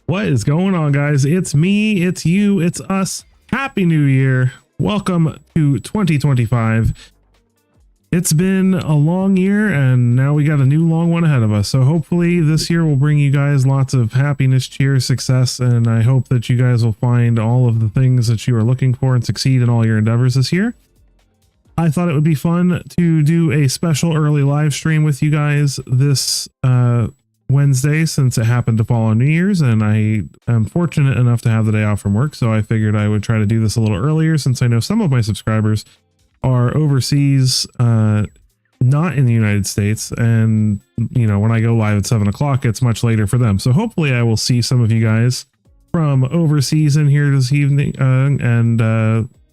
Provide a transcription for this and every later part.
What is going on, guys? It's me, it's you, it's us. Happy New Year. Welcome to 2025. It's been a long year and now we got a new long one ahead of us. So hopefully this year will bring you guys lots of happiness, cheer, success, and I hope that you guys will find all of the things that you are looking for and succeed in all your endeavors this year. I thought it would be fun to do a special early live stream with you guys this Wednesday, since it happened to fall on New Year's, and I am fortunate enough to have the day off from work, so I figured I would try to do this a little earlier, since I know some of my subscribers are overseas, not in the United States, and you know, when I go live at 7 o'clock, it's much later for them. So hopefully I will see some of you guys from overseas in here this evening, and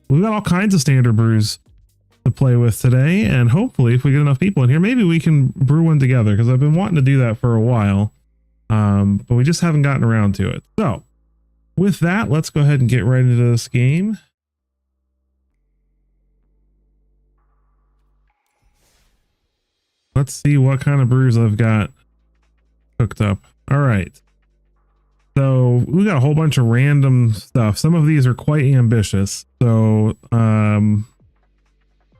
we've got all kinds of standard brews to play with today, and hopefully if we get enough people in here, maybe we can brew one together, because I've been wanting to do that for a while, but we just haven't gotten around to it. So with that, let's go ahead and get right into this game. Let's see what kind of brews I've got cooked up. All right, so we got a whole bunch of random stuff. Some of these are quite ambitious, so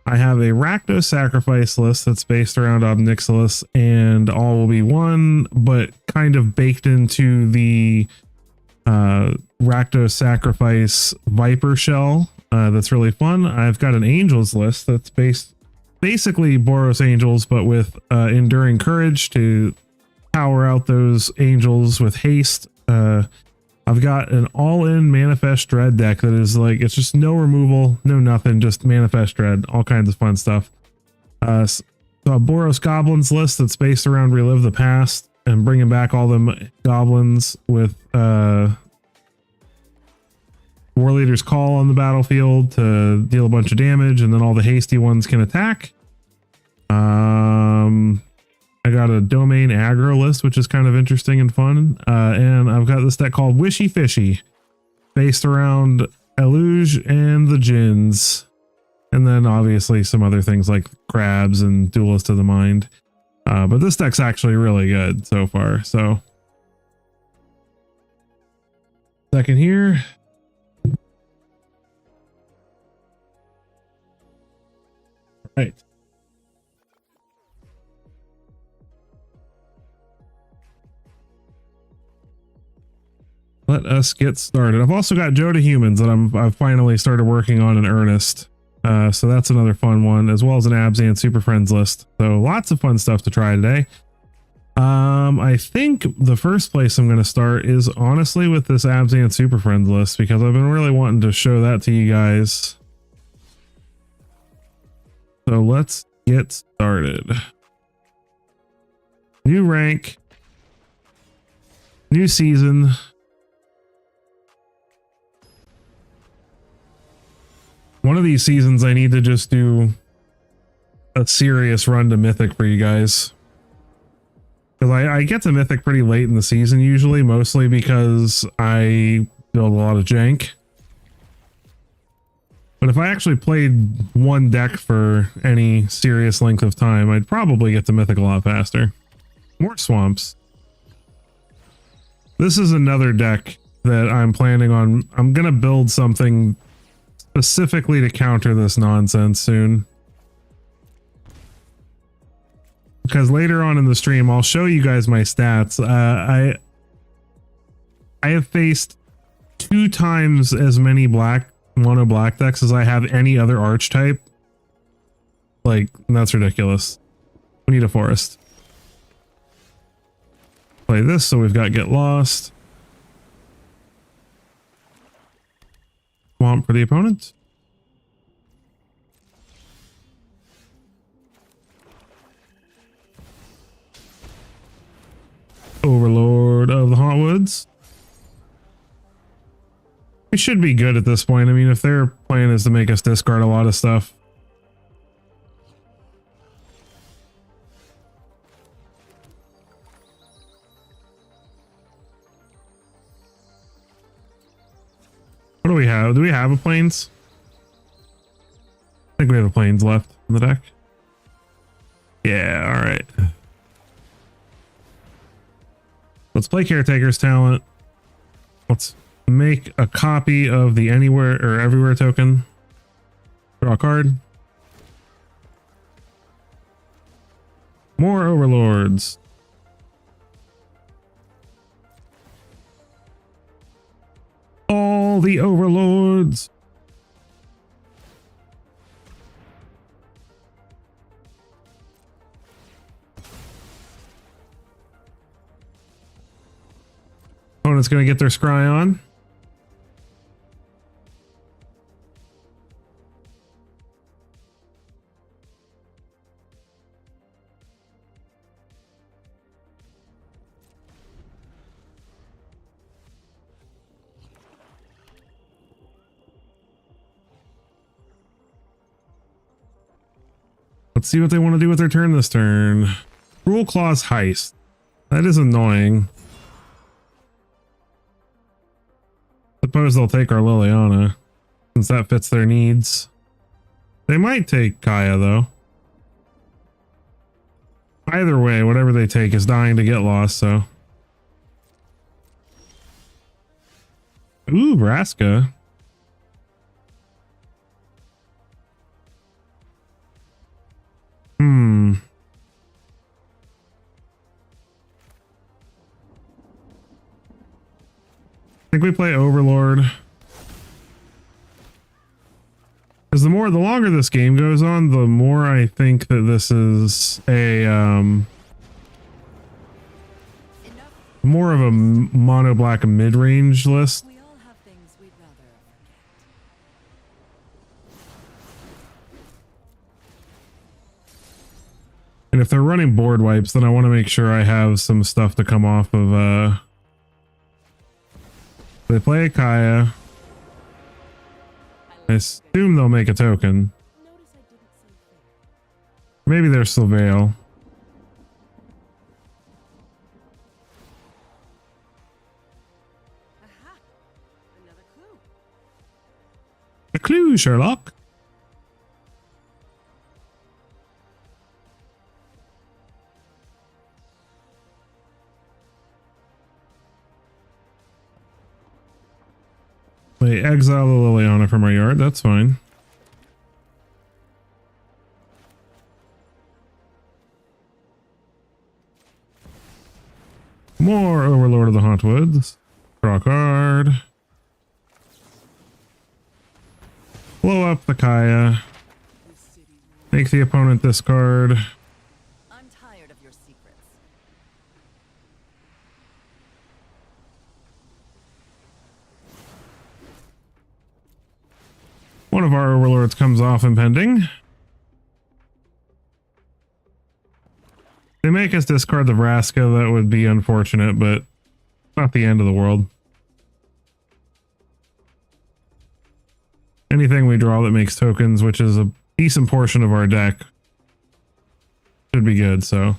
I have a Rakdos sacrifice list that's based around Obnixilis and all will be one, but kind of baked into the Rakdos sacrifice Viper shell. That's really fun. I've got an Angels list that's basically Boros Angels, but with Enduring Courage to power out those Angels with haste. I've got an all-in Manifest Dread deck that is like, it's just no removal, no nothing, just Manifest Dread, all kinds of fun stuff. So a Boros Goblins list that's based around Relive the Past and bringing back all them goblins with War Leader's Call on the battlefield to deal a bunch of damage, and then all the hasty ones can attack. I got a domain aggro list, which is kind of interesting and fun. And I've got this deck called Wishy Fishy, based around Eluge and the Djinns. And then obviously some other things like Crabs and Duelist of the Mind. But this deck's actually really good so far. So, second here. All right. Let us get started. I've also got Joe to Humans that I've finally started working on in earnest. So that's another fun one, as well as an Abzan Super Friends list. So lots of fun stuff to try today. I think the first place I'm going to start is honestly with this Abzan Super Friends list, because I've been really wanting to show that to you guys. So let's get started. New rank. New season. One of these seasons, I need to just do a serious run to Mythic for you guys. Because I get to Mythic pretty late in the season usually, mostly because I build a lot of jank. But if I actually played one deck for any serious length of time, I'd probably get to Mythic a lot faster. More swamps. This is another deck that I'm planning on. I'm going to build something specifically to counter this nonsense soon, because later on in the stream I'll show you guys my stats. I have faced 2 times as many mono black decks as I have any other archetype. Like, that's ridiculous. We need a forest. Play this, so we've got Get Lost, Swamp for the opponent. Overlord of the Hauntwoods. We should be good at this point. I mean, if their plan is to make us discard a lot of stuff. What do we have? Do we have a plains? I think we have a plains left in the deck. Yeah, alright. Let's play Caretaker's Talent. Let's make a copy of the Anywhere or Everywhere token. Draw a card. More Overlords. All the Overlords. Opponent's going to get their scry on. Let's see what they want to do with their turn this turn. Cruel Claw's Heist. That is annoying. Suppose they'll take our Liliana, since that fits their needs. They might take Kaya, though. Either way, whatever they take is dying to get lost, so. Ooh, Vraska. I think we play Overlord. Because the longer this game goes on, the more I think that this is a more of a mono black mid-range list. We all have things we'd rather forget. And if they're running board wipes, then I want to make sure I have some stuff to come off of they play a Kaya. I assume they'll make a token. Maybe there's still Veil. Aha! Another clue. A clue, Sherlock. They exile the Liliana from our yard. That's fine. More Overlord of the Hauntwoods. Draw a card. Blow up the Kaya. Make the opponent discard. I'm tired of your secrets. One of our Overlords comes off impending. They make us discard the Vraska. That would be unfortunate, but not the end of the world. Anything we draw that makes tokens, which is a decent portion of our deck, should be good, so.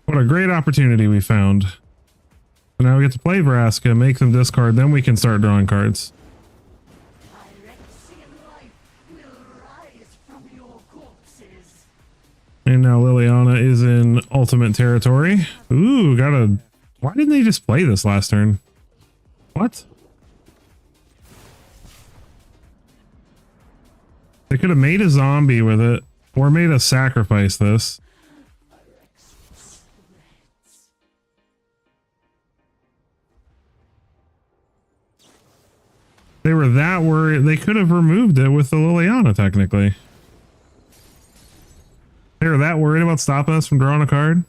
What a great opportunity we found. So now we get to play Vraska, make them discard, then we can start drawing cards. And now Liliana is in ultimate territory. Ooh, got a... Why didn't they just play this last turn? What? They could have made a zombie with it, or made us sacrifice this. They were that worried. They could have removed it with the Liliana, technically. They were that worried about stopping us from drawing a card.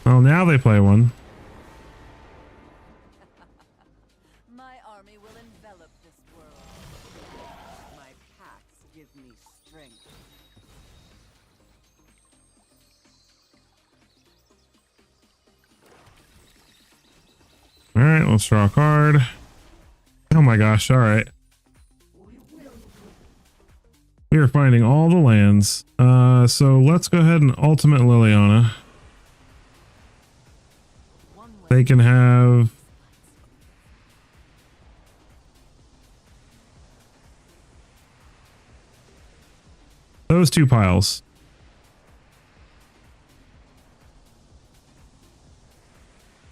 Oh Now they play one. My army will envelop this world. My packs give me strength. All right, let's draw a card. Oh my gosh, all right. We are finding all the lands. So let's go ahead and Ultimate Liliana. They can have... those two piles.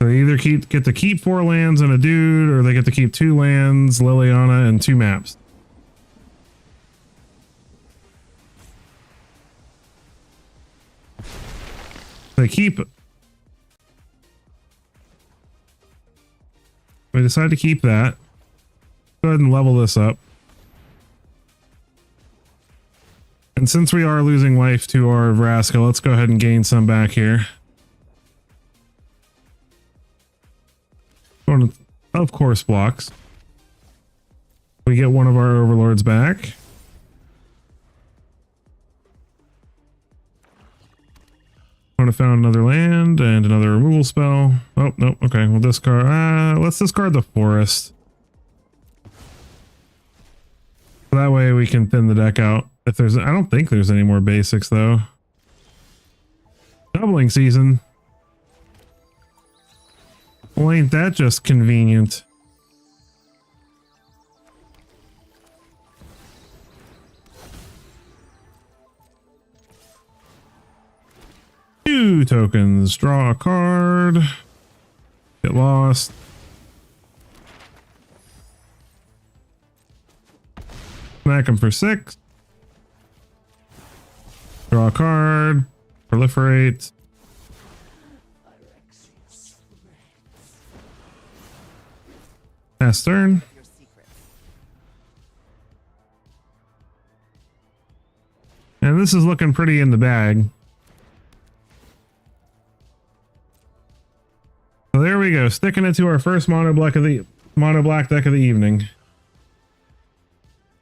So they either get to keep 4 lands and a dude, or they get to keep 2 lands, Liliana, and 2 maps. They keep... we decide to keep that. Go ahead and level this up. And since we are losing life to our Vraska, let's go ahead and gain some back here. Of course, blocks. We get one of our overlords back. I found another land and another removal spell. Oh, no. Okay, we'll discard. Let's discard the forest. That way we can thin the deck out. If there's, I don't think there's any more basics though. Doubling season. Well, ain't that just convenient? Two tokens. Draw a card. Get lost. Smack him for 6. Draw a card. Proliferate. Pass turn. And this is looking pretty in the bag. So there we go, sticking it to our first mono black deck of the evening.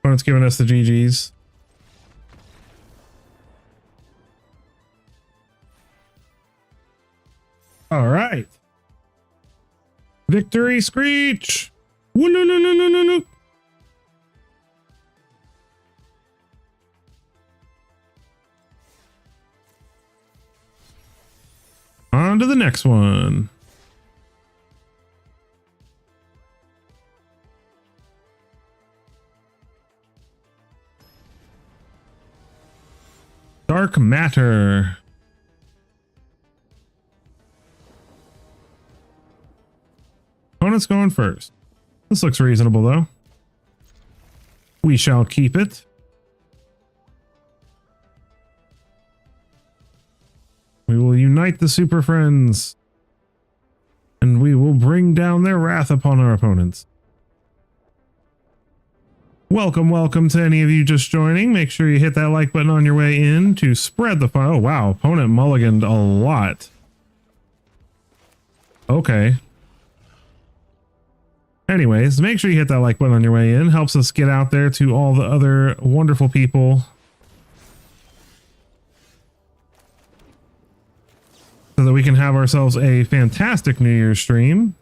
Opponent's giving us the GGs. All right. Victory screech. Woo-loo-loo-loo-loo-loo. On to the next one. Dark Matter. Opponent's going first. This looks reasonable though. We shall keep it. We will unite the Super Friends. And we will bring down their wrath upon our opponents. Welcome to any of you just joining. Make sure you hit that like button on your way in to spread the fire. Oh, wow. Opponent mulliganed a lot. Okay. Anyways, make sure you hit that like button on your way in. Helps us get out there to all the other wonderful people. So that we can have ourselves a fantastic New Year's stream.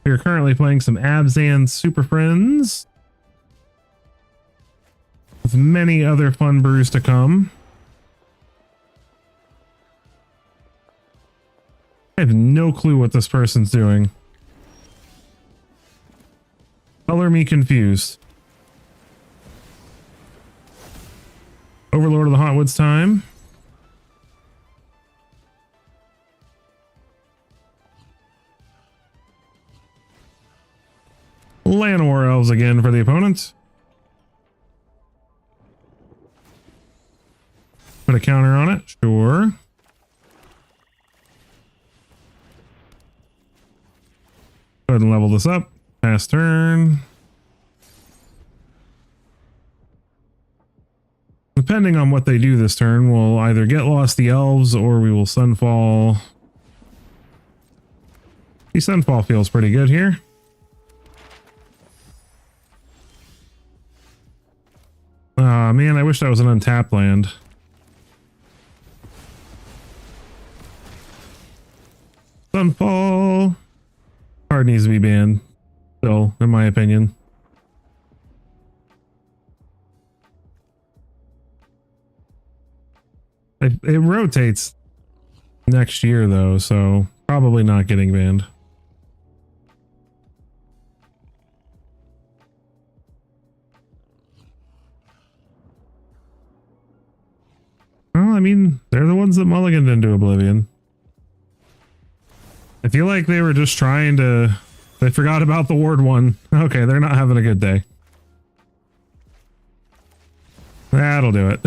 We are currently playing some Abzan Super Friends. With many other fun brews to come. I have no clue what this person's doing. Color me confused. Overlord of the Hotwoods time. Llanowar Elves again for the opponent. Put a counter on it, sure. Go ahead and level this up. Pass turn. Depending on what they do this turn, we'll either get lost the elves or we will sunfall The Sunfall feels pretty good here. Ah, man, I wish that was an untapped land. Sunfall. Card needs to be banned. Still, in my opinion. It rotates next year though, so probably not getting banned. Well, I mean, they're the ones that mulliganed into Oblivion. I feel like they were just trying to... They forgot about the Ward one. Okay, they're not having a good day. That'll do it.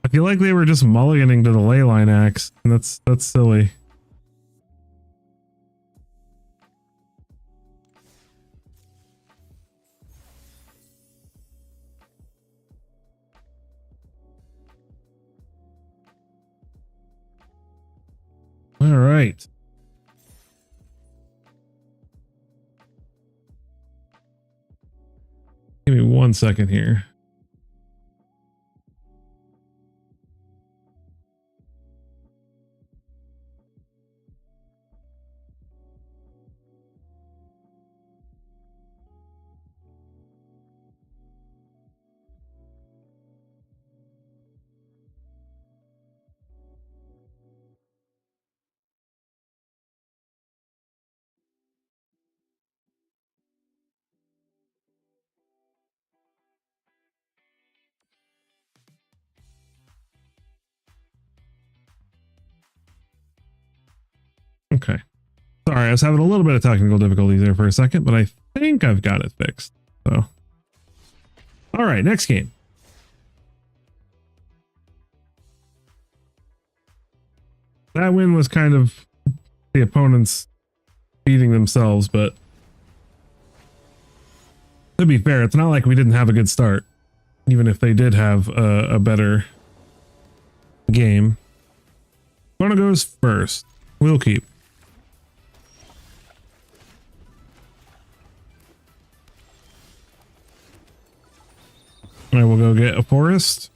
I feel like they were just mulliganing to the Leyline Axe, and that's silly. All right. Give me 1 second here. Okay. Sorry, I was having a little bit of technical difficulties there for a second, but I think I've got it fixed. So, all right, next game. That win was kind of the opponents beating themselves, but to be fair, it's not like we didn't have a good start, even if they did have a better game. Kona goes first. We'll keep. I will go get a forest.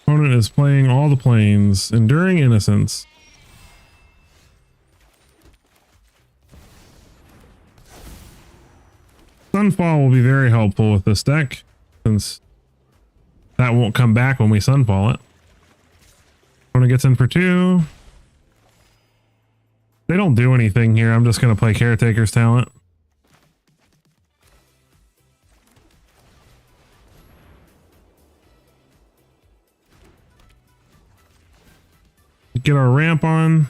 Opponent is playing all the planes. Enduring Innocence. Sunfall will be very helpful with this deck, since that won't come back when we Sunfall it. Opponent gets in for 2. They don't do anything here. I'm just going to play Caretaker's Talent. Get our ramp on.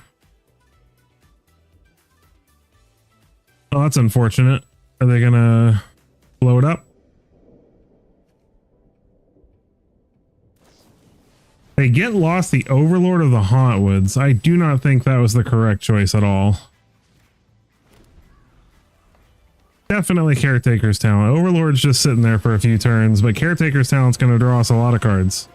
Oh, that's unfortunate. Are they gonna blow it up? They get lost the Overlord of the Hauntwoods. I do not think that was the correct choice at all. Definitely Caretaker's Talent. Overlord's just sitting there for a few turns, but Caretaker's Talent's gonna draw us a lot of cards.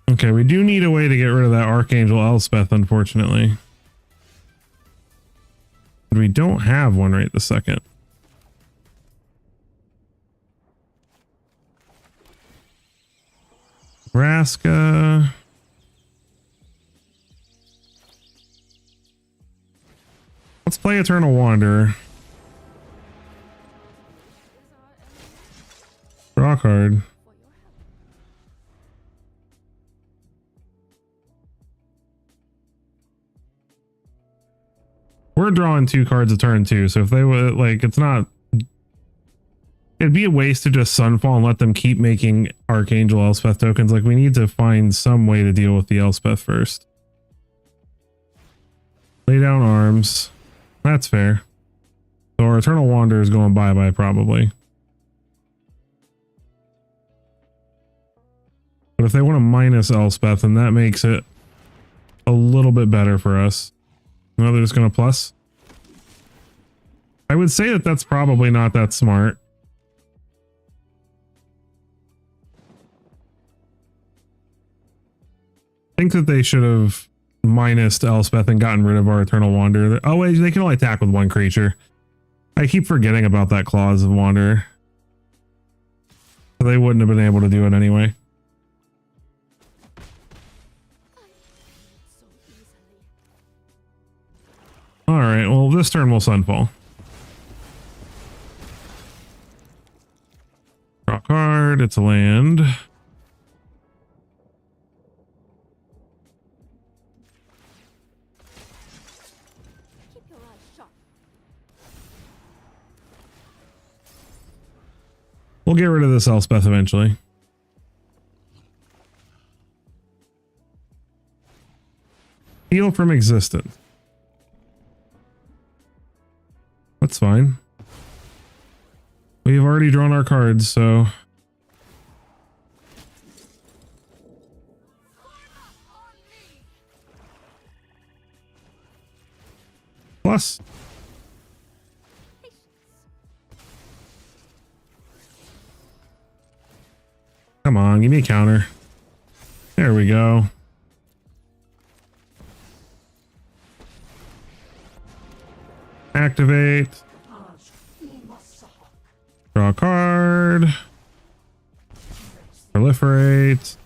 Okay, we do need a way to get rid of that Archangel Elspeth, unfortunately. But we don't have one right this second. Nebraska. Let's play Eternal Wanderer. Draw a card. We're drawing 2 cards a turn too, so if they would, like, it's not... It'd be a waste to just Sunfall and let them keep making Archangel Elspeth tokens. Like, we need to find some way to deal with the Elspeth first. Lay down arms. That's fair. So our Eternal Wanderer is going bye-bye probably. But if they want to minus Elspeth, then that makes it a little bit better for us. No, they're just going to plus. I would say that that's probably not that smart. think that they should have minused Elspeth and gotten rid of our Eternal Wanderer. Oh wait, they can only attack with one creature. I keep forgetting about that clause of Wanderer. They wouldn't have been able to do it anyway. Alright, well this turn will Sunfall. Draw a card, it's a land. We'll get rid of this Elspeth eventually. Heal from existence. That's fine. We've already drawn our cards, so... Plus. Come on, give me a counter. There we go. Activate. Draw a card. Proliferate.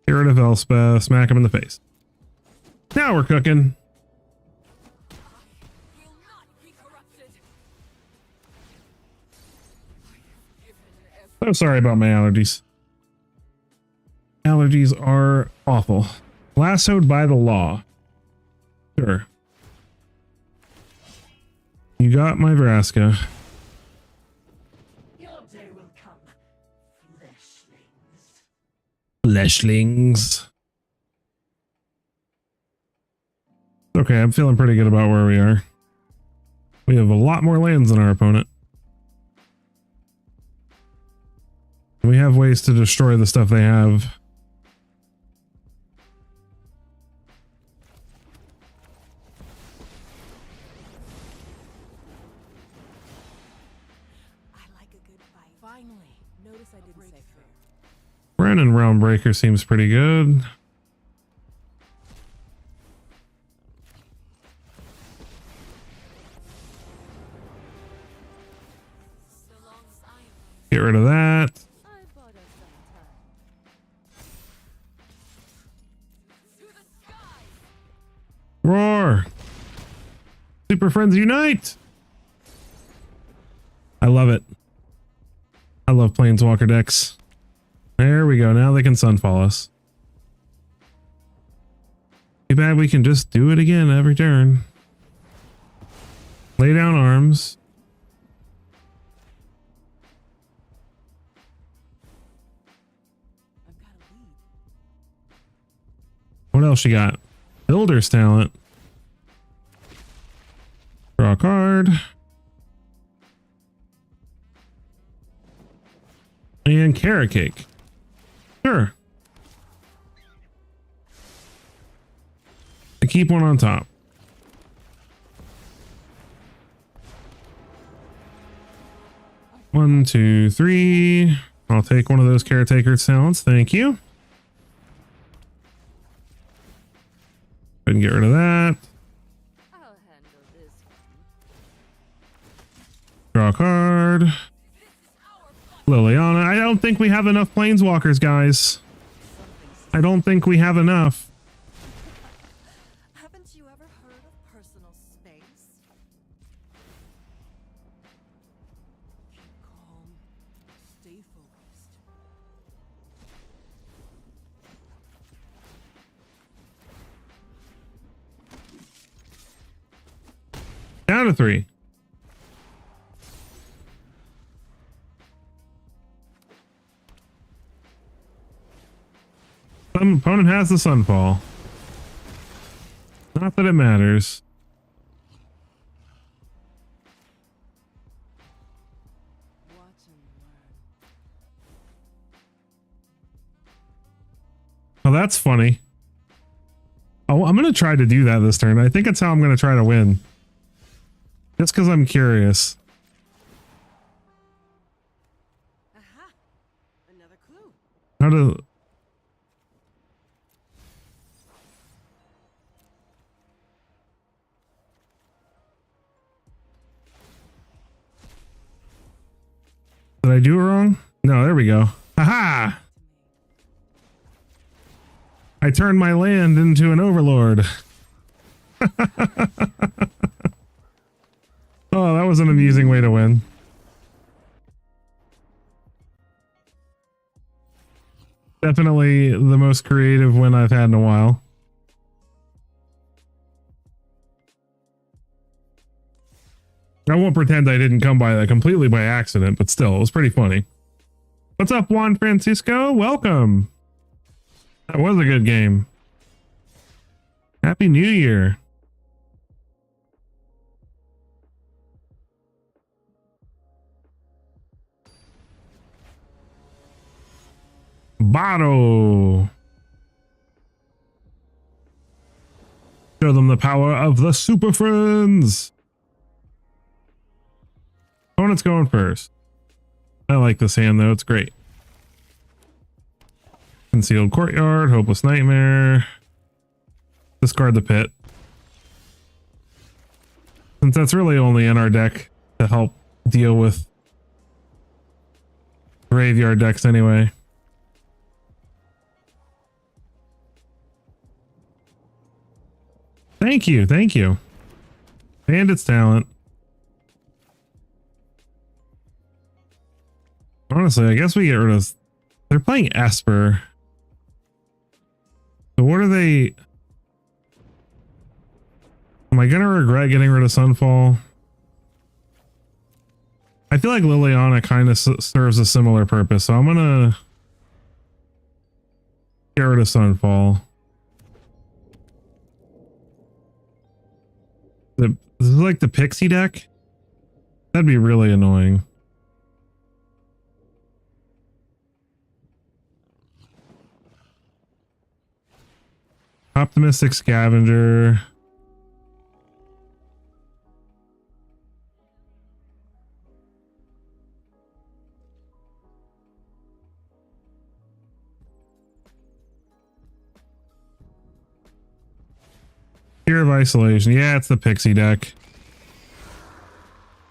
Get rid of Elspeth. Smack him in the face. Now we're cooking. So sorry about my allergies. Allergies are awful. Lassoed by the law. Sure. You got my Vraska. Your day will come, fleshlings. Fleshlings. Okay, I'm feeling pretty good about where we are. We have a lot more lands than our opponent. We have ways to destroy the stuff they have. I like a good fight. Finally, notice I didn't say fair. Brennan Realm Breaker seems pretty good. Get rid of that. Roar! Super Friends Unite! I love it. I love Planeswalker decks. There we go. Now they can Sunfall us. Too bad we can just do it again every turn. Lay down arms. What else you got? Builder's Talent. Draw a card. And Carrot Cake. Sure. To keep one on top. One, two, three. I'll take one of those Caretaker's Talents. Thank you. Go ahead and get rid of that. I'll handle this one. Draw a card. Liliana. I don't think we have enough Planeswalkers, guys. I don't think we have enough. Haven't you ever heard of personal space? Keep calm. Stay focused. Down to 3. Some opponent has the Sunfall. Not that it matters. Watch and learn. Oh, that's funny. Oh, I'm going to try to do that this turn. I think it's how I'm going to try to win. Just because I'm curious. Aha! Another clue. How to... I do it wrong? No, there we go. Haha! I turned my land into an overlord. Oh, that was an amusing way to win. Definitely the most creative win I've had in a while. I won't pretend I didn't come by that completely by accident, but still, it was pretty funny. What's up, Juan Francisco? Welcome. That was a good game. Happy New Year. Bottle. Show them the power of the Super Friends. Opponent's going first. I like this hand though, it's great. Concealed Courtyard, Hopeless Nightmare. Discard the pit. Since that's really only in our deck to help deal with graveyard decks anyway. Thank you, thank you. Bandit's Talent. Honestly, I guess we get rid of... They're playing Esper. So what are they... Am I gonna regret getting rid of Sunfall? I feel like Liliana kind of serves a similar purpose, so I'm gonna get rid of Sunfall. This is like the Pixie deck? That'd be really annoying. Optimistic Scavenger. Fear of Isolation. Yeah, it's the Pixie deck.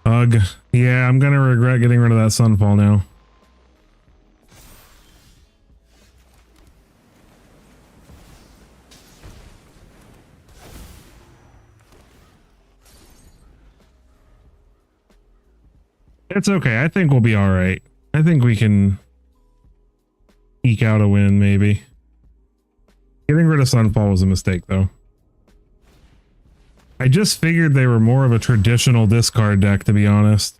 Ugh. Yeah, I'm gonna regret getting rid of that Sunfall now. It's okay. I think we'll be all right. I think we can eke out a win, maybe. Getting rid of Sunfall was a mistake, though. I just figured they were more of a traditional discard deck, to be honest.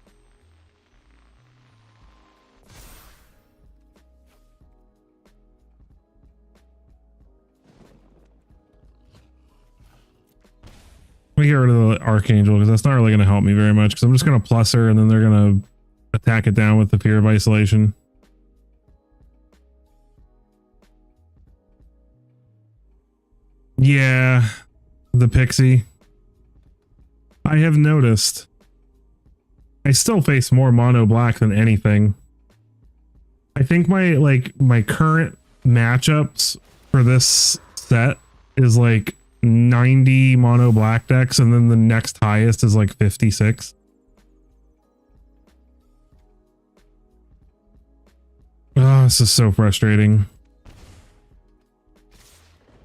We get rid of the Archangel because that's not really going to help me very much, because I'm just going to plus her and then they're going to attack it down with the Fear of Isolation. Yeah, the Pixie. I have noticed. I still face more mono black than anything. I think my current matchups for this set is like 90 mono black decks, and then the next highest is like 56. Oh, this is so frustrating.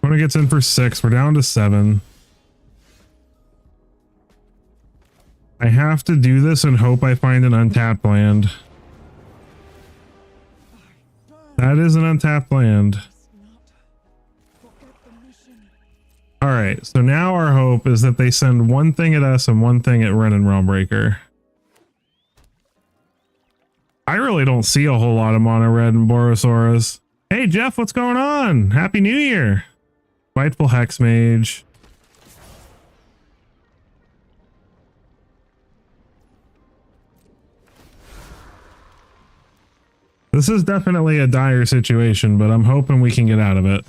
When it gets in for 6, we're down to 7. I have to do this and hope I find an untapped land. That is an untapped land. Alright, so now our hope is that they send one thing at us and one thing at Ren and Realmbreaker. I really don't see a whole lot of mono red and Borosauras. Hey Jeff, what's going on? Happy New Year! Spiteful Hexmage. This is definitely a dire situation, but I'm hoping we can get out of it.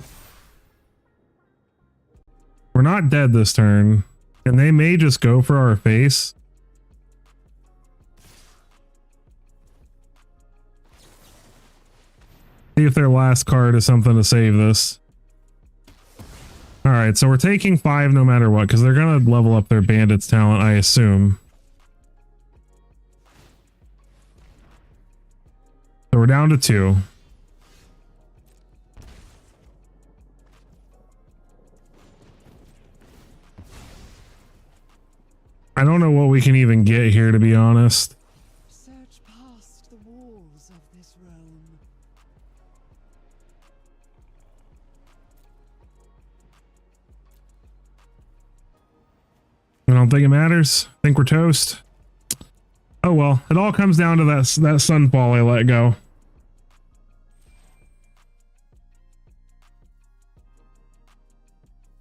We're not dead this turn, and they may just go for our face. See if their last card is something to save this. Alright, so we're taking 5 no matter what, because they're going to level up their Bandit's Talent, I assume. So we're down to 2. I don't know what we can even get here, to be honest. Search past the walls of this realm. I don't think it matters. I think we're toast. Oh well, it all comes down to that sunfall I let go.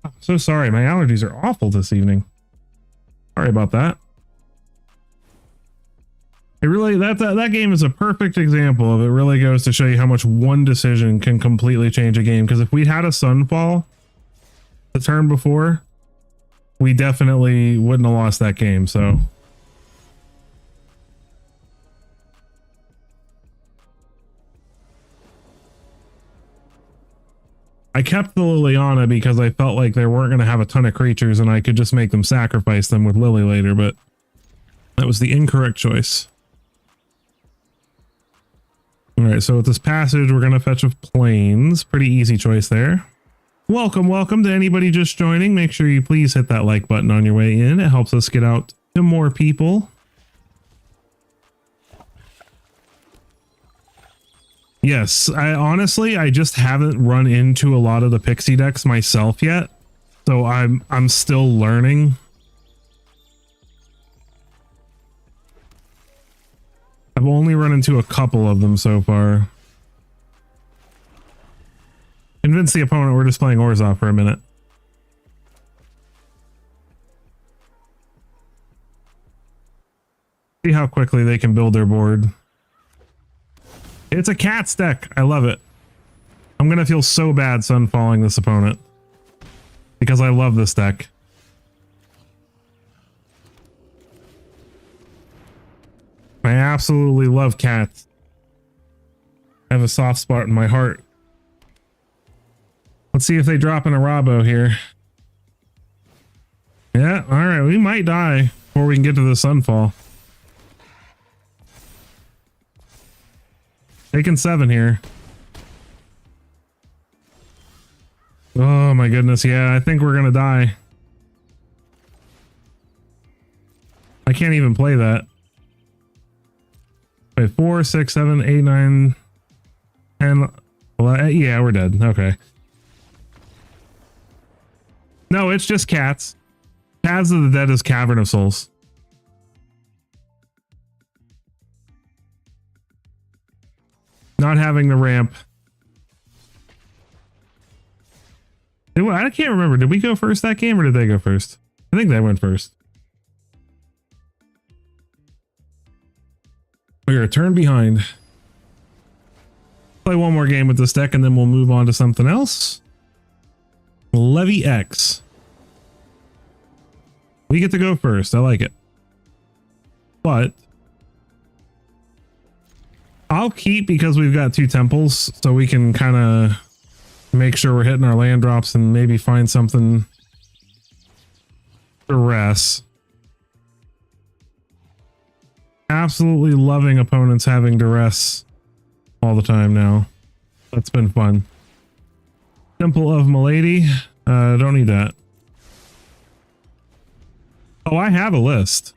I'm so sorry, my allergies are awful this evening. Sorry about that. It really that game is a perfect example of it. Really goes to show you how much one decision can completely change a game. Because if we had a sunfall the turn before, we definitely wouldn't have lost that game. So I kept the Liliana because I felt like they weren't going to have a ton of creatures and I could just make them sacrifice them with Lily later, but that was the incorrect choice. All right, so with this passage, we're going to fetch with plains. Pretty easy choice there. Welcome to anybody just joining. Make sure you please hit that like button on your way in. It helps us get out to more people. Yes, I just haven't run into a lot of the pixie decks myself yet, so I'm still learning. I've only run into a couple of them so far. Convince the opponent we're just playing Orzhov for a minute. See how quickly they can build their board. It's a cat's deck. I love it. I'm going to feel so bad sunfalling this opponent because I love this deck. I absolutely love cats. I have a soft spot in my heart. Let's see if they drop in a Rabo here. Yeah, all right. We might die before we can get to the sunfall. Taking 7 here. Oh my goodness. Yeah, I think we're gonna die. I can't even play that. Wait, 4, 6, 7, 8, 9, 10. Well, yeah, we're dead. Okay. No, it's just cats. Paths of the Dead is Cavern of Souls. Not having the ramp. I can't remember. Did we go first that game or did they go first? I think they went first. We're a turn behind. Play one more game with this deck and then we'll move on to something else. Levy X. We get to go first. I like it. But I'll keep because we've got 2 temples, so we can kind of make sure we're hitting our land drops and maybe find something to rest. Absolutely loving opponents having duress all the time now. That's been fun. Temple of Milady. Don't need that. Oh, I have a list.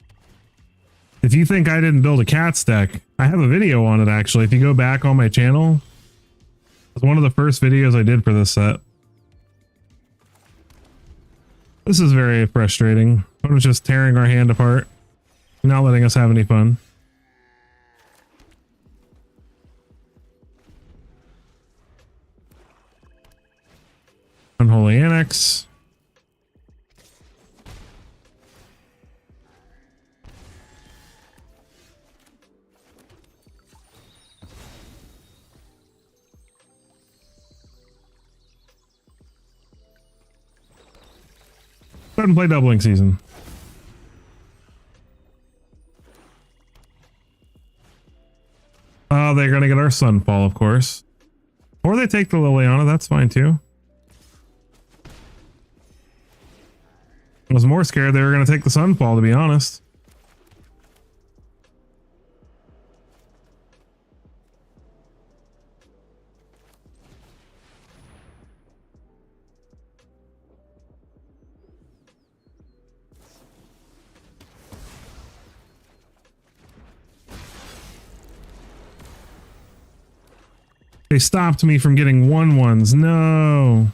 If you think I didn't build a cat's deck, I have a video on it actually. If you go back on my channel, it's one of the first videos I did for this set. This is very frustrating. I was just tearing our hand apart, not letting us have any fun. Unholy Annex. Go ahead and play Doubling Season. Oh, they're gonna get our Sunfall, of course. Or they take the Liliana, that's fine too. I was more scared they were gonna take the Sunfall, to be honest. They stopped me from getting 1/1s. No.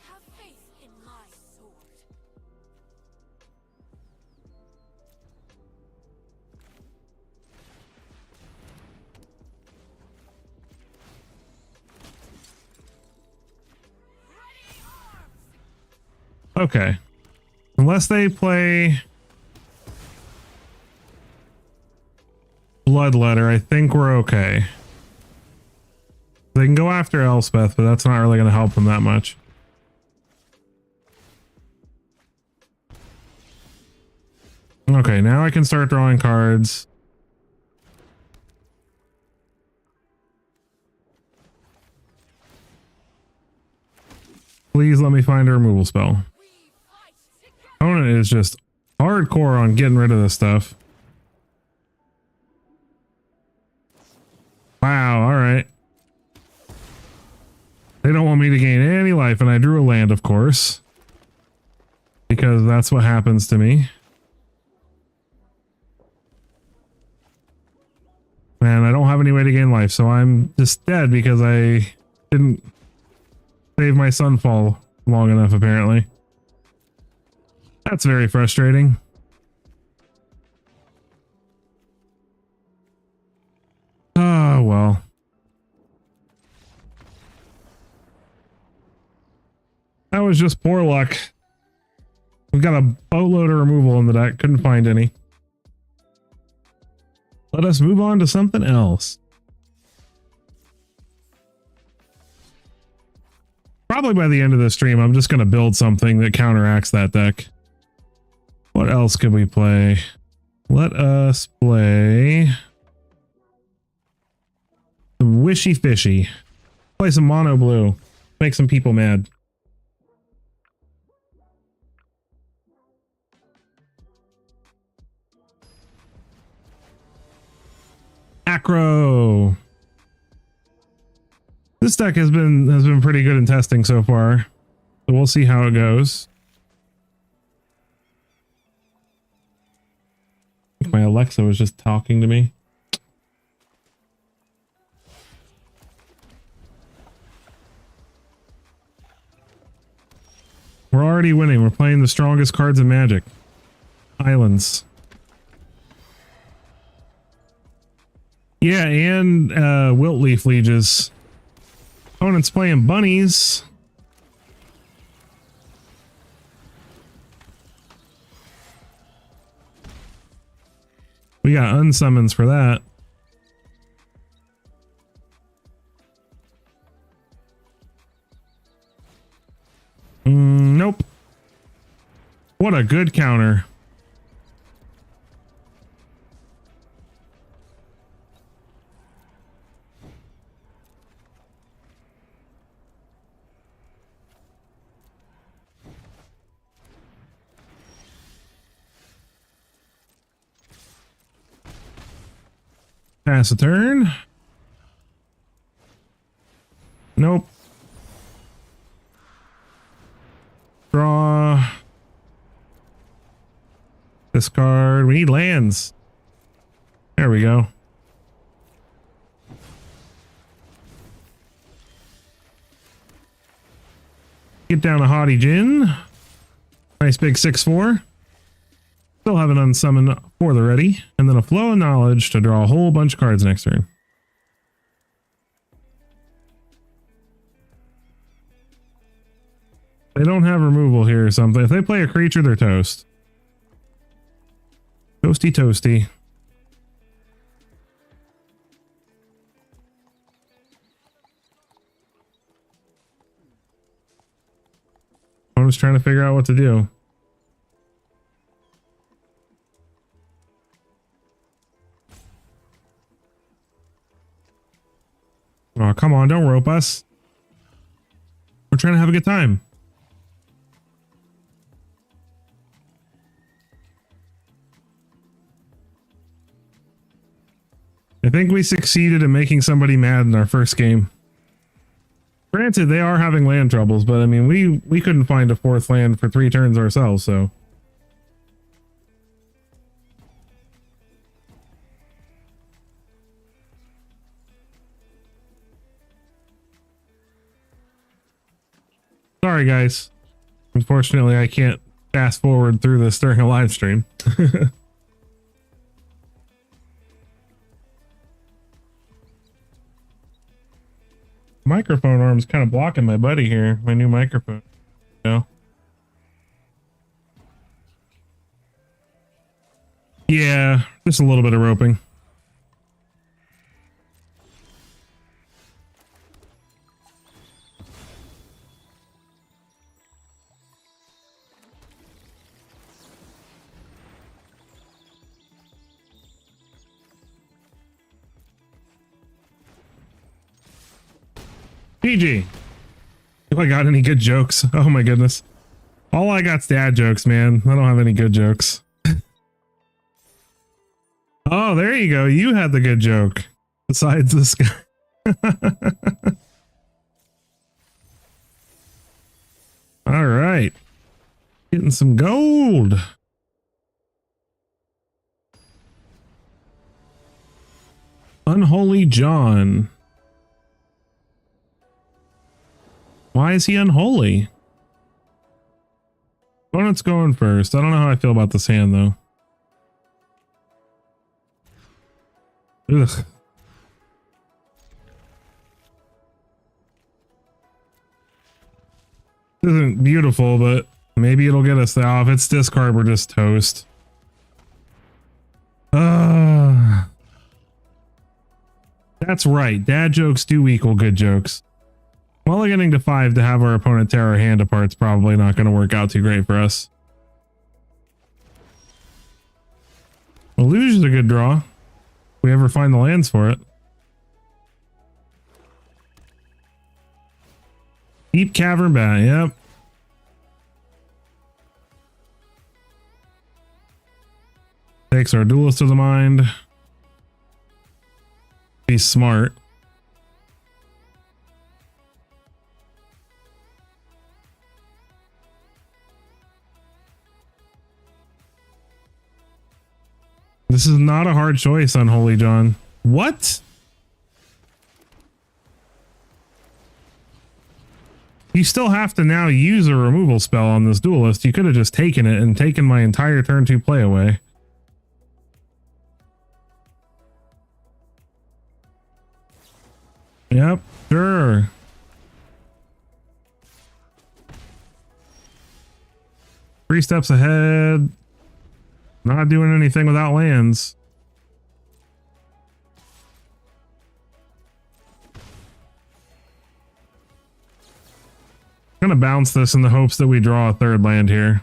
Have faith in my sword. Okay. Unless they play Bloodletter, I think we're okay. They can go after Elspeth, but that's not really going to help them that much. Okay, now I can start drawing cards. Please let me find a removal spell. Opponent is just hardcore on getting rid of this stuff. Wow, alright. They don't want me to gain any life, and I drew a land, of course. Because that's what happens to me. Man, I don't have any way to gain life, so I'm just dead because I didn't save my sunfall long enough, apparently. That's very frustrating. Oh, well. That was just poor luck. We got a boatload of removal in the deck. Couldn't find any. Let us move on to something else. Probably by the end of the stream, I'm just going to build something that counteracts that deck. What else could we play? Let us play some Wishy Fishy. Play some mono blue. Make some people mad. Acro. This deck has been pretty good in testing so far. So we'll see how it goes. My Alexa was just talking to me. We're already winning. We're playing the strongest cards in Magic. Islands. Yeah, and Wilt Leaf Lieges. Opponent's playing bunnies. We got unsummons for that. Nope. What a good counter. Pass a turn. Nope. Draw. Discard. We need lands. There we go. Get down a Haughty Djinn. Nice big 6/4. Still have an unsummon for the ready, and then a Flow of Knowledge to draw a whole bunch of cards next turn. They don't have removal here or something. If they play a creature, they're toast. Toasty toasty. I'm just trying to figure out what to do. Oh, come on, don't rope us. We're trying to have a good time. I think we succeeded in making somebody mad in our first game. Granted, they are having land troubles, but I mean, we couldn't find a fourth land for 3 turns ourselves, so. Sorry, guys. Unfortunately, I can't fast forward through this during a live stream. Microphone arm's kind of blocking my buddy here. My new microphone. You know? Yeah, just a little bit of roping. PG. If I got any good jokes? Oh my goodness. All I got's dad jokes, man. I don't have any good jokes. Oh, there you go. You had the good joke. Besides this guy. All right. Getting some gold. Unholy John. Why is he unholy? Opponent's going first. I don't know how I feel about this hand, though. Ugh. This isn't beautiful, but maybe it'll get us there. Oh, if it's discard, we're just toast. That's right. Dad jokes do equal good jokes. Well, getting to 5 to have our opponent tear our hand apart is probably not going to work out too great for us. Illusion's a good draw. If we ever find the lands for it. Deep Cavern Bat, yep. Takes our duelist to the mind. He's smart. This is not a hard choice, Unholy John. What? You still have to now use a removal spell on this duelist. You could have just taken it and taken my entire turn 2 play away. Yep, sure. Three steps ahead. Not doing anything without lands. I'm gonna bounce this in the hopes that we draw a 3rd land here.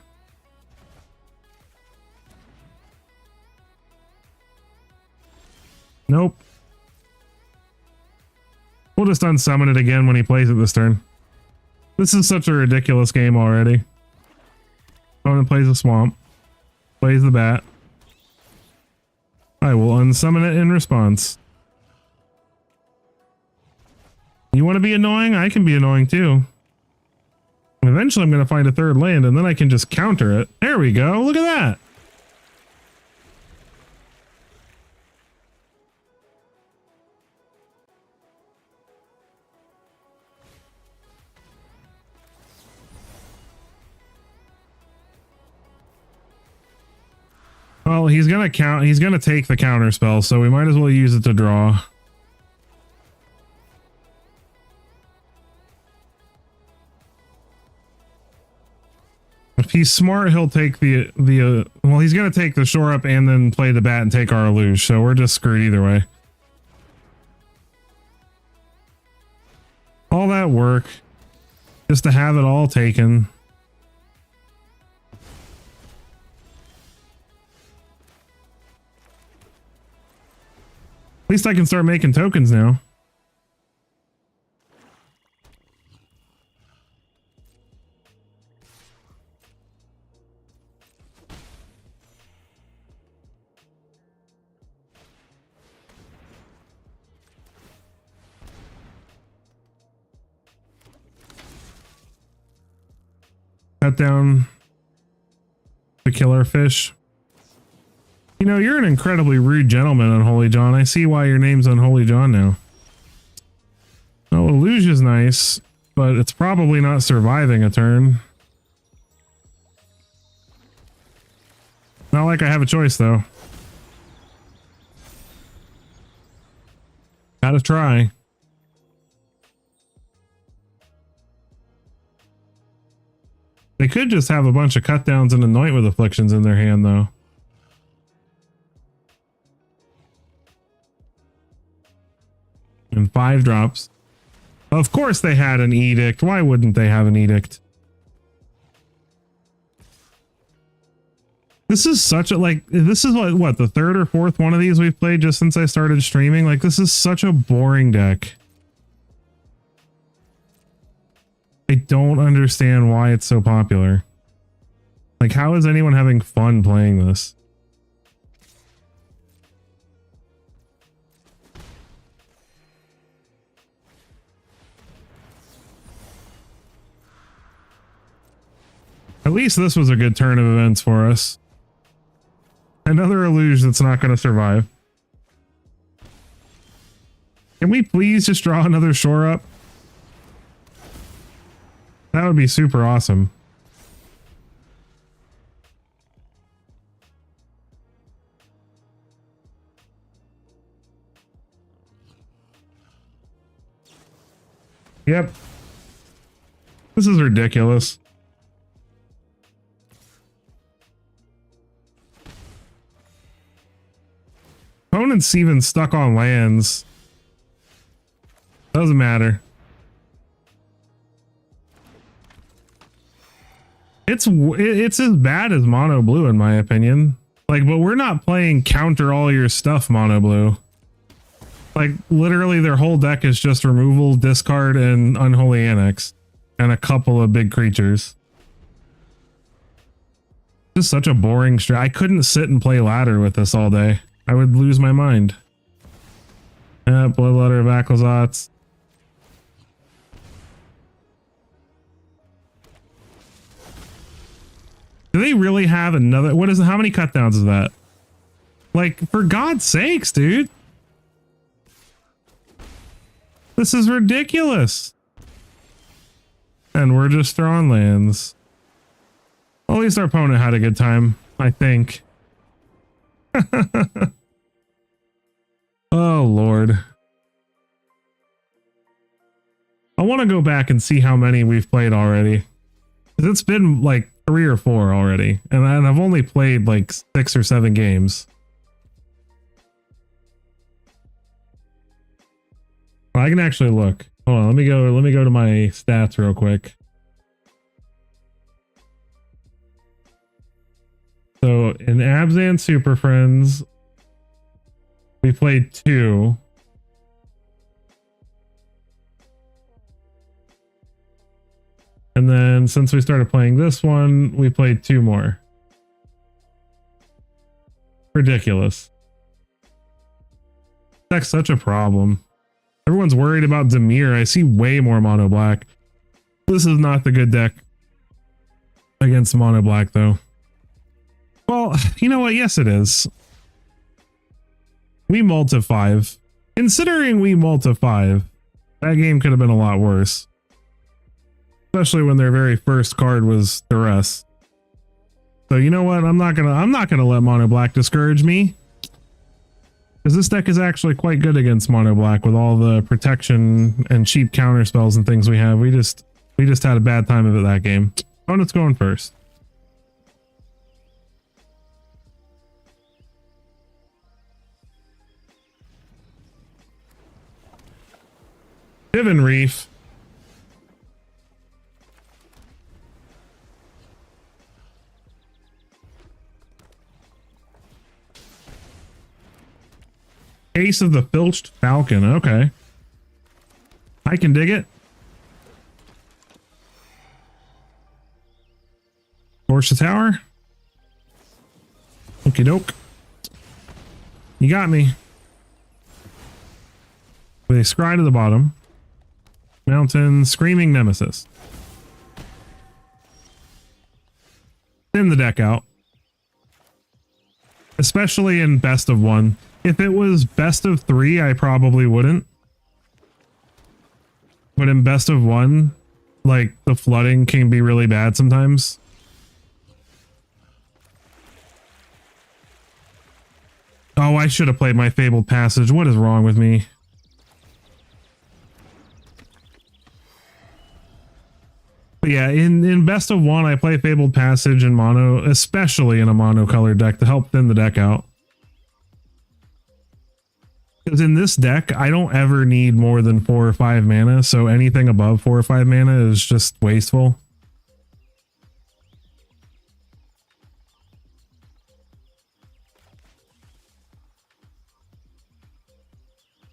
Nope. We'll just unsummon it again when he plays it this turn. This is such a ridiculous game already. Opponent plays a swamp. Plays the bat. I will unsummon it in response. You want to be annoying? I can be annoying too. Eventually I'm going to find a 3rd land and then I can just counter it. There we go. Look at that. Well, he's going to take the counter spell, so we might as well use it to draw. If he's smart, he'll take well, he's going to take the shore up and then play the bat and take our illusion, so we're just screwed either way. All that work just to have it all taken. At least I can start making tokens now. cut down the killer fish. You know, you're an incredibly rude gentleman, Unholy John. I see why your name's Unholy John now. Oh, Luge is nice, but it's probably not surviving a turn. Not like I have a choice, though. Gotta try. They could just have a bunch of cut downs and anoint with afflictions in their hand, though. And 5 drops. Of course they had an edict. Why wouldn't they have an edict? This is such a, like, this is what, the third or fourth one of these we've played just since I started streaming. Like, this is such a boring deck. I don't understand why it's so popular. Like, how is anyone having fun playing this? At least this was a good turn of events for us. Another illusion that's not going to survive. Can we please just draw another shore up? That would be super awesome. Yep. This is ridiculous. Opponent's even stuck on lands. Doesn't matter. It's as bad as mono blue in my opinion. Like, but we're not playing counter all your stuff mono blue. Like, literally their whole deck is just removal, discard, and unholy annex. And a couple of big creatures. Just such a boring strat. I couldn't sit and play ladder with this all day. I would lose my mind. Bloodletter of Aclazotz. Do they really have another? What is? How many cut downs is that? Like, for God's sakes, dude. This is ridiculous. And we're just throwing lands. Well, at least our opponent had a good time, I think. Oh, Lord. I want to go back and see how many we've played already. It's been like 3 or 4 already. And I've only played like 6 or 7 games. Well, I can actually look. Hold on, let me go to my stats real quick. So in Abzan Super Friends, we played 2. And then since we started playing this one, we played 2 more. Ridiculous. That's such a problem. Everyone's worried about Dimir. I see way more mono black. This is not the good deck against mono black though. Well, you know what? Yes, it is. We multi 5. Considering we multi 5, that game could have been a lot worse. Especially when their very first card was Duress. So you know what? I'm not gonna let mono black discourage me. Because this deck is actually quite good against mono black with all the protection and cheap counter spells and things we have. We just had a bad time of it that game. Opponent's going first. Piven Reef. Case of the Filched Falcon. Okay. I can dig it. Torch the tower. Okie doke. You got me. With a scry to the bottom. Mountain Screaming Nemesis. thin the deck out. Especially in best of one. If it was best of three, I probably wouldn't. But in best of one, like the flooding can be really bad sometimes. Oh, I should have played my Fabled Passage. What is wrong with me? But yeah, in best of one, I play Fabled Passage in mono, especially in a mono colored deck to help thin the deck out. Because in this deck, I don't ever need more than 4 or 5 mana, so anything above 4 or 5 mana is just wasteful.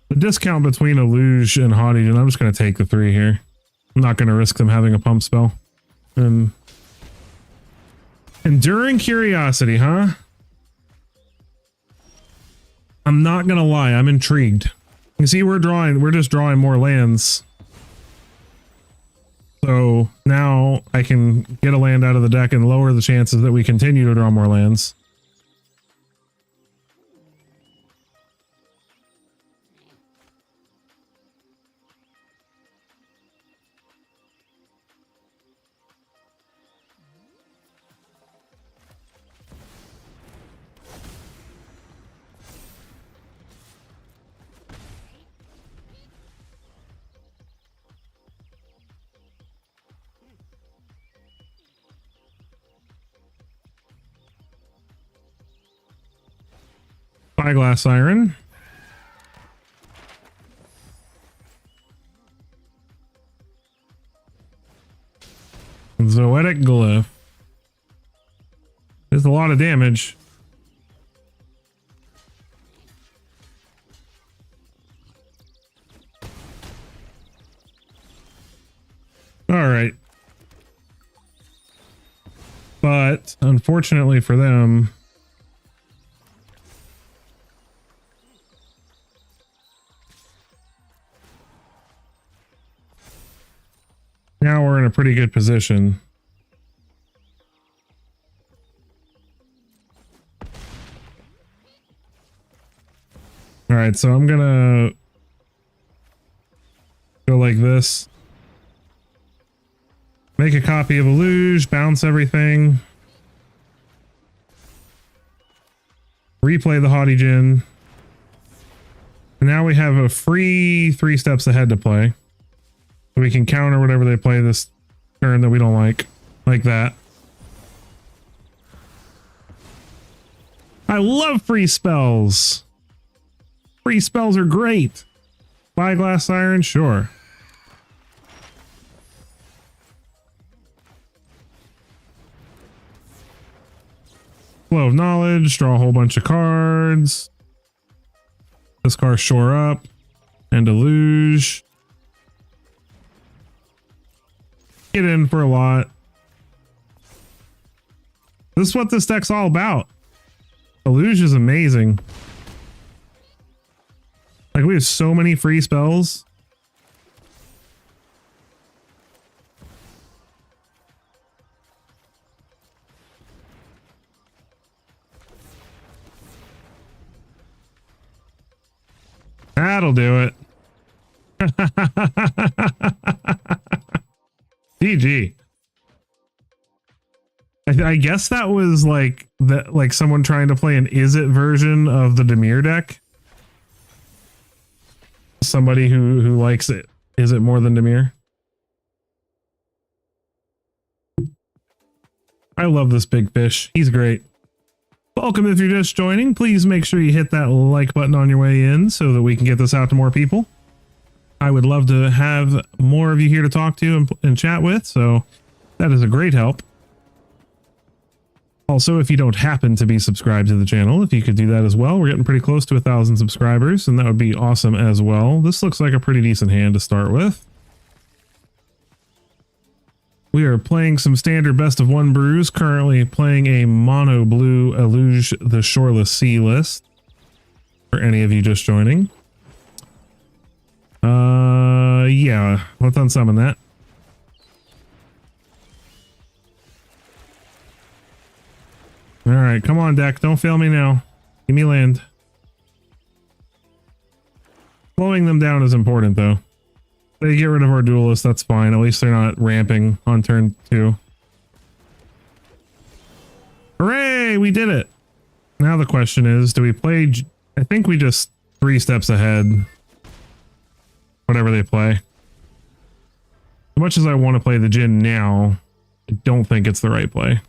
The discount between a Luge and Haughty, and I'm just going to take the 3 here. I'm not going to risk them having a pump spell. Enduring Curiosity, huh? I'm not going to lie, I'm intrigued. You see, we're just drawing more lands. So now I can get a land out of the deck and lower the chances that we continue to draw more lands. Spyglass Siren. Zoetic Glyph. There's a lot of damage. All right. But unfortunately for them, now we're in a pretty good position. All right, so I'm gonna go like this. Make a copy of a Luge, bounce everything. Replay the Haughty Djinn. And now we have a free 3 steps ahead to play. So we can counter whatever they play this turn that we don't like that. I love free spells. Free spells are great. Spyglass Siren, sure. Flow of Knowledge, draw a whole bunch of cards. Discard Shore Up and a Luge. Get in for a lot. This is what this deck's all about. The Luge is amazing. Like, we have so many free spells. That'll do it. GG. I guess that was like someone trying to play an Is It version of the Dimir deck. Somebody who likes it. Is it more than Dimir? I love this big fish. He's great. Welcome if you're just joining. Please make sure you hit that like button on your way in so that we can get this out to more people. I would love to have more of you here to talk to and chat with, so that is a great help. Also, if you don't happen to be subscribed to the channel, if you could do that as well. We're getting pretty close to 1,000 subscribers, and that would be awesome as well. This looks like a pretty decent hand to start with. We are playing some standard best of 1 brews, currently playing a mono blue Luge the Shoreless Sea list. For any of you just joining. Yeah, let's unsummon that. right, come on, deck. Don't fail me now. Give me land. Slowing them down is important, though. They get rid of our duelist, that's fine. At least they're not ramping on turn 2. Hooray! We did it! Now the question is, do we play... I think we just 3 steps ahead. Whatever they play. As much as I want to play the Jhin now, I don't think it's the right play.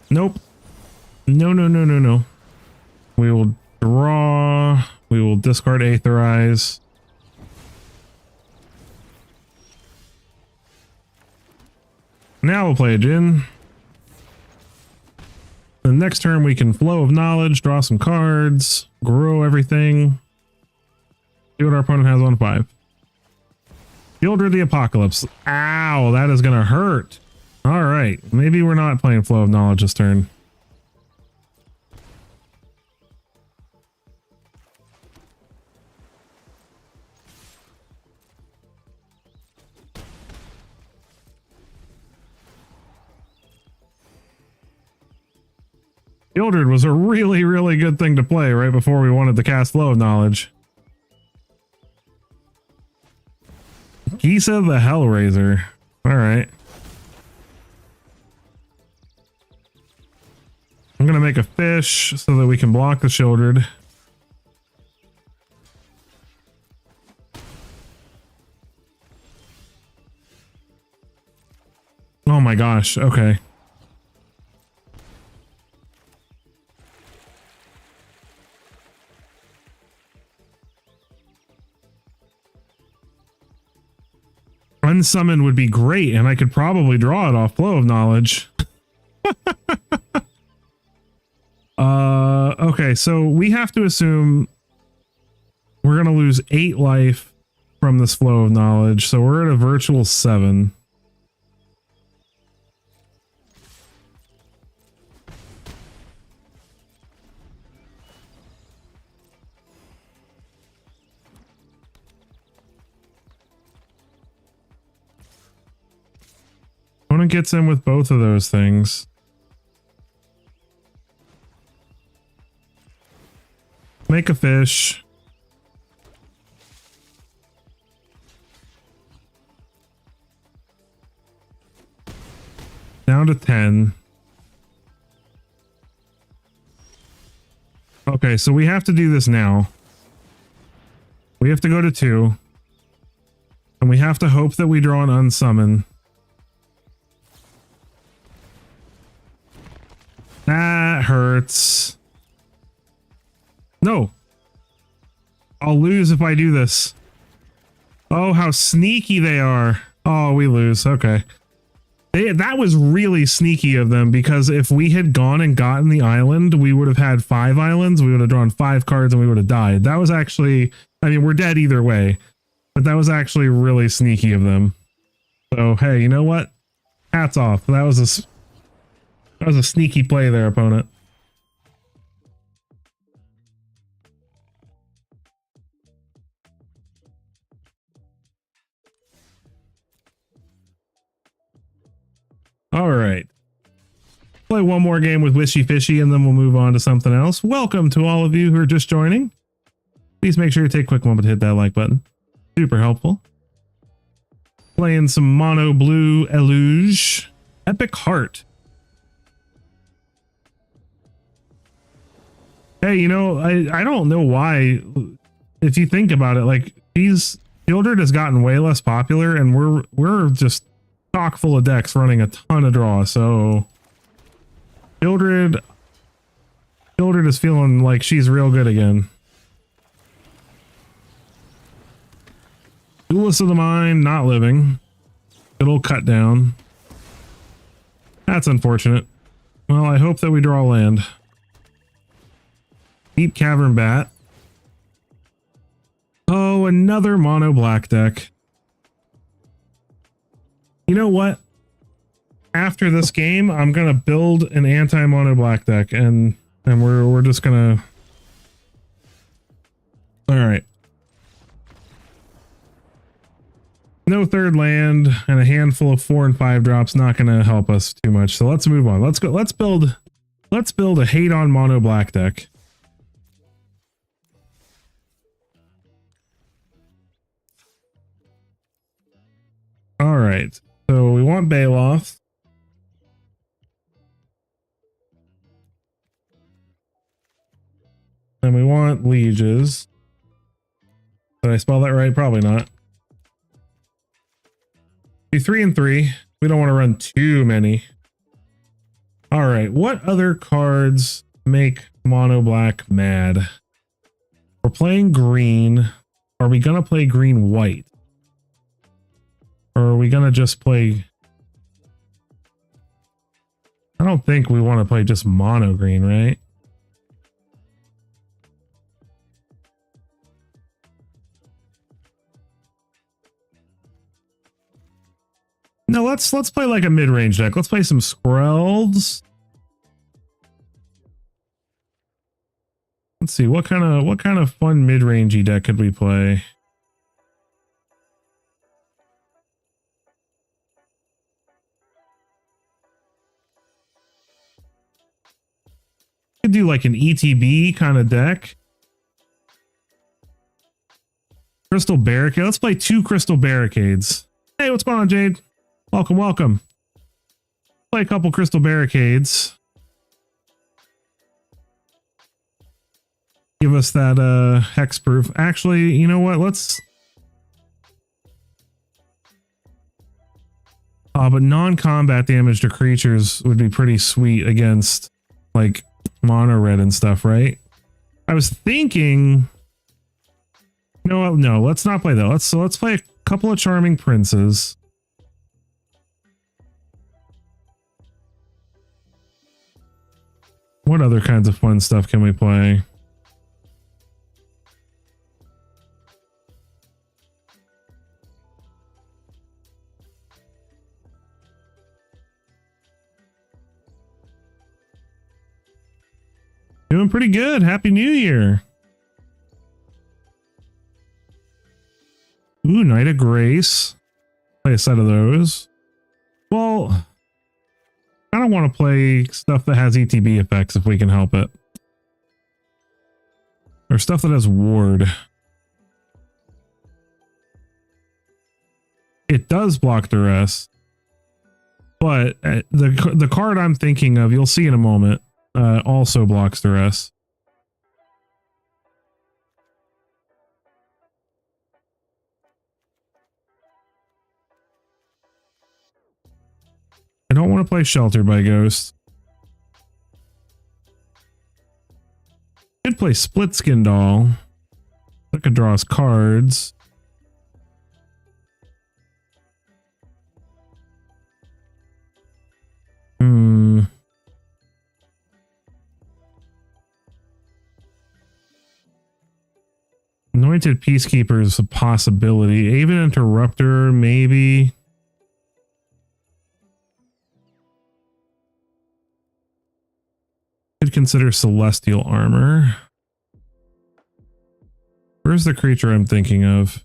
Nope. No, no, no, no, no. We will draw. We will discard Aetherize. Now we'll play a Jhin. The next turn we can Flow of Knowledge, draw some cards, grow everything. See what our opponent has on 5. Fielder the Apocalypse. Ow, that is going to hurt. All right, maybe we're not playing Flow of Knowledge this turn. Hildred was a really, really good thing to play right before we wanted to cast Flow of Knowledge. Kisa the Hellraiser. All right. I'm going to make a fish so that we can block the Shieldred. Oh my gosh. Okay. Unsummon would be great, and I could probably draw it off Flow of Knowledge. Okay, so we have to assume we're gonna lose 8 life from this Flow of Knowledge, so we're at a virtual 7. Opponent gets in with both of those things. Make a fish. Down to 10. Okay, so we have to do this now. We have to go to 2. And we have to hope that we draw an unsummon. That hurts. No. I'll lose if I do this. Oh, how sneaky they are. Oh, we lose. Okay. That was really sneaky of them, because if we had gone and gotten the island, we would have had 5 islands. We would have drawn 5 cards and we would have died. That was actually, I mean, we're dead either way, but that was actually really sneaky of them. So, hey, you know what? Hats off. That was a sneaky play there, opponent. All right. Play one more game with Wishy Fishy and then we'll move on to something else. Welcome to all of you who are just joining. Please make sure you take a quick moment to hit that like button. Super helpful. Playing some mono blue Eluge. Epic Heart. Hey, you know, I don't know why, if you think about it, like, Hildred has gotten way less popular and we're just chock full of decks running a ton of draw, so Hildred is feeling like she's real good again. Duelist of the Mind, not living. It'll cut down. That's unfortunate. Well, I hope that we draw land. Deep Cavern Bat. Oh, another mono black deck. You know what? After this game, I'm gonna build an anti-mono black deck, and we're just gonna. All right. no third land and a handful of 4 and 5 drops not going to help us too much. So let's move on. Let's go. Let's build a hate on mono black deck. All right. So we want Baloth. And we want lieges. Did I spell that right? Probably not. Be 3 and 3. We don't want to run too many. All right. What other cards make mono black mad? We're playing green. Are we going to play green white? Or are we going to just play... I don't think we want to play just mono green, right? No, let's play like a mid-range deck. Let's play some Skrelds. Let's see what kind of fun mid-rangey deck could we play? Could do like an ETB kind of deck. Crystal Barricade. Let's play 2 Crystal Barricades. Hey, what's going on, Jade? Welcome, welcome. Play a couple Crystal Barricades. Give us that hexproof. Actually, you know what? Let's... but non-combat damage to creatures would be pretty sweet against like mono red and stuff, right? I was thinking... No, let's not play that. Let's play a couple of Charming Princes. What other kinds of fun stuff can we play? Doing pretty good. Happy New Year. Ooh, Knight of Grace. Play a set of those. Well, I don't want to play stuff that has ETB effects if we can help it. Or stuff that has ward. It does block duress. But the card I'm thinking of, you'll see in a moment, also blocks duress. I don't want to play Shelter by Ghost. Could play Split Skin Doll. That could draw us cards. Anointed Peacekeeper is a possibility. Aven Interrupter, maybe. Could consider Celestial Armor. Where's the creature I'm thinking of?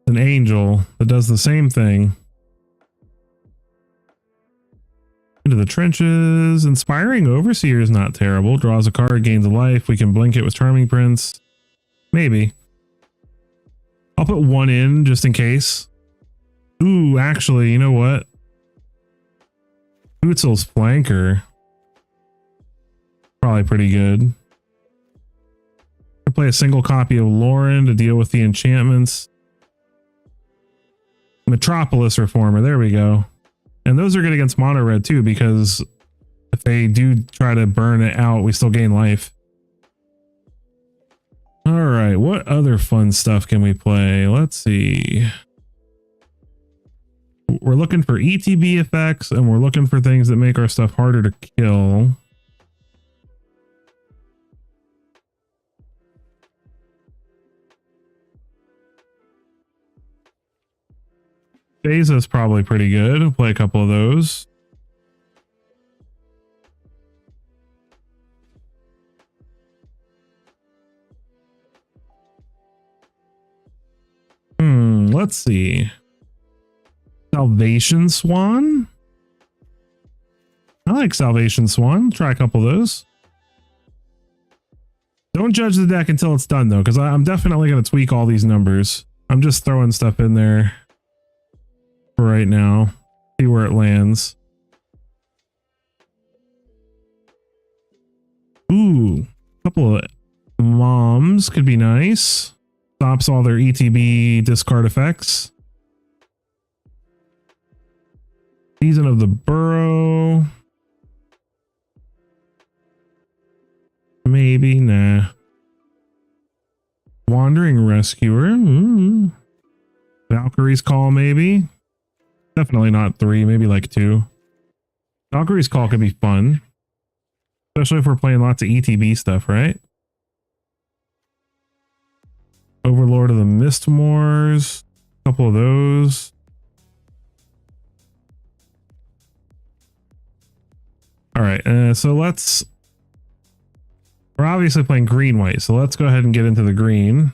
An angel that does the same thing. Into the Trenches. Inspiring Overseer is not terrible. Draws a card, gains a life. We can blink it with Charming Prince. Maybe. I'll put 1 in just in case. Ooh, actually, you know what? Utzel's Flanker. Probably pretty good. I'll play a single copy of Lauren to deal with the enchantments. Metropolis Reformer. There we go. And those are good against mono red too, because if they do try to burn it out, we still gain life. All right, what other fun stuff can we play? Let's see. We're looking for ETB effects, and we're looking for things that make our stuff harder to kill. Beza's probably pretty good. We'll play a couple of those. let's see. Salvation Swan. I like Salvation Swan. Try a couple of those. Don't judge the deck until it's done though, because I'm definitely going to tweak all these numbers. I'm just throwing stuff in there for right now. See where it lands. Ooh, a couple of moms could be nice. Stops all their ETB discard effects. Season of the Burrow. Maybe, nah. Wandering Rescuer. Valkyrie's Call, maybe. Definitely not 3, maybe like 2. Valkyrie's Call could be fun. Especially if we're playing lots of ETB stuff, right? Overlord of the Mistmoors. A couple of those. Alright, so let's... We're obviously playing green-white, so let's go ahead and get into the green.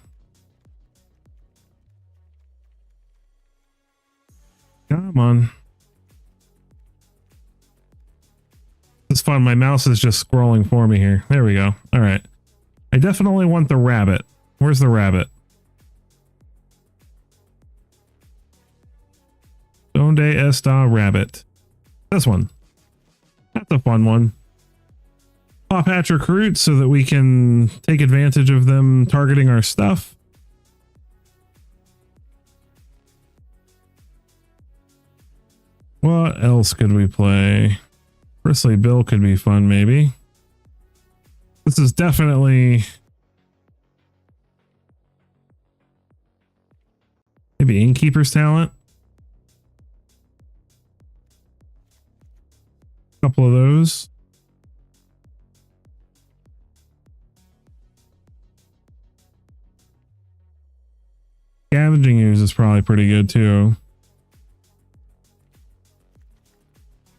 Come on. It's fun. My mouse is just scrolling for me here. There we go. All right. I definitely want the rabbit. Where's the rabbit? Donde esta rabbit? This one. That's a fun one. Pop hatch recruits so that we can take advantage of them targeting our stuff. What else could we play? Bristly Bill could be fun, maybe. This is definitely... maybe Innkeeper's Talent. A couple of those. Scavenging Ooze is probably pretty good too.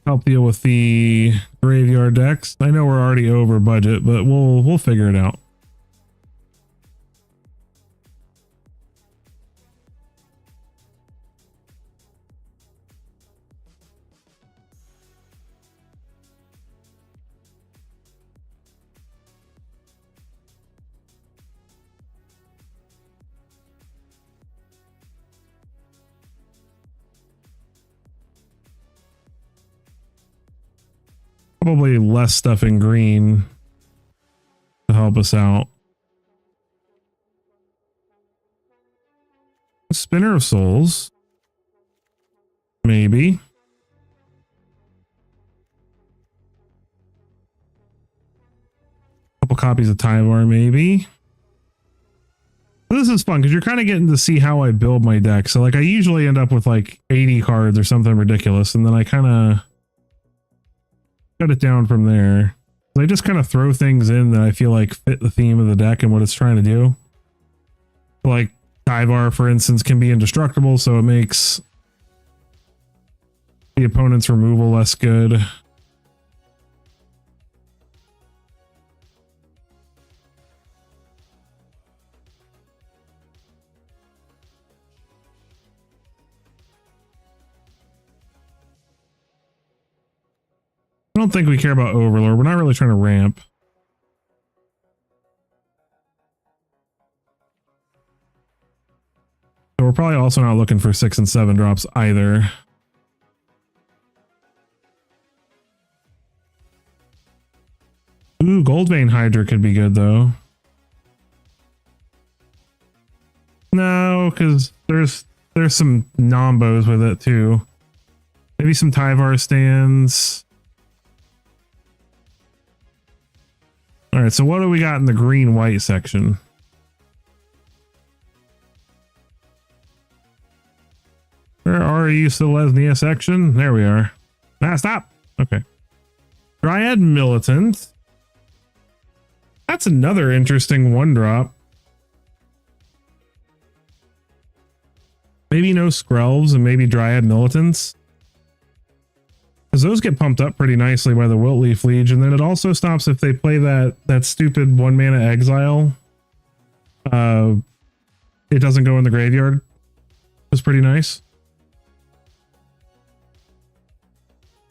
Help deal with the graveyard decks. I know we're already over budget, but we'll figure it out. Probably less stuff in green to help us out. Spinner of Souls. Maybe. Couple copies of Tyvar, maybe. This is fun because you're kind of getting to see how I build my deck. So like I usually end up with like 80 cards or something ridiculous, and then I kind of cut it down from there. I just kind of throw things in that I feel like fit the theme of the deck and what it's trying to do. Like Tyvar, for instance, can be indestructible, so it makes the opponent's removal less good. I don't think we care about Overlord. We're not really trying to ramp. So we're probably also not looking for 6 and 7 drops either. Ooh, Goldvein Hydra could be good though. No, because there's some nombos with it too. Maybe some Tyvar stands. All right, so what do we got in the green-white section? Where are you, Selesnya section? There we are. Ah, stop. Okay. Dryad Militant. That's another interesting one drop. Maybe no Skrelves and maybe Dryad Militants. Because those get pumped up pretty nicely by the Wiltleaf Liege, and then it also stops if they play that stupid 1-mana exile. It doesn't go in the graveyard. was pretty nice.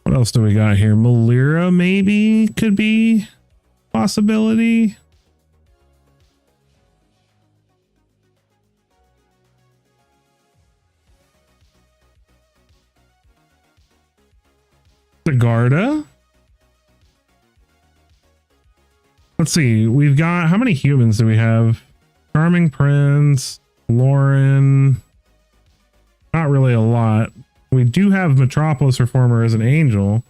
What else do we got here? Malira maybe could be possibility. Sigarda. Let's see. We've got, how many humans do we have? Charming Prince, Lauren. Not really a lot. We do have Metropolis Reformer as an angel.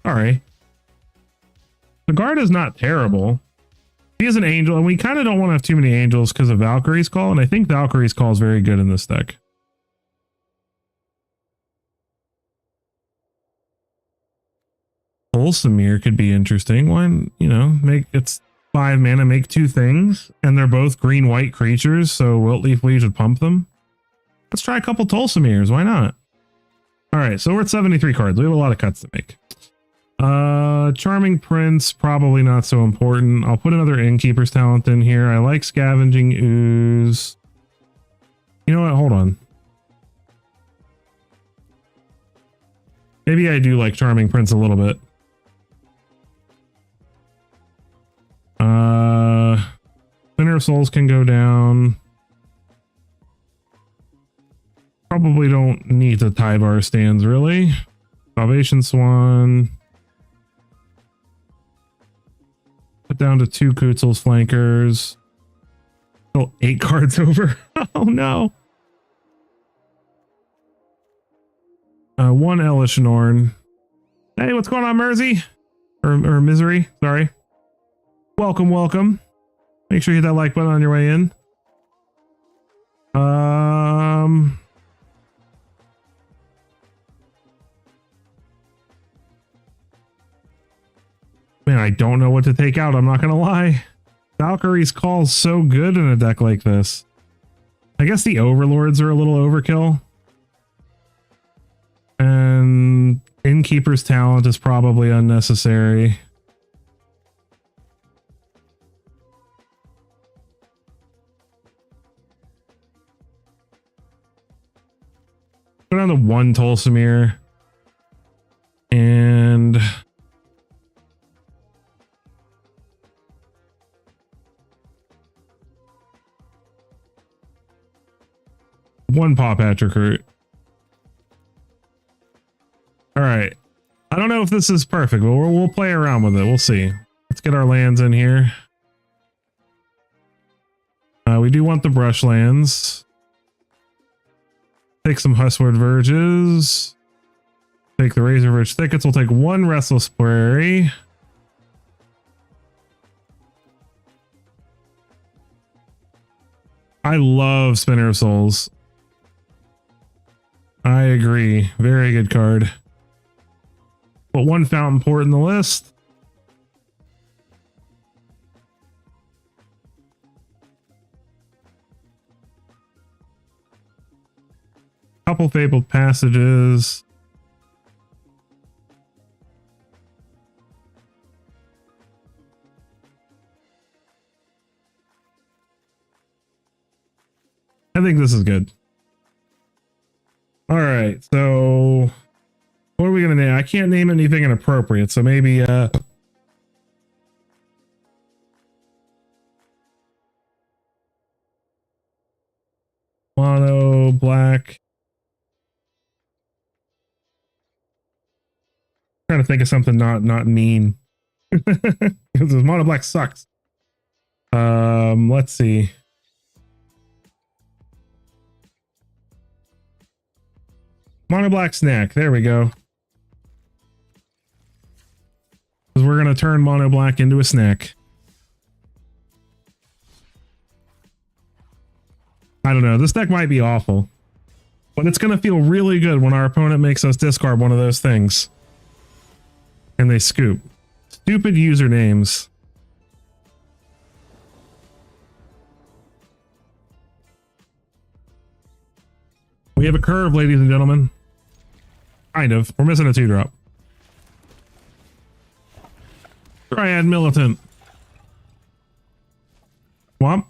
All right. Sigarda's not terrible. He is an angel, and we kind of don't want to have too many angels because of Valkyrie's Call, and I think Valkyrie's Call is very good in this deck. Ulsamir could be interesting. One, you know, make it's 5 mana, make 2 things, and they're both green-white creatures, so Wiltleaf Leech would pump them. Let's try a couple Tulsamirs. Why not? All right, so we're at 73 cards. We have a lot of cuts to make. Charming Prince, probably not so important. I'll put another Innkeeper's Talent in here. I like Scavenging Ooze. You know what? Hold on. Maybe I do like Charming Prince a little bit. Spinner of Souls can go down. Probably don't need the Tyvar stands, really. Salvation Swan. Put down to 2 Kutzel's Flankers. Still 8 cards over. Oh no. 1 Elish Norn. Hey, what's going on, Mersey? Or Misery, sorry. Welcome, welcome. Make sure you hit that like button on your way in. Man, I don't know what to take out. I'm not going to lie. Valkyrie's Call is so good in a deck like this. I guess the Overlords are a little overkill. And Innkeeper's Talent is probably unnecessary. Go down to 1 Tulsamir. And one Paw Patch Recruit. All right. I don't know if this is perfect, but we'll play around with it. We'll see. Let's get our lands in here. We do want the brush lands. Take some Husswood Verges. Take the Razor Verge Thickets. We'll take 1 Restless Prairie. I love Spinner of Souls. I agree. Very good card. Put 1 Fountain Port in the list. Couple Fabled Passages. I think this is good. All right, so what are we gonna name? I can't name anything inappropriate, so maybe mono black. Trying to think of something not mean. Because mono black sucks. Let's see. Mono black snack. There we go. Because we're gonna turn mono black into a snack. I don't know. This deck might be awful, but it's gonna feel really good when our opponent makes us discard one of those things. And they scoop. Stupid usernames. We have a curve, ladies and gentlemen. Kind of. We're missing a 2-drop. Triad Militant. Womp.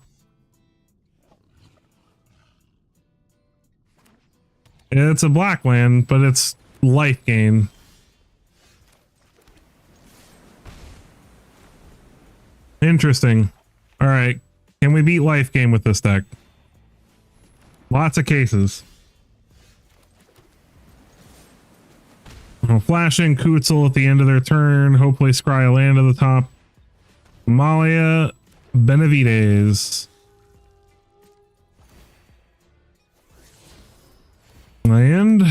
It's a black land, but it's life gain. Interesting. All right. Can we beat life gain with this deck? Lots of cases. Flashing Kutzel at the end of their turn. Hopefully scry a land at the top. Amalia Benavides. Land.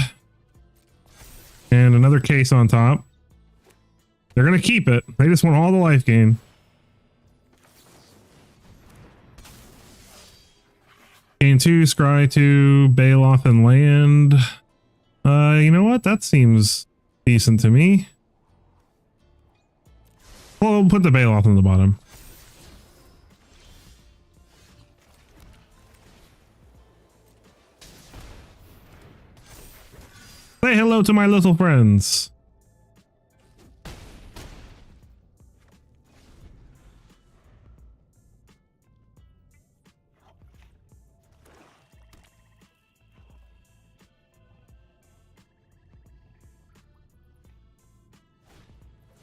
And another case on top. They're going to keep it. They just want all the life gain. Gain 2, scry 2, Baloth and land. You know what? That seems decent to me. Well, we'll put the Baloth on the bottom. Say hello to my little friends.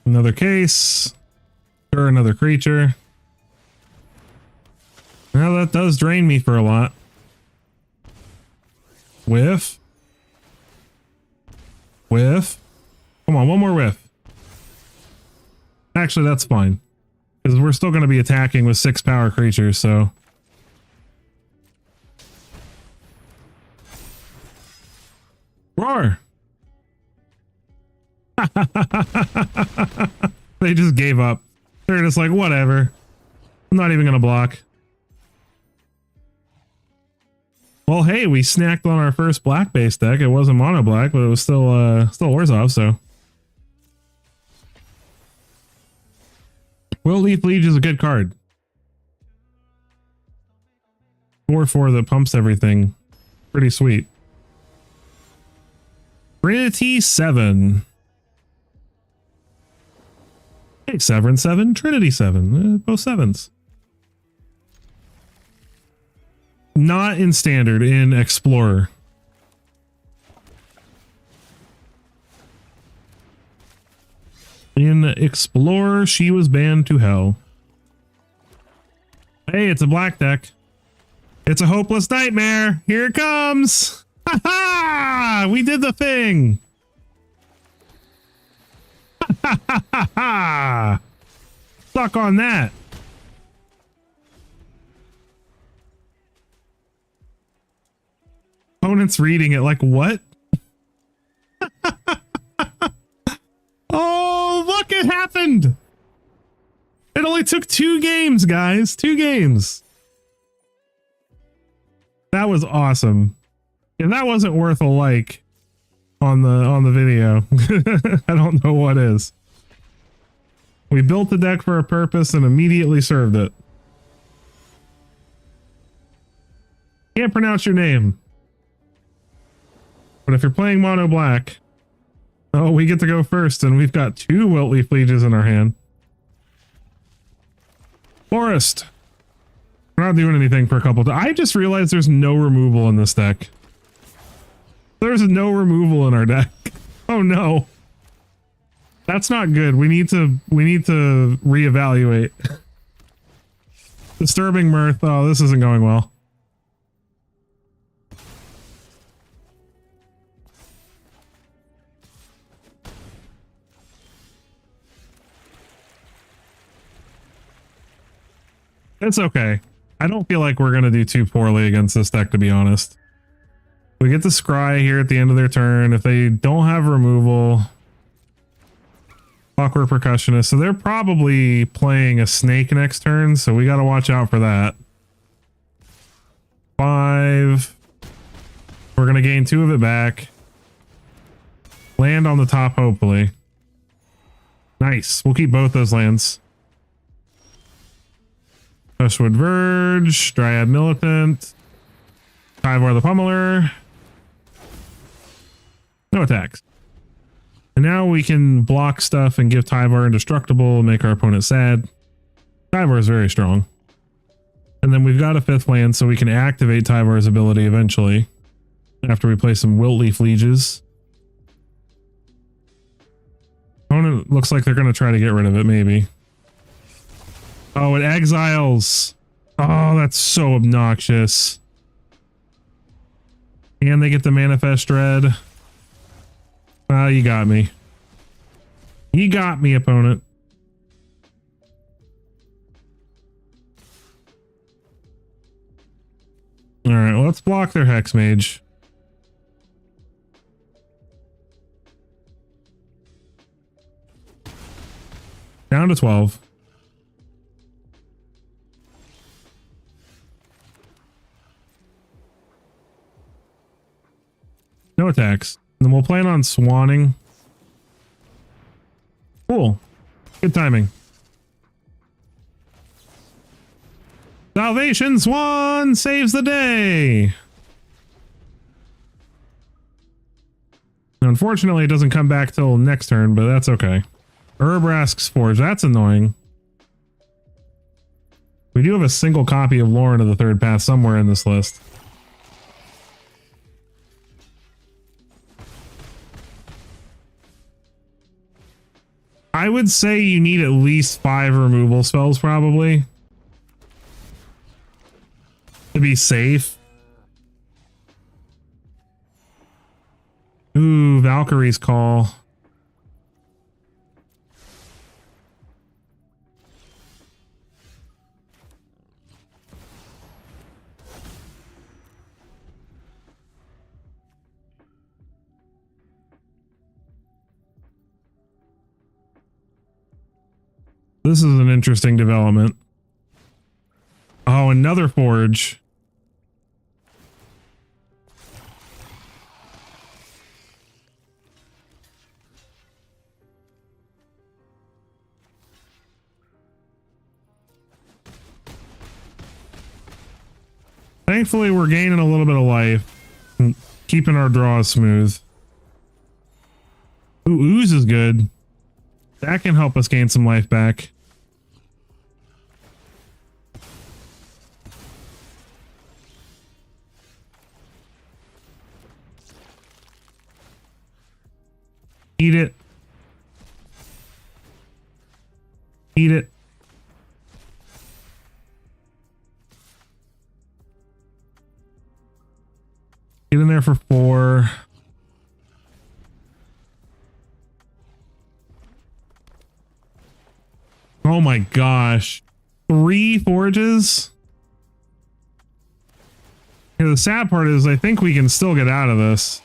Another case. Or another creature. Now that does drain me for a lot. Whiff. Whiff. Come on, one more whiff. Actually, that's fine. Because we're still going to be attacking with 6 power creatures, so... Roar! They just gave up. They're just like, whatever. I'm not even going to block. Well, hey, we snacked on our first black base deck. It wasn't mono black, but it was still Orzhov, so. Will Leaf Liege is a good card. 4/4 that pumps everything. Pretty sweet. Trinity 7. Hey, Severin 7, Trinity 7. Both 7s. Not in standard, in Explorer. In Explorer, she was banned to hell. Hey, it's a black deck. It's a hopeless nightmare. Here it comes. Ha ha! We did the thing. Ha ha ha ha! Suck on that. Opponent's reading it like, what? Oh, look, it happened. It only took 2 games, guys. 2 games. That was awesome. If that wasn't worth a like on the video, I don't know what is. We built the deck for a purpose and immediately served it. Can't pronounce your name. But if you're playing mono black, oh, we get to go first, and we've got 2 Wiltleaf Lieges in our hand. Forest. We're not doing anything for a couple. I just realized there's no removal in this deck. There's no removal in our deck. Oh no. That's not good. We need to reevaluate. Disturbing Mirth. Oh, this isn't going well. It's okay. I don't feel like we're going to do too poorly against this deck, to be honest. We get the scry here at the end of their turn. If they don't have removal, Clockwork Percussionist. So they're probably playing a snake next turn, so we got to watch out for that. 5. We're going to gain 2 of it back. Land on the top, hopefully. Nice. We'll keep both those lands. Tushwood Verge, Dryad Militant, Tyvar the Pummeler. No attacks. And now we can block stuff and give Tyvar indestructible and make our opponent sad. Tyvar is very strong. And And then we've got a 5th land, so we can activate Tyvar's ability eventually. After we play some Wilt Leaf Lieges. Opponent looks like they're going to try to get rid of it, maybe. Oh, it exiles. Oh, that's so obnoxious. And they get the Manifest Dread. Well, you got me. You got me, opponent. Alright, well, let's block their Hex Mage. Down to 12. No attacks. And then we'll plan on swanning. Cool. Good timing. Salvation Swan saves the day. Unfortunately, it doesn't come back till next turn, but that's okay. Urabrask's Forge. That's annoying. We do have a single copy of Lauren of the Third Path somewhere in this list. I would say you need at least 5 removal spells probably to be safe. Ooh, Valkyrie's Call. This is an interesting development. Oh, another Forge. Thankfully, we're gaining a little bit of life and keeping our draws smooth. Ooh, Ooze is good. That can help us gain some life back. Eat it. Eat it. Get in there for 4. Oh my gosh. 3 Forges? Yeah, the sad part is I think we can still get out of this.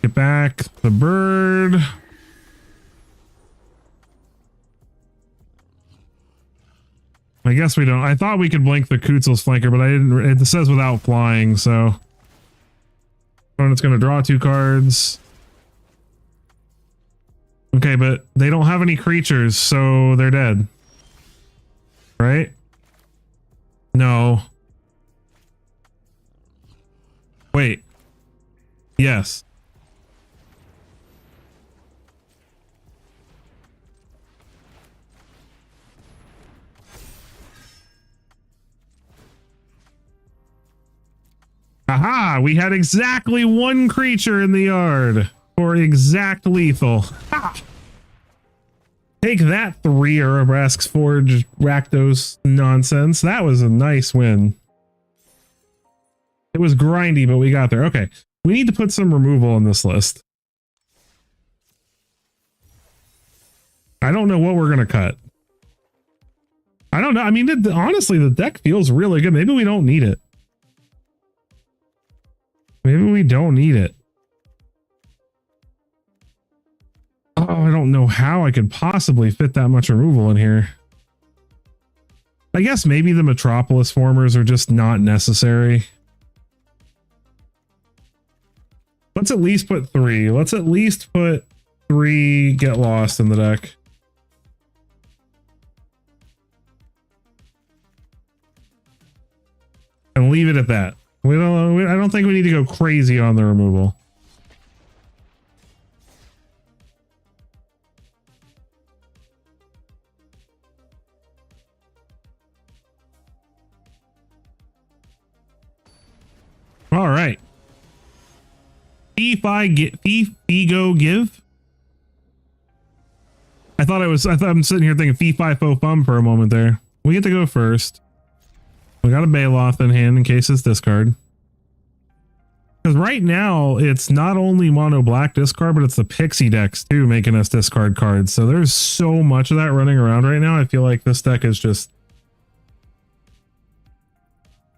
Get back the bird. I guess we don't. I thought we could blink the Kutzel's flanker, but I didn't. It says without flying, so. Opponent's going to draw 2 cards. Okay, but they don't have any creatures, so they're dead. Right? No. Wait. Yes. Aha! We had exactly 1 creature in the yard for exact lethal. Ha! Take that, 3 Urabrask's Forge Rakdos nonsense. That was a nice win. It was grindy, but we got there. Okay. We need to put some removal in this list. I don't know what we're going to cut. I don't know. I mean, honestly, the deck feels really good. Maybe we don't need it. Maybe we don't need it. Oh, I don't know how I could possibly fit that much removal in here. I guess maybe the Metropolis Formers are just not necessary. Let's at least put 3. Let's at least put 3 Get Lost in the deck. and leave it at that. I don't think we need to go crazy on the removal. All right. Fee go give. I thought I'm sitting here thinking fee fi fo fum for a moment there. We get to go first. We got a Baloth in hand in case it's discard. Because right now it's not only mono black discard, but it's the pixie decks too making us discard cards. So there's so much of that running around right now. I feel like this deck is just.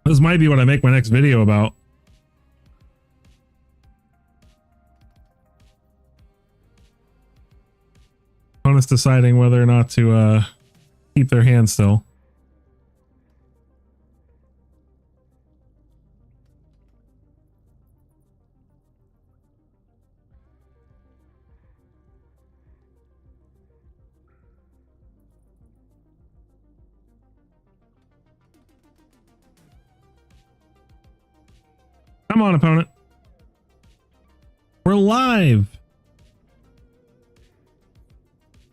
This might be what I make my next video about. Opponents deciding whether or not to keep their hand still. Come on, opponent. We're live.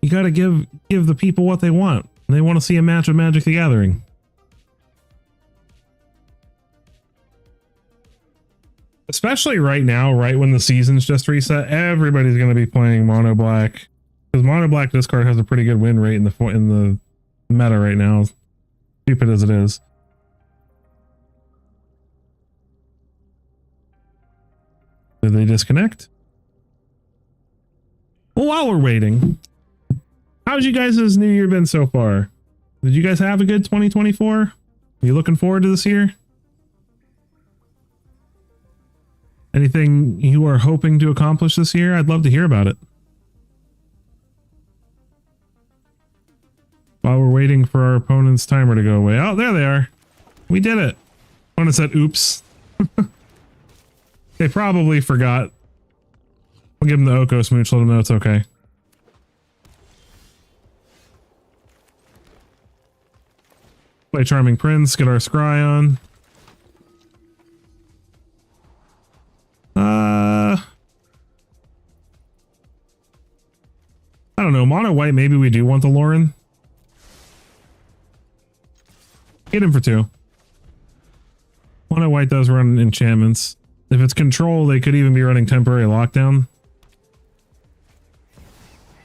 You gotta give the people what they want. They want to see a match of Magic the Gathering. Especially right now, right when the season's just reset, everybody's gonna be playing mono black. Because mono black discard has a pretty good win rate in the meta right now. Stupid as it is. Did they disconnect? Well, while we're waiting, how's you guys' new year been so far? Did you guys have a good 2024? Are you looking forward to this year? Anything you are hoping to accomplish this year? I'd love to hear about it. While we're waiting for our opponent's timer to go away. Oh, there they are. We did it. Opponent said, oops. They probably forgot. We'll give them the Oko smooch, let them know it's okay. Play Charming Prince, get our scry on. I don't know. Mono white, maybe we do want the Lauren. Get him for 2. Mono white does run enchantments. If it's control, they could even be running temporary lockdown.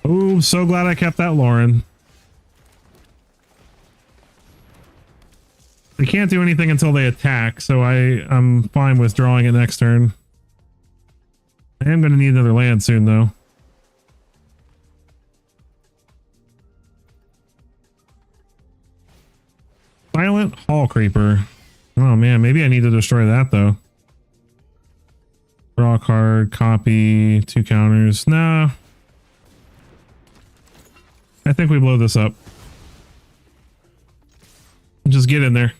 Oh, so glad I kept that Lauren. They can't do anything until they attack, so I'm fine with drawing it next turn. I am going to need another land soon, though. Silent Hall Creeper. Oh man, maybe I need to destroy that, though. Draw a card, copy, 2 counters. Nah. I think we blow this up. Just get in there.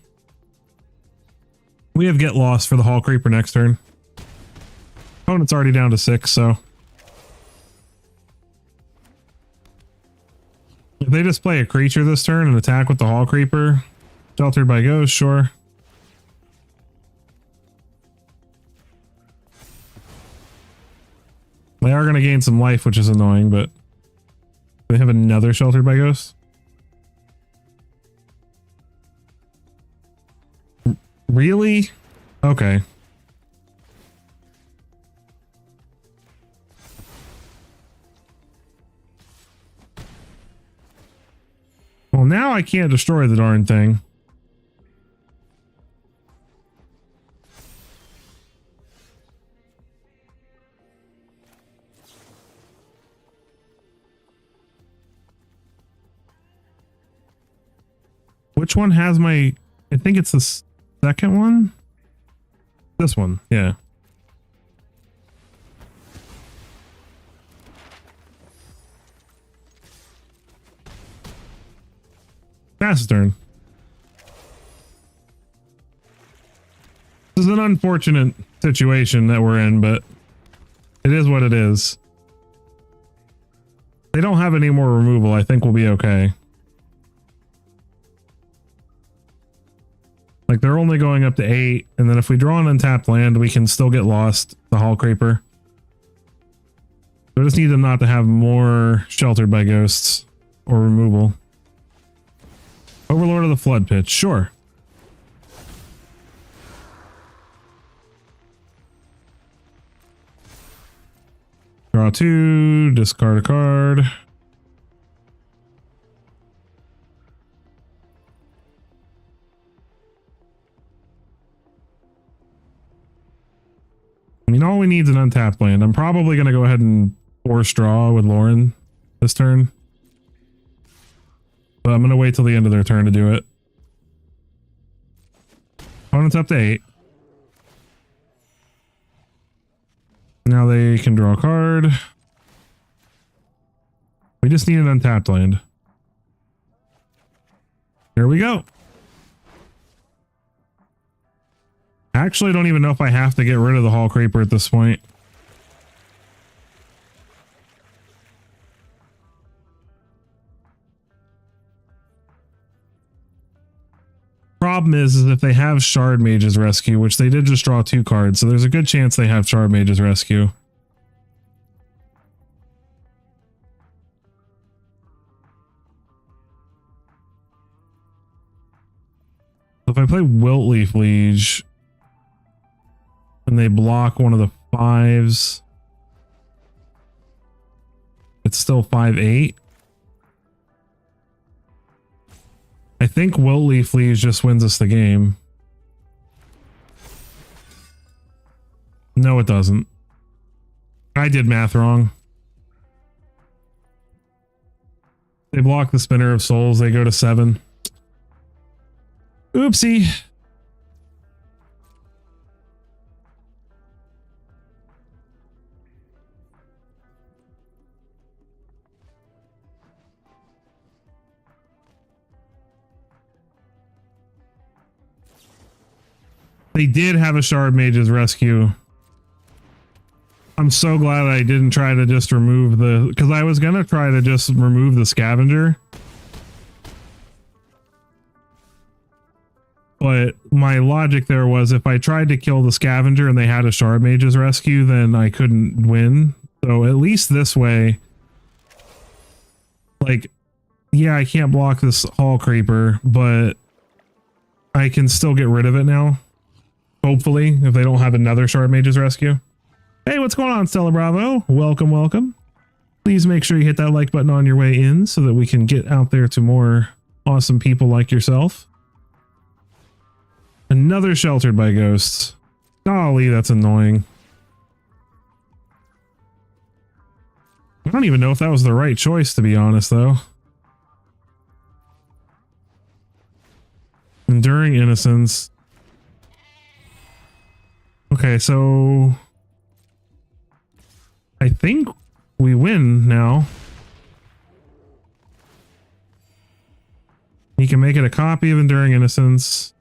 We have Get Lost for the Hall Creeper next turn. Opponent's already down to 6, so. If they just play a creature this turn and attack with the Hall Creeper, sheltered by Ghost, sure. They are going to gain some life, which is annoying, but they have another sheltered by Ghost. Really? Okay. Well, now I can't destroy the darn thing. Which one has my... I think it's the second one? This one, yeah. Pass turn. This is an unfortunate situation that we're in, but it is what it is. They don't have any more removal. I think we'll be okay. Like they're only going up to 8, and then if we draw an untapped land, we can still get lost, the Hall Creeper. So I just need them not to have more Sheltered by Ghosts or removal. Overlord of the Flood Pit, sure. Draw 2, discard a card. I mean, all we need is an untapped land. I'm probably going to go ahead and force draw with Lauren this turn. But I'm going to wait till the end of their turn to do it. Opponent's up to 8. Now they can draw a card. We just need an untapped land. Here we go. Actually, I don't even know if I have to get rid of the Hall Creeper at this point. Problem is if they have Shard Mage's Rescue, which they did just draw 2 cards, so there's a good chance they have Shard Mage's Rescue. If I play Wiltleaf Liege and they block one of the 5s, it's still 5/8. I think Wiltleaf Liege just wins us the game. No, it doesn't. I did math wrong. They block the Spinner of Souls. They go to 7. Oopsie. They did have a Shard Mage's Rescue. I'm so glad I didn't try to just remove the... Because I was going to try to just remove the Scavenger. But my logic there was if I tried to kill the Scavenger and they had a Shard Mage's Rescue, then I couldn't win. So at least this way... Like, yeah, I can't block this Hall Creeper, but I can still get rid of it now. Hopefully, if they don't have another Shard Mage's Rescue. Hey, what's going on, Stella Bravo? Welcome, welcome. Please make sure you hit that like button on your way in so that we can get out there to more awesome people like yourself. Another Sheltered by Ghosts. Golly, that's annoying. I don't even know if that was the right choice, to be honest, though. Enduring Innocence. Okay, so I think we win now. He can make it a copy of Enduring Innocence.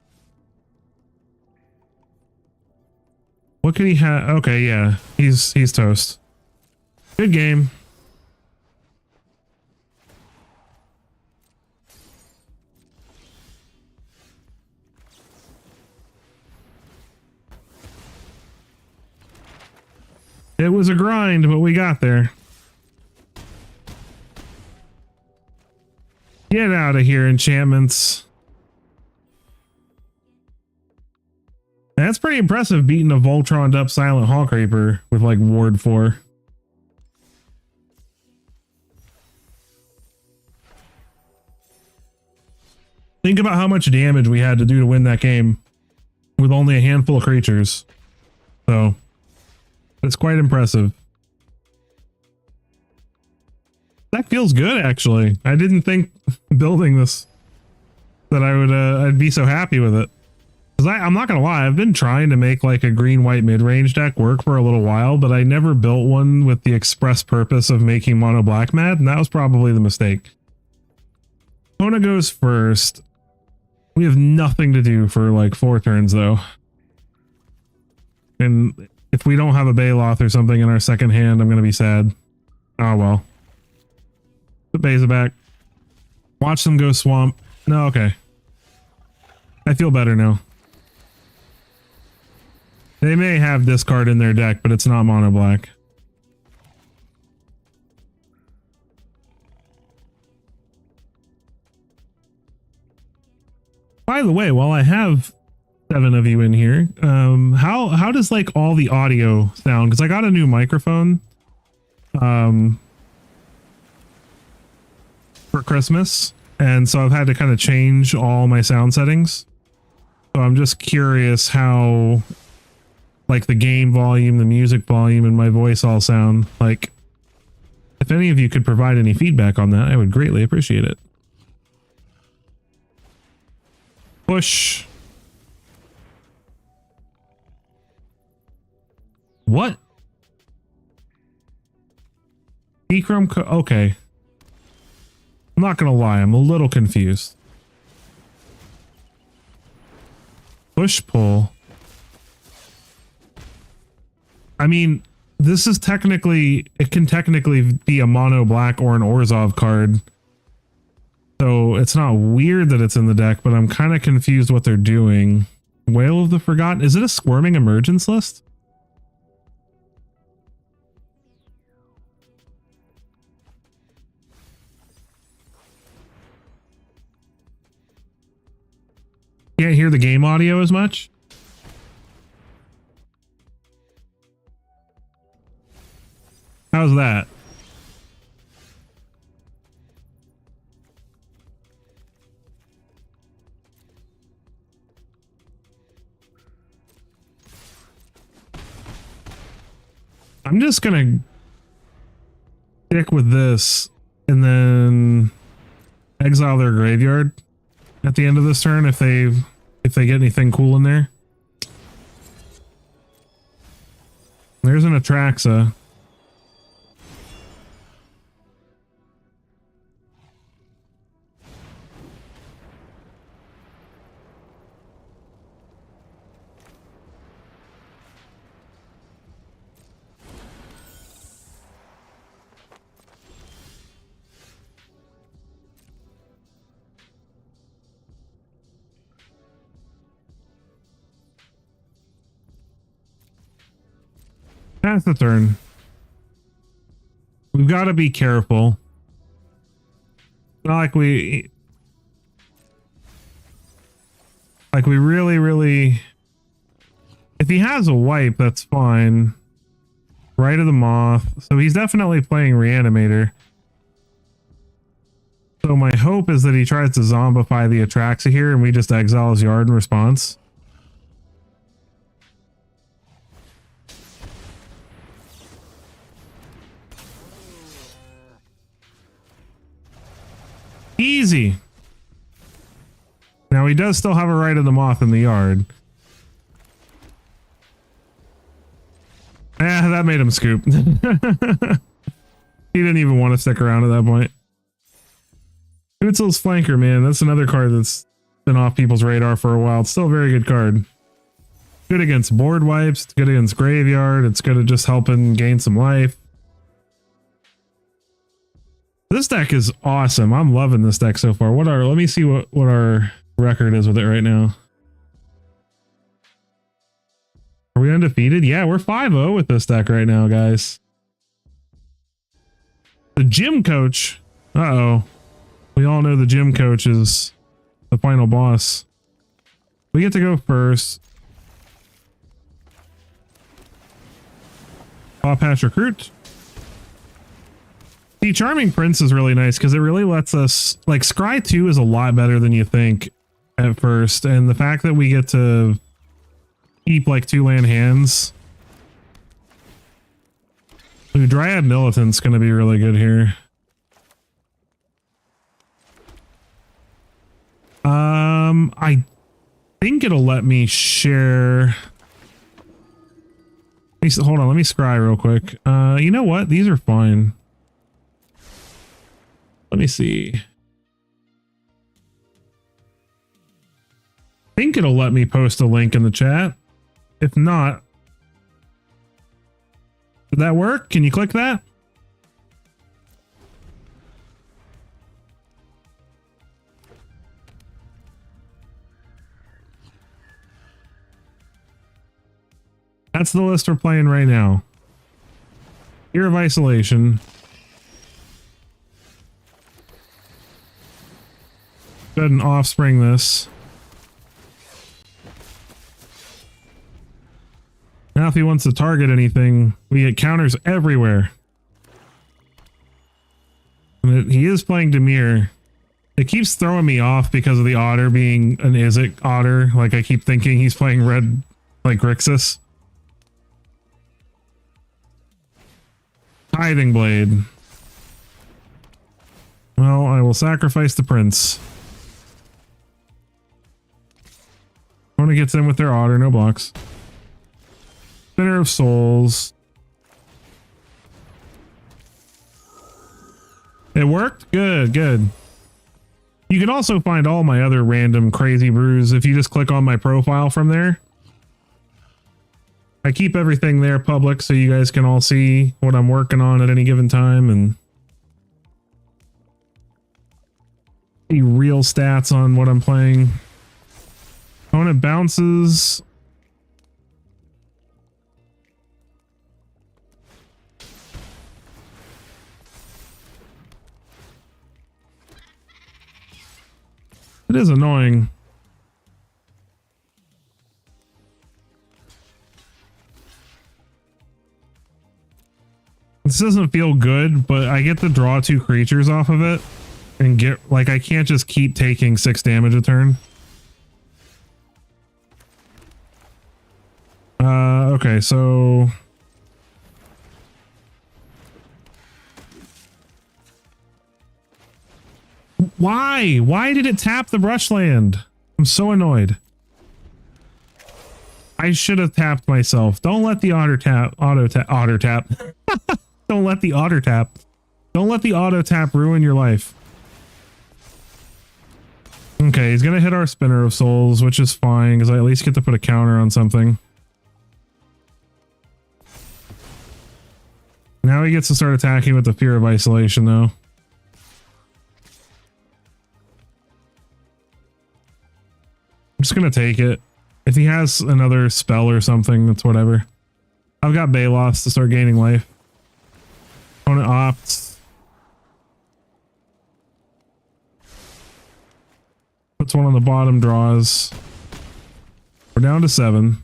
What could he have? Okay, yeah, he's toast. Good game. It was a grind, but we got there. Get out of here, enchantments. That's pretty impressive, beating a Voltroned up Silent Hall Creeper with like Ward 4. Think about how much damage we had to do to win that game with only a handful of creatures. So it's quite impressive. That feels good, actually. I didn't think building this that I would I'd be so happy with it. Because I'm not gonna lie, I've been trying to make like a green-white mid-range deck work for a little while, but I never built one with the express purpose of making mono black mad, and that was probably the mistake. Kona goes first. We have nothing to do for like 4 turns though. And if we don't have a Baloth or something in our second hand, I'm gonna be sad. Oh well. The Bays are back. Watch them go swamp. No, okay. I feel better now. They may have this card in their deck, but it's not mono black. By the way, while I have 7 of you in here, how does like all the audio sound? Because I got a new microphone for Christmas, and so I've had to kind of change all my sound settings. So I'm just curious how like the game volume, the music volume, and my voice all sound. Like, if any of you could provide any feedback on that, I would greatly appreciate it. Push. What? Echrome okay. I'm not gonna lie, I'm a little confused. Push pull. I mean, this is technically, it can technically be a mono black or an Orzhov card. So it's not weird that it's in the deck, but I'm kind of confused what they're doing. Whale of the Forgotten. Is it a Squirming Emergence list? Can't hear the game audio as much? How's that? I'm just gonna stick with this and then exile their graveyard at the end of this turn if they get anything cool in there. There's an Atraxa. Pass the turn. We've got to be careful. Not like we really. If he has a wipe, that's fine. Right of the Moth. So he's definitely playing Reanimator. So my hope is that he tries to zombify the Atraxa here and we just exile his yard in response. Easy. Now he does still have a right of the Moth in the yard. That made him scoop. He didn't even want to stick around at that point. Utzel's Flanker, man. That's another card that's been off people's radar for a while. It's still a very good card. Good against board wipes. It's good against graveyard. It's good at just helping gain some life. This deck is awesome. I'm loving this deck so far. Let me see what our record is with it right now. Are we undefeated? Yeah, we're 5-0 with this deck right now, guys. The gym coach. Uh-oh. We all know the gym coach is the final boss. We get to go first. Paw Patch Recruit. See, Charming Prince is really nice because it really lets us, like, Scry 2 is a lot better than you think at first, and the fact that we get to keep like 2-land hands. Ooh, Dryad Militant's gonna be really good here. I think it'll let me share. Hold on, let me scry real quick. You know what? These are fine. Let me see. I think it'll let me post a link in the chat. If not, did that work? Can you click that? That's the list we're playing right now. Year of Isolation. Go ahead and offspring this. Now if he wants to target anything, we get counters everywhere. And he is playing Demir. It keeps throwing me off because of the otter being an Izzet otter. Like I keep thinking he's playing red like Grixis. Tithing Blade. Well, I will sacrifice the prince. Opponent gets in with their otter, no blocks. Spinner of Souls. It worked? Good, good. You can also find all my other random crazy brews if you just click on my profile from there. I keep everything there public so you guys can all see what I'm working on at any given time and see real stats on what I'm playing. Opponent bounces. It is annoying. This doesn't feel good, but I get to draw 2 creatures off of it and get, like, I can't just keep taking 6 damage a turn. Okay, so why? Why did it tap the brushland? I'm so annoyed. I should have tapped myself. Don't let the otter tap. Don't let the otter tap. Don't let the auto tap ruin your life. Okay, he's gonna hit our Spinner of Souls, which is fine because I at least get to put a counter on something. Now he gets to start attacking with the Fear of Isolation, though. I'm just gonna take it. If he has another spell or something, that's whatever. I've got Balos to start gaining life. Opponent opts. Puts one on the bottom, draws. We're down to 7.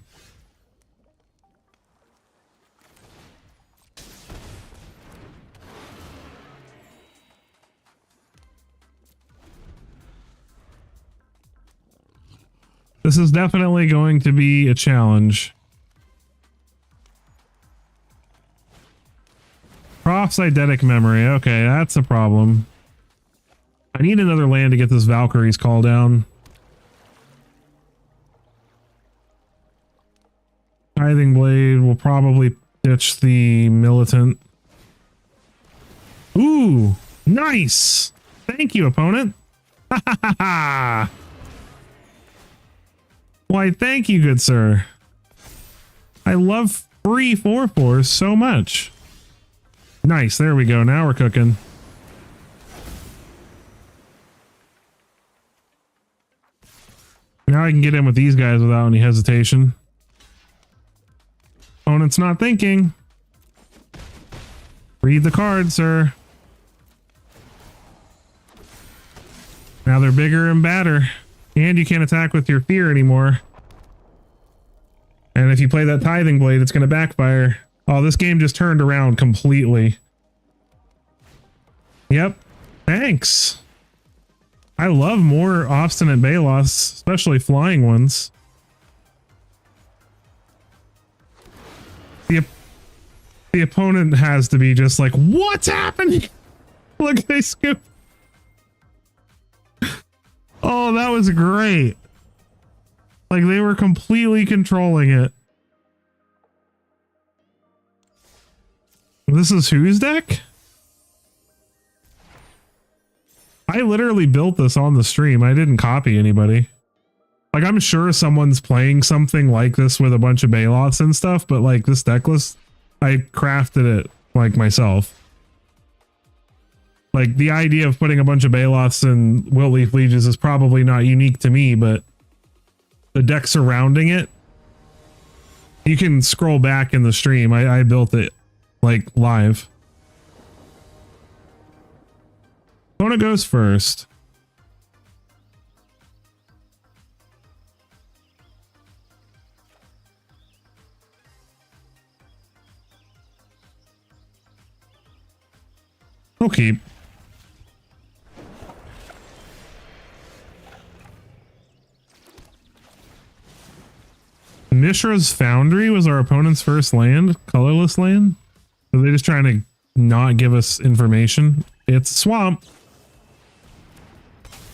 This is definitely going to be a challenge. Prof's Eidetic Memory. Okay, that's a problem. I need another land to get this Valkyrie's call down. Tithing Blade will probably ditch the Militant. Ooh, nice! Thank you, opponent. Ha ha ha ha! Why, thank you, good sir. I love free 4/4s so much. Nice, there we go. Now we're cooking. Now I can get in with these guys without any hesitation. Opponent's not thinking. Read the card, sir. Now they're bigger and badder. And you can't attack with your fear anymore. And if you play that Tithing Blade, it's going to backfire. Oh, this game just turned around completely. Yep. Thanks. I love more Obstinate Balos, especially flying ones. The opponent has to be just like, what's happening? Look, they scoop. Oh, that was great. Like they were completely controlling it. This is whose deck? I literally built this on the stream. I didn't copy anybody. Like I'm sure someone's playing something like this with a bunch of Baloths and stuff, but like this deck list, I crafted it like myself. Like the idea of putting a bunch of Baloths and Wiltleaf Lieges is probably not unique to me, but the deck surrounding it You can scroll back in the stream. I built it like live. Kona goes first. We'll keep. Mishra's Foundry was our opponent's first land, colorless land. Are they just trying to not give us information? It's a swamp.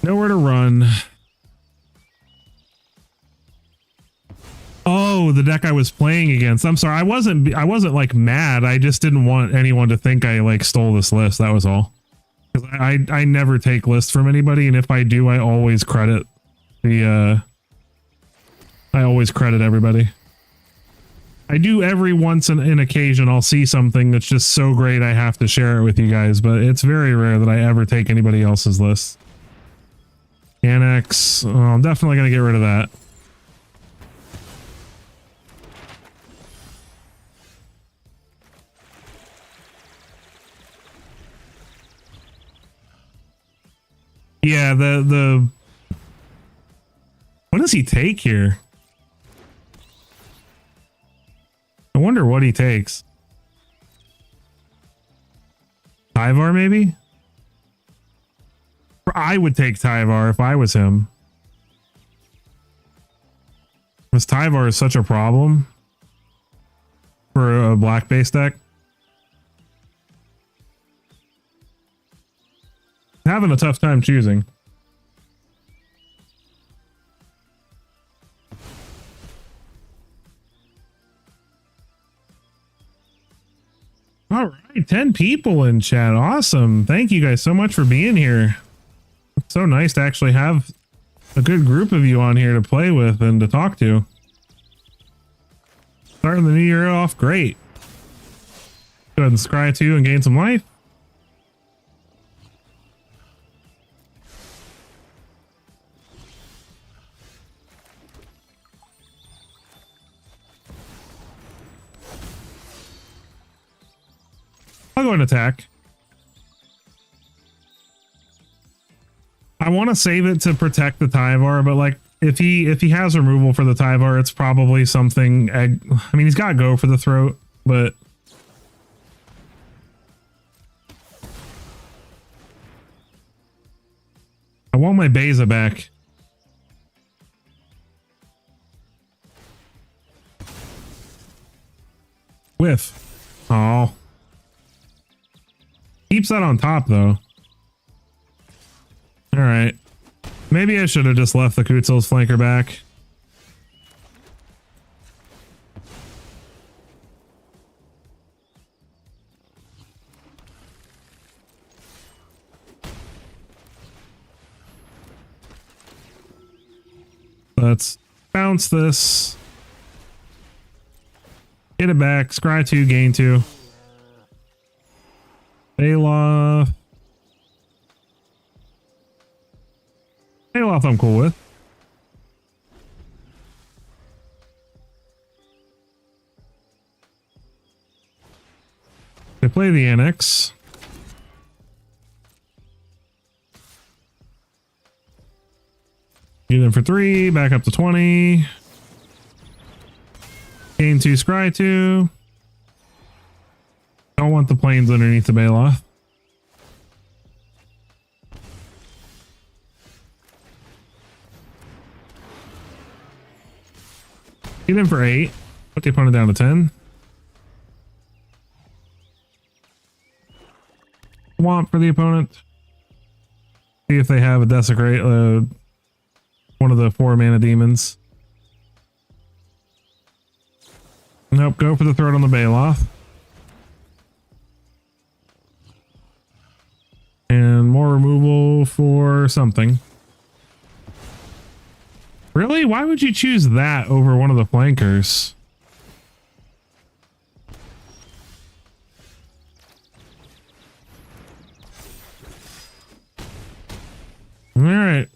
Nowhere to run. Oh, the deck I was playing against. I'm sorry. I wasn't like mad. I just didn't want anyone to think I like stole this list. That was all. Because I never take lists from anybody, and if I do, I always credit the I always credit everybody. I do every once in an occasion. I'll see something that's just so great I have to share it with you guys, but it's very rare that I ever take anybody else's list. Annex. Oh, I'm definitely going to get rid of that. Yeah, the what does he take here? I wonder what he takes. Tyvar, maybe? I would take Tyvar if I was him. Because Tyvar is such a problem for a black base deck. Having a tough time choosing. All right, 10 people in chat. Awesome. Thank you guys so much for being here. It's so nice to actually have a good group of you on here to play with and to talk to. Starting the new year off great. Go ahead and scry 2 and gain some life. I'll go and attack. I want to save it to protect the Tyvar, but like if he has removal for the Tyvar, it's probably something. I mean, he's got to go for the throat, but I want my Beza back. Whiff. Oh. Keeps that on top, though. All right. Maybe I should have just left the Kutzel's flanker back. Let's bounce this. Get it back. Scry 2, gain 2. Baloth. Baloth I'm cool with. They play the Annex. Get in for 3, back up to 20. Gain 2, scry 2. Don't want the planes underneath the Baloth. Get in for 8. Put the opponent down to 10. Swamp for the opponent. See if they have a Desecrate, one of the 4 mana demons. Nope, go for the throat on the Baloth. And more removal for something. Really? Why would you choose that over one of the flankers? Alright.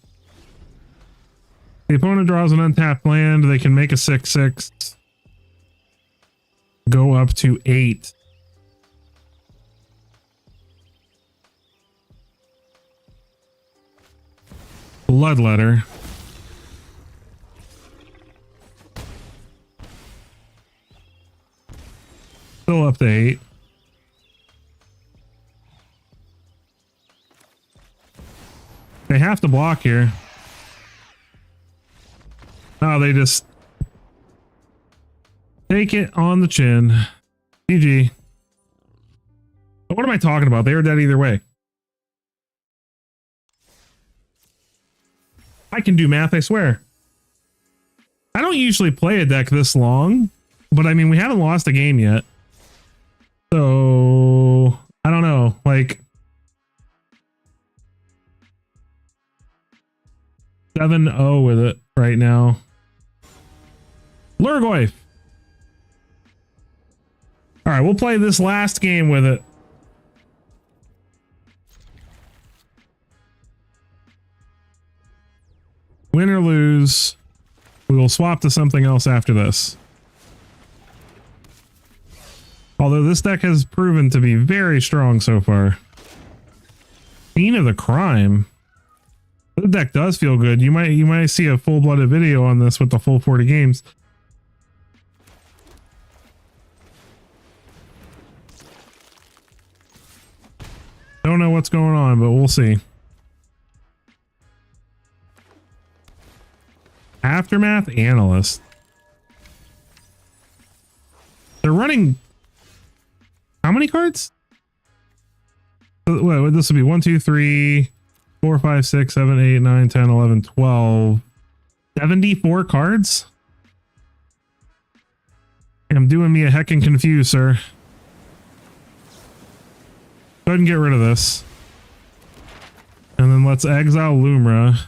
The opponent draws an untapped land. They can make a 6/6. go up to 8. Bloodletter. Still up to 8. They have to block here. Oh, they just take it on the chin. GG. But what am I talking about? They were dead either way. I can do math, I swear. I don't usually play a deck this long, but I mean, we haven't lost a game yet. So, I don't know. Like, 7-0 with it right now. Lurgoyf. All right, we'll play this last game with it. Win or lose, we will swap to something else after this. Although this deck has proven to be very strong so far. Scene of the Crime. The deck does feel good. You might see a full-blooded video on this with the full 40 games. Don't know what's going on, but we'll see. Aftermath Analyst. They're running how many cards? Wait, this would be 1, 2, 3, 4, 5, 6, 7, 8, 9, 10, 11, 12. 74 cards? I'm doing me a heckin' confused, sir. Go ahead and get rid of this. And then let's exile Lumra.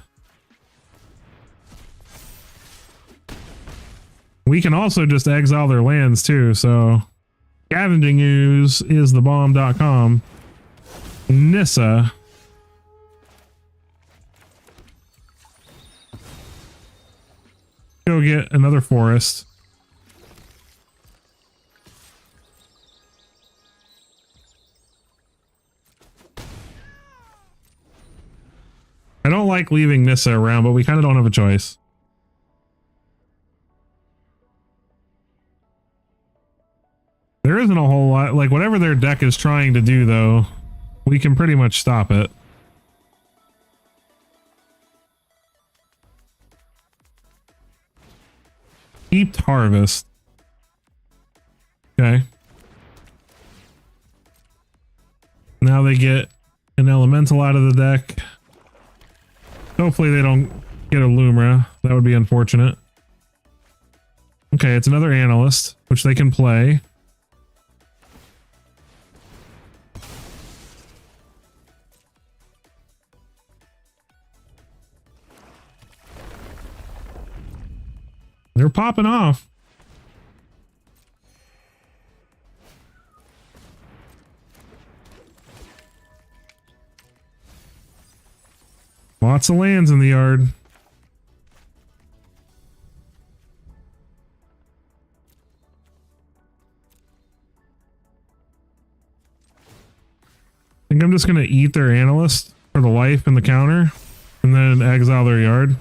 We can also just exile their lands too, so Scavenging Ooze is the bomb.com. Nissa. Go get another forest. I don't like leaving Nissa around, but we kind of don't have a choice. There isn't a whole lot, like whatever their deck is trying to do though, we can pretty much stop it. Heaped Harvest. Okay. Now they get an elemental out of the deck. Hopefully they don't get a Lumra. That would be unfortunate. Okay, it's another Analyst, which they can play. They're popping off. Lots of lands in the yard. I think I'm just going to eat their Analyst for the life and the counter and then exile their yard.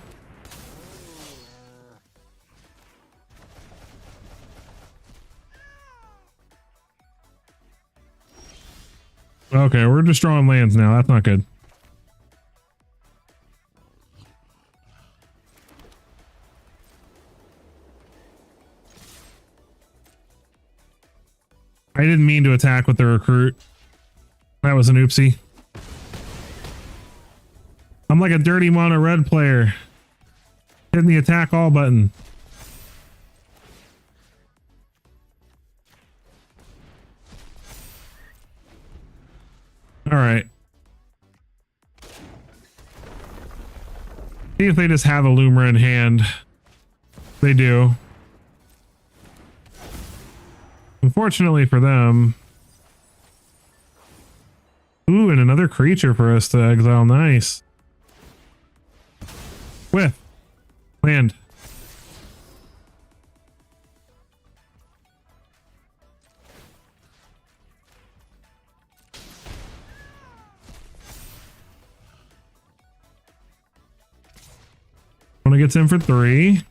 Okay, we're just drawing lands now. That's not good. I didn't mean to attack with the recruit. That was an oopsie. I'm like a dirty mono red player. Hitting the attack all button. All right. See if they just have a Lumra in hand. They do. Unfortunately for them. Ooh, and another creature for us to exile. Nice. With land. Opponent gets in for 3.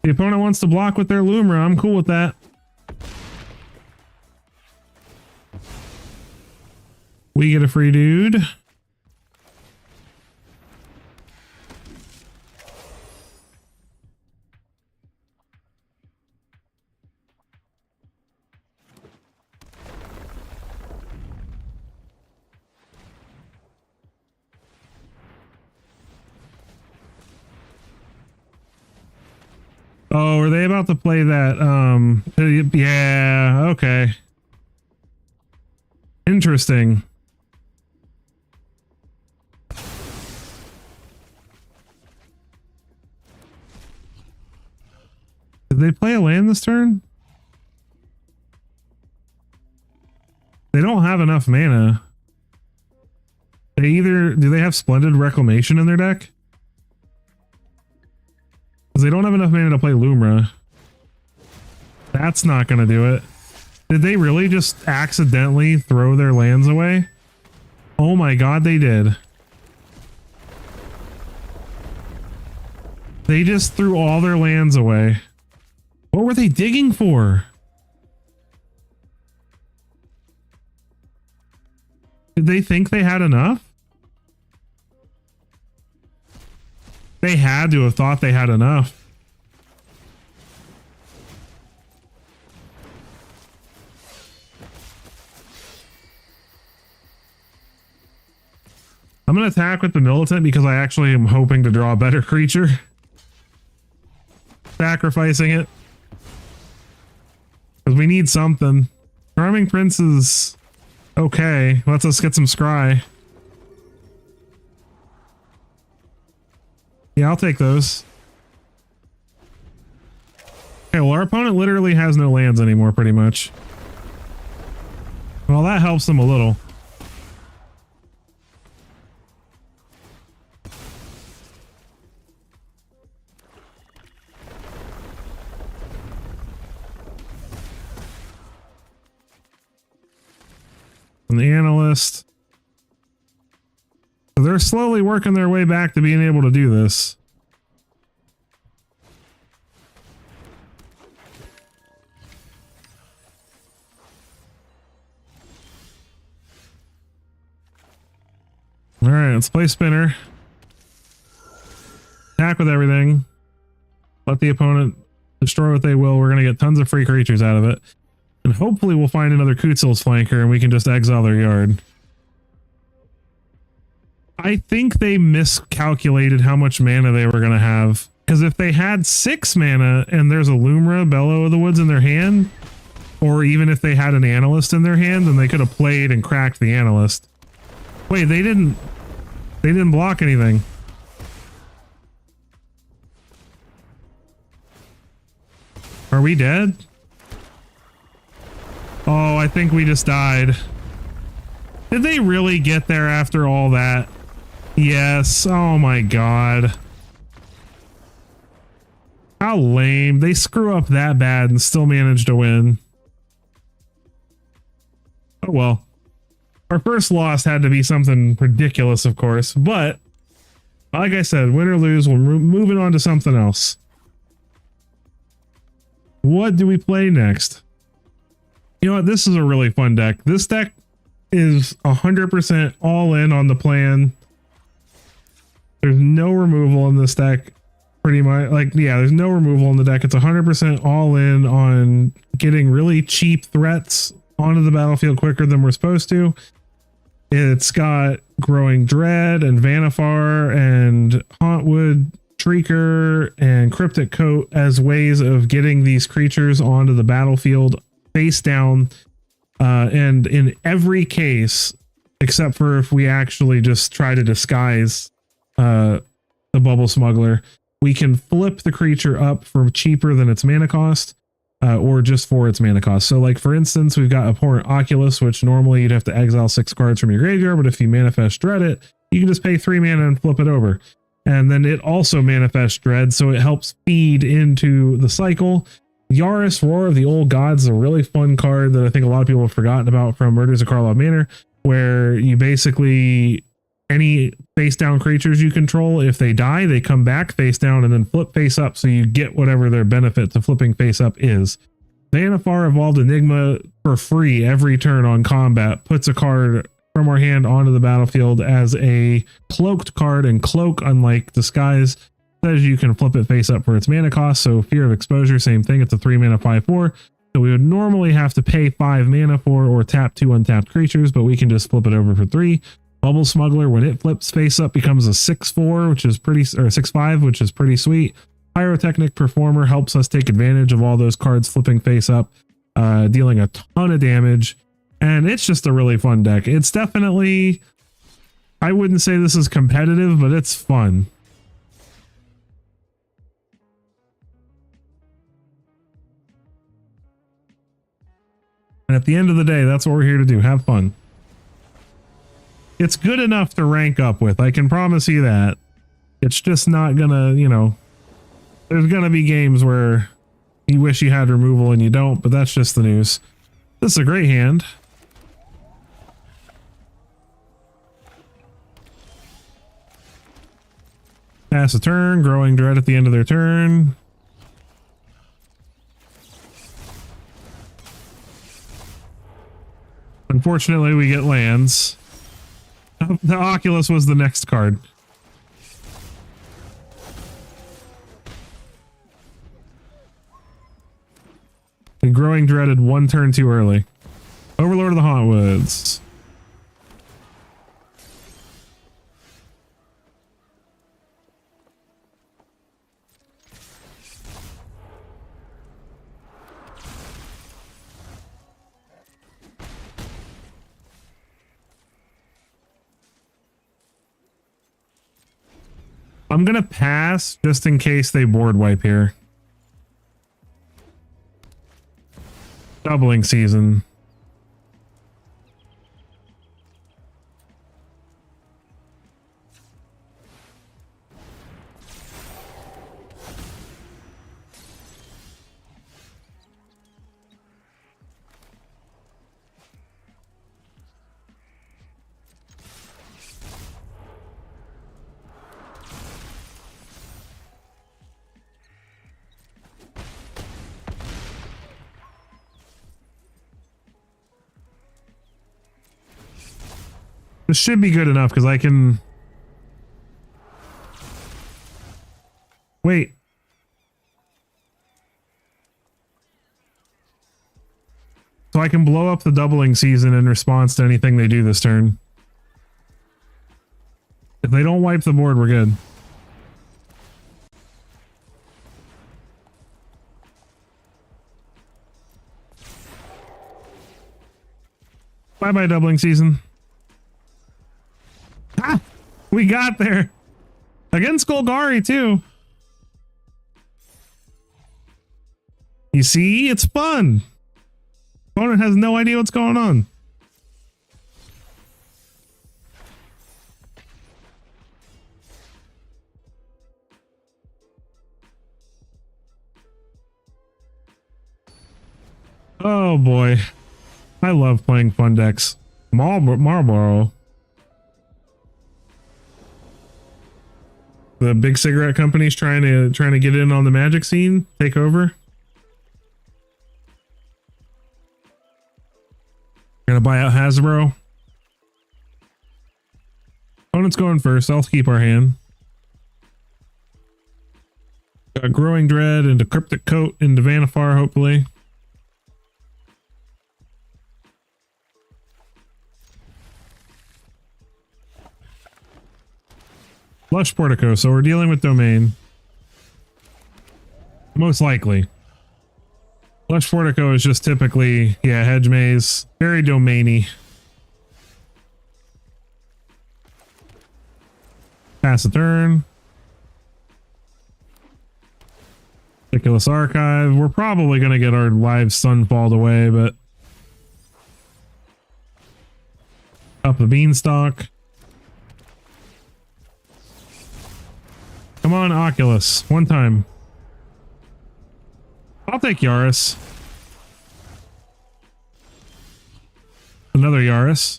The opponent wants to block with their Lumra. I'm cool with that. We get a free dude. Oh, are they about to play that? Yeah, okay. Interesting. Did they play a land this turn? They don't have enough mana. Do they have Splendid Reclamation in their deck? Because they don't have enough mana to play Lumra. That's not going to do it. Did they really just accidentally throw their lands away? Oh my god, they did. They just threw all their lands away. What were they digging for? Did they think they had enough? They had to have thought they had enough. I'm going to attack with the Militant because I actually am hoping to draw a better creature. Sacrificing it. Because we need something. Charming Prince is okay. Let's us get some scry. Yeah, I'll take those. Okay, well, our opponent literally has no lands anymore, pretty much. Well, that helps them a little. And the Analyst. So they're slowly working their way back to being able to do this. All right, let's play Spinner. Attack with everything. Let the opponent destroy what they will. We're going to get tons of free creatures out of it. And hopefully we'll find another Kutzil's flanker and we can just exile their yard. I think they miscalculated how much mana they were going to have. Because if they had 6 mana and there's a Lumra, Bellow of the Woods in their hand, or even if they had an Analyst in their hand, then they could have played and cracked the Analyst. Wait, they didn't block anything. Are we dead? Oh, I think we just died. Did they really get there after all that? Yes. Oh my god. How lame. They screw up that bad and still manage to win. Oh well. Our first loss had to be something ridiculous, of course, but like I said, win or lose, we're moving on to something else. What do we play next? You know what? This is a really fun deck. This deck is 100% all in on the plan. There's no removal in this deck. Pretty much, like, yeah, there's no removal in the deck. It's 100% all in on getting really cheap threats onto the battlefield quicker than we're supposed to. It's got Growing Dread and Vanifar and Hauntwood, Shrieker, and Cryptic Coat as ways of getting these creatures onto the battlefield face down. And in every case, except for if we actually just try to disguise the Bubble Smuggler, we can flip the creature up for cheaper than its mana cost. Or just for its mana cost. So like, for instance, we've got Abhorrent Oculus, which normally you'd have to exile 6 cards from your graveyard, but if you manifest Dread it, you can just pay 3 mana and flip it over. And then it also manifests Dread, so it helps feed into the cycle. Yaris, Roar of the Old Gods is a really fun card that I think a lot of people have forgotten about from Murders of Karlov Manor, where you basically, any face down creatures you control, if they die, they come back face down and then flip face up, so you get whatever their benefit to flipping face up is. Vanifar Evolved Enigma for free every turn on combat puts a card from our hand onto the battlefield as a cloaked card, and cloak, unlike disguise, says you can flip it face up for its mana cost. So Fear of Exposure, same thing, it's a 3 mana 5/4. So we would normally have to pay 5 mana for or tap 2 untapped creatures, but we can just flip it over for 3. Bubble Smuggler, when it flips face up, becomes a 6/4, which is pretty, or 6/5, which is pretty sweet. Pyrotechnic Performer helps us take advantage of all those cards flipping face up, dealing a ton of damage. And it's just a really fun deck. It's definitely, I wouldn't say this is competitive, but it's fun. And at the end of the day, that's what we're here to do. Have fun. It's good enough to rank up with. I can promise you that. It's just not gonna, you know, there's gonna be games where you wish you had removal and you don't, but that's just the news. This is a great hand. Pass a turn, Growing Dread at the end of their turn. Unfortunately, we get lands. The Oculus was the next card. The Growing Dreaded 1 turn too early. Overlord of the Hauntwoods. I'm gonna pass just in case they board wipe here. Doubling Season. This should be good enough because I can... Wait. So I can blow up the Doubling Season in response to anything they do this turn. If they don't wipe the board, we're good. Bye-bye, Doubling Season. Ah, we got there. Against Golgari, too. You see? It's fun. Opponent has no idea what's going on. Oh, boy. I love playing fun decks. Marlboro. The big cigarette companies trying to get in on the Magic scene, take over. Gonna buy out Hasbro. Opponent's going first. I'll keep our hand. Got Growing Dread into Cryptic Coat into Vanifar, hopefully. Lush Portico, so we're dealing with Domain. Most likely. Lush Portico is just typically, yeah, Hedge Maze. Very domainy. Pass a turn. Ridiculous Archive. We're probably going to get our live Sunfall away, but... Up the Beanstalk. Come on, Oculus. One time. Up take Yaris. Another Yaris.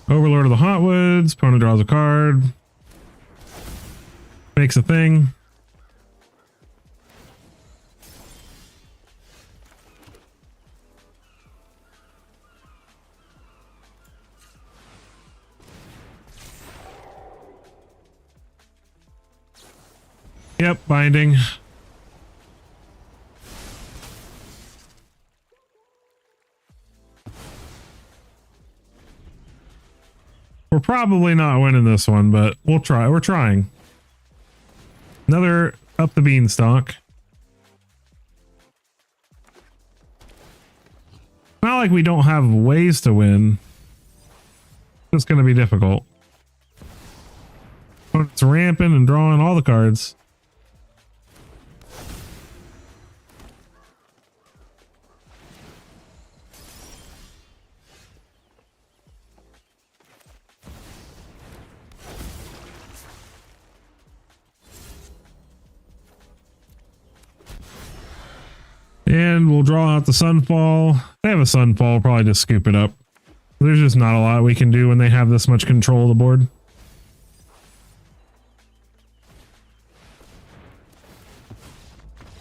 Overlord of the Hotwoods. Opponent draws a card. Makes a thing. Yep, binding. We're probably not winning this one, but we'll try. We're trying. Another up the beanstalk. Not like we don't have ways to win. It's going to be difficult. It's ramping and drawing all the cards. And we'll draw out the Sunfall. They have a Sunfall, we'll probably just scoop it up. There's just not a lot we can do when they have this much control of the board.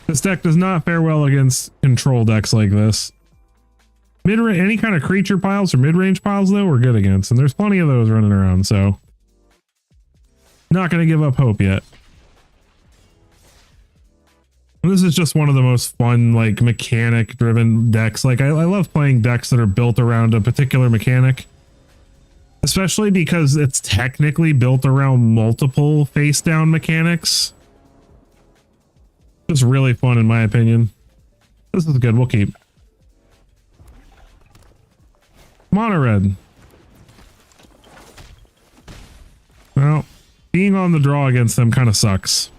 This deck does not fare well against control decks like this. Mid-range, any kind of creature piles or mid-range piles though, we're good against. And there's plenty of those running around, so not going to give up hope yet. This is just one of the most fun, like, mechanic-driven decks. Like, I love playing decks that are built around a particular mechanic. Especially because it's technically built around multiple face-down mechanics. Just really fun, in my opinion. This is good. We'll keep. Mono red. Well, being on the draw against them kind of sucks.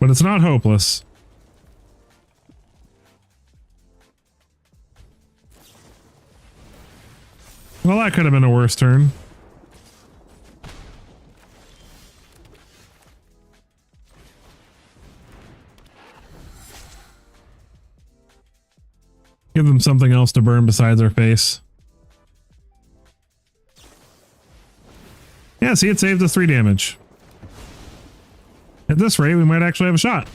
But it's not hopeless. Well, that could have been a worse turn. Give them something else to burn besides our face. Yeah, see, it saved us 3 damage. At this rate, we might actually have a shot.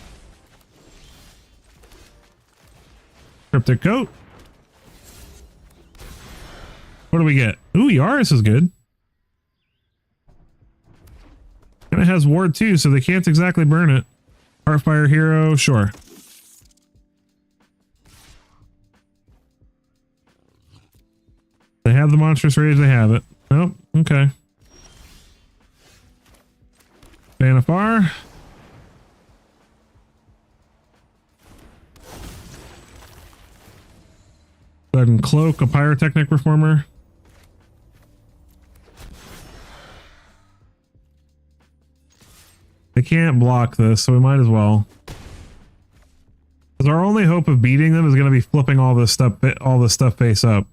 Cryptic Coat. What do we get? Ooh, Yaris is good. And it has Ward too, so they can't exactly burn it. Heartfire Hero, sure. They have the Monstrous Rage, they have it. Oh, okay. Banafar. Go ahead and cloak a Pyrotechnic Reformer. They can't block this, so we might as well. Because our only hope of beating them is going to be flipping all this stuff face up.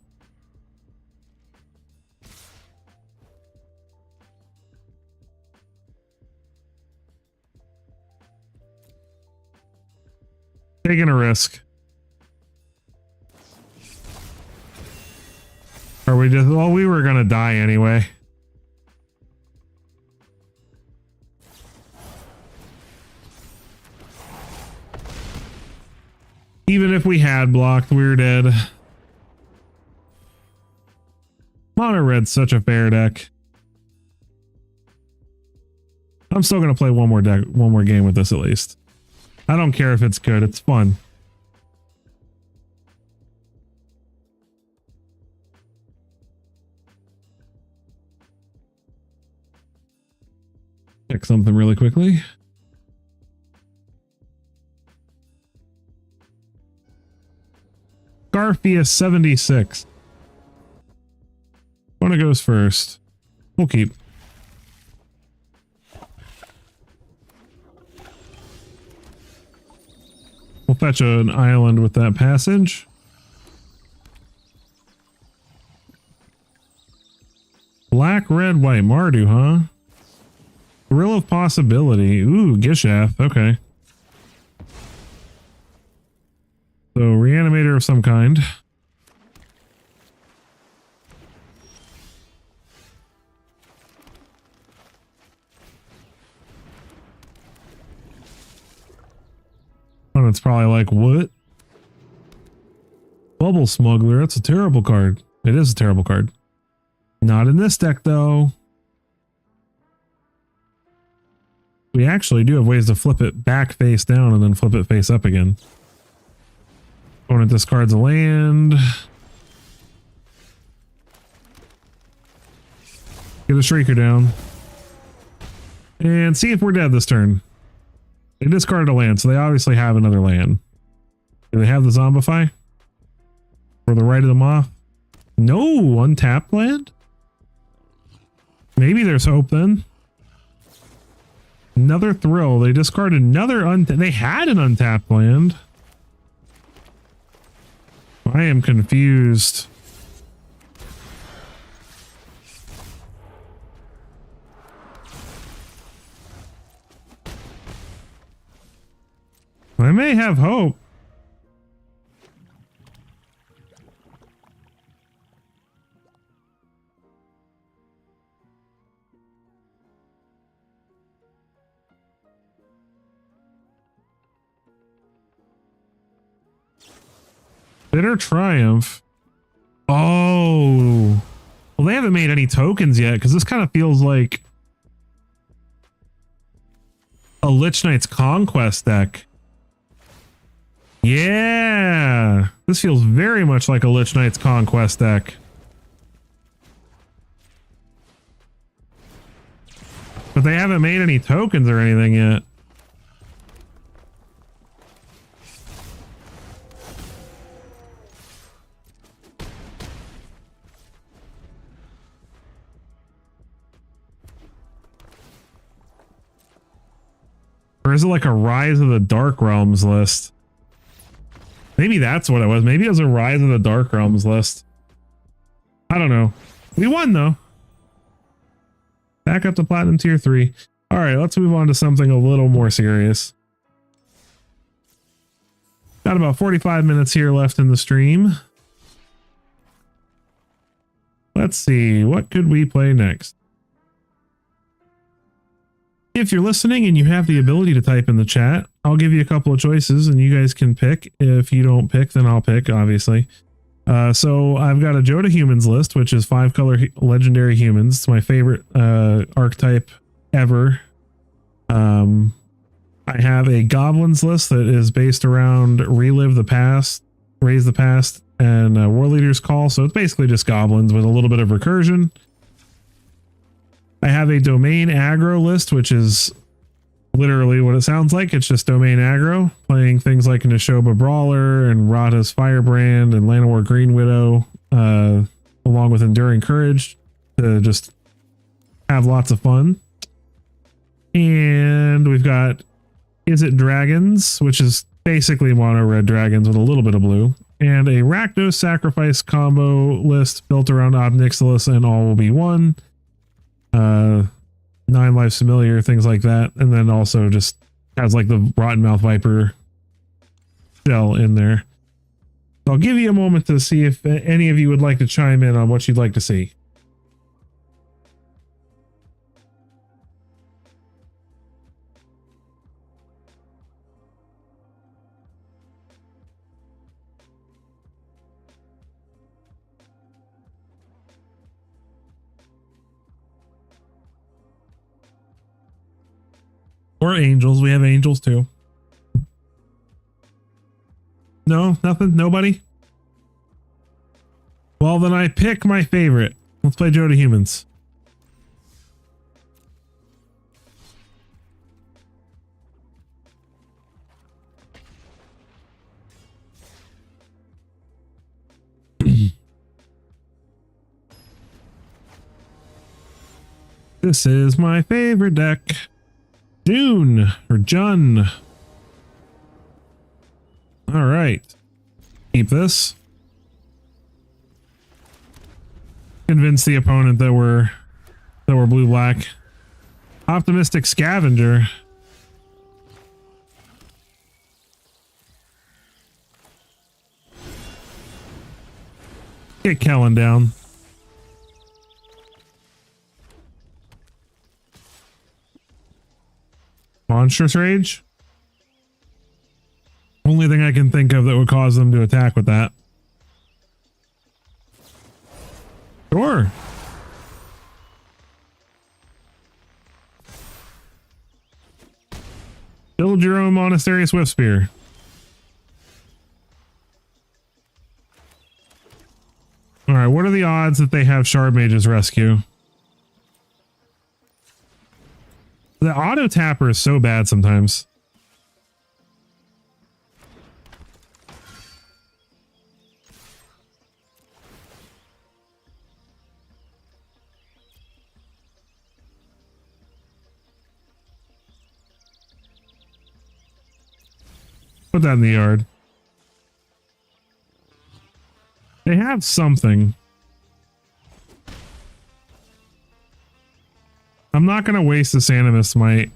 Taking a risk. Are we just... Well, we were gonna die anyway. Even if we had blocked, we were dead. Mono Red's such a fair deck. I'm still gonna play one more game with this at least. I don't care if it's good, it's fun. Check something really quickly. Garfield 76. One goes first. We'll keep. We'll fetch an island with that passage. Black, red, white. Mardu, huh? Thrill of possibility. Ooh, Gishath. Okay. So, reanimator of some kind. And it's probably like, what? Bubble Smuggler. That's a terrible card. It is a terrible card. Not in this deck, though. We actually do have ways to flip it back face down and then flip it face up again. Opponent discards a land. Get a Shrieker down. And see if we're dead this turn. They discarded a land, so they obviously have another land. Do they have the Zombify? Or the Right of the Moth? No! Untapped land? Maybe there's hope then. Another Thrill. They discarded another they had an untapped land. I am confused. I may have hope. Bitter Triumph. Oh. Well, they haven't made any tokens yet, because this kind of feels like a Lich Knight's Conquest deck. Yeah. This feels very much like a Lich Knight's Conquest deck. But they haven't made any tokens or anything yet. Or is it like a Rise of the Dark Realms list? Maybe that's what it was. Maybe it was a Rise of the Dark Realms list. I don't know. We won though. Back up to Platinum Tier 3. Alright, let's move on to something a little more serious. Got about 45 minutes here left in the stream. Let's see, what could we play next? If you're listening and you have the ability to type in the chat, I'll give you a couple of choices and you guys can pick. If you don't pick, then I'll pick, obviously. So I've got a Joda Humans list, which is 5-color legendary humans. It's my favorite archetype ever. I have a Goblins list that is based around Relive the Past, Raise the Past, and War Leader's Call. So it's basically just goblins with a little bit of recursion. I have a Domain Aggro list, which is literally what it sounds like. It's just Domain Aggro, playing things like Neshoba Brawler and Rata's Firebrand and Llanowar Green Widow, along with Enduring Courage, to just have lots of fun. And we've got Is It Dragons, which is basically mono red dragons with a little bit of blue, and a Rakdos Sacrifice combo list built around Ob Nixilis and All Will Be One. 9 Lives Familiar, things like that, and then also just has like the Rotten Mouth Viper shell in there. So I'll give you a moment to see if any of you would like to chime in on what you'd like to see. Or angels. We have angels too. No, nothing. Nobody. Well, then I pick my favorite. Let's play Joda Humans. This is my favorite deck. Dune or Jun. right. Keep this. Convince the opponent that we're blue-black. Optimistic scavenger. Get Kellen down. Monstrous Rage? Only thing I can think of that would cause them to attack with that. Sure. Build your own Monastery Swift Spear. Alright, what are the odds that they have Shard Mage's Rescue? The auto tapper is so bad sometimes. Put that in the yard. They have something. I'm not going to waste this Animus Might,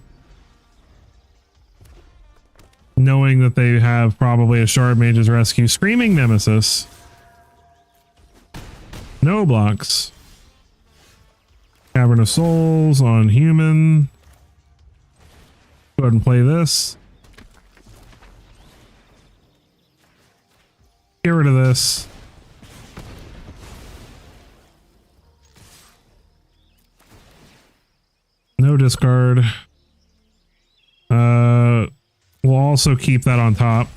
knowing that they have probably a Shard Mage's Rescue. Screaming Nemesis. No blocks. Cavern of Souls on human. Go ahead and play this. Get rid of this. No discard. We'll also keep that on top.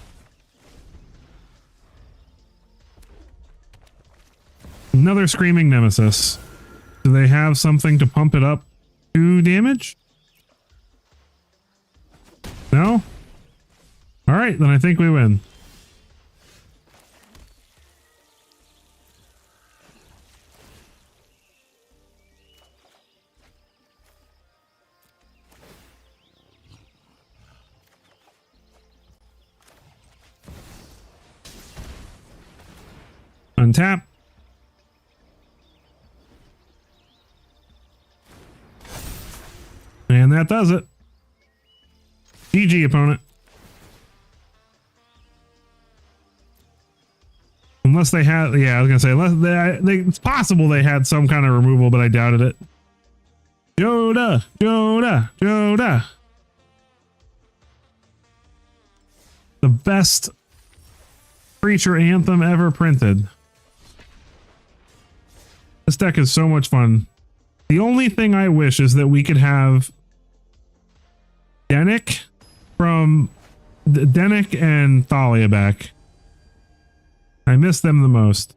Another Screaming Nemesis. Do they have something to pump it up to damage? No? Alright, then I think we win. Untap. And that does it. GG, opponent. Unless they had, yeah, I was gonna say, unless it's possible they had some kind of removal, but I doubted it. Joda, Joda, Joda. The best creature anthem ever printed. This deck is so much fun. The only thing I wish is that we could have Dennick and Thalia back. I miss them the most.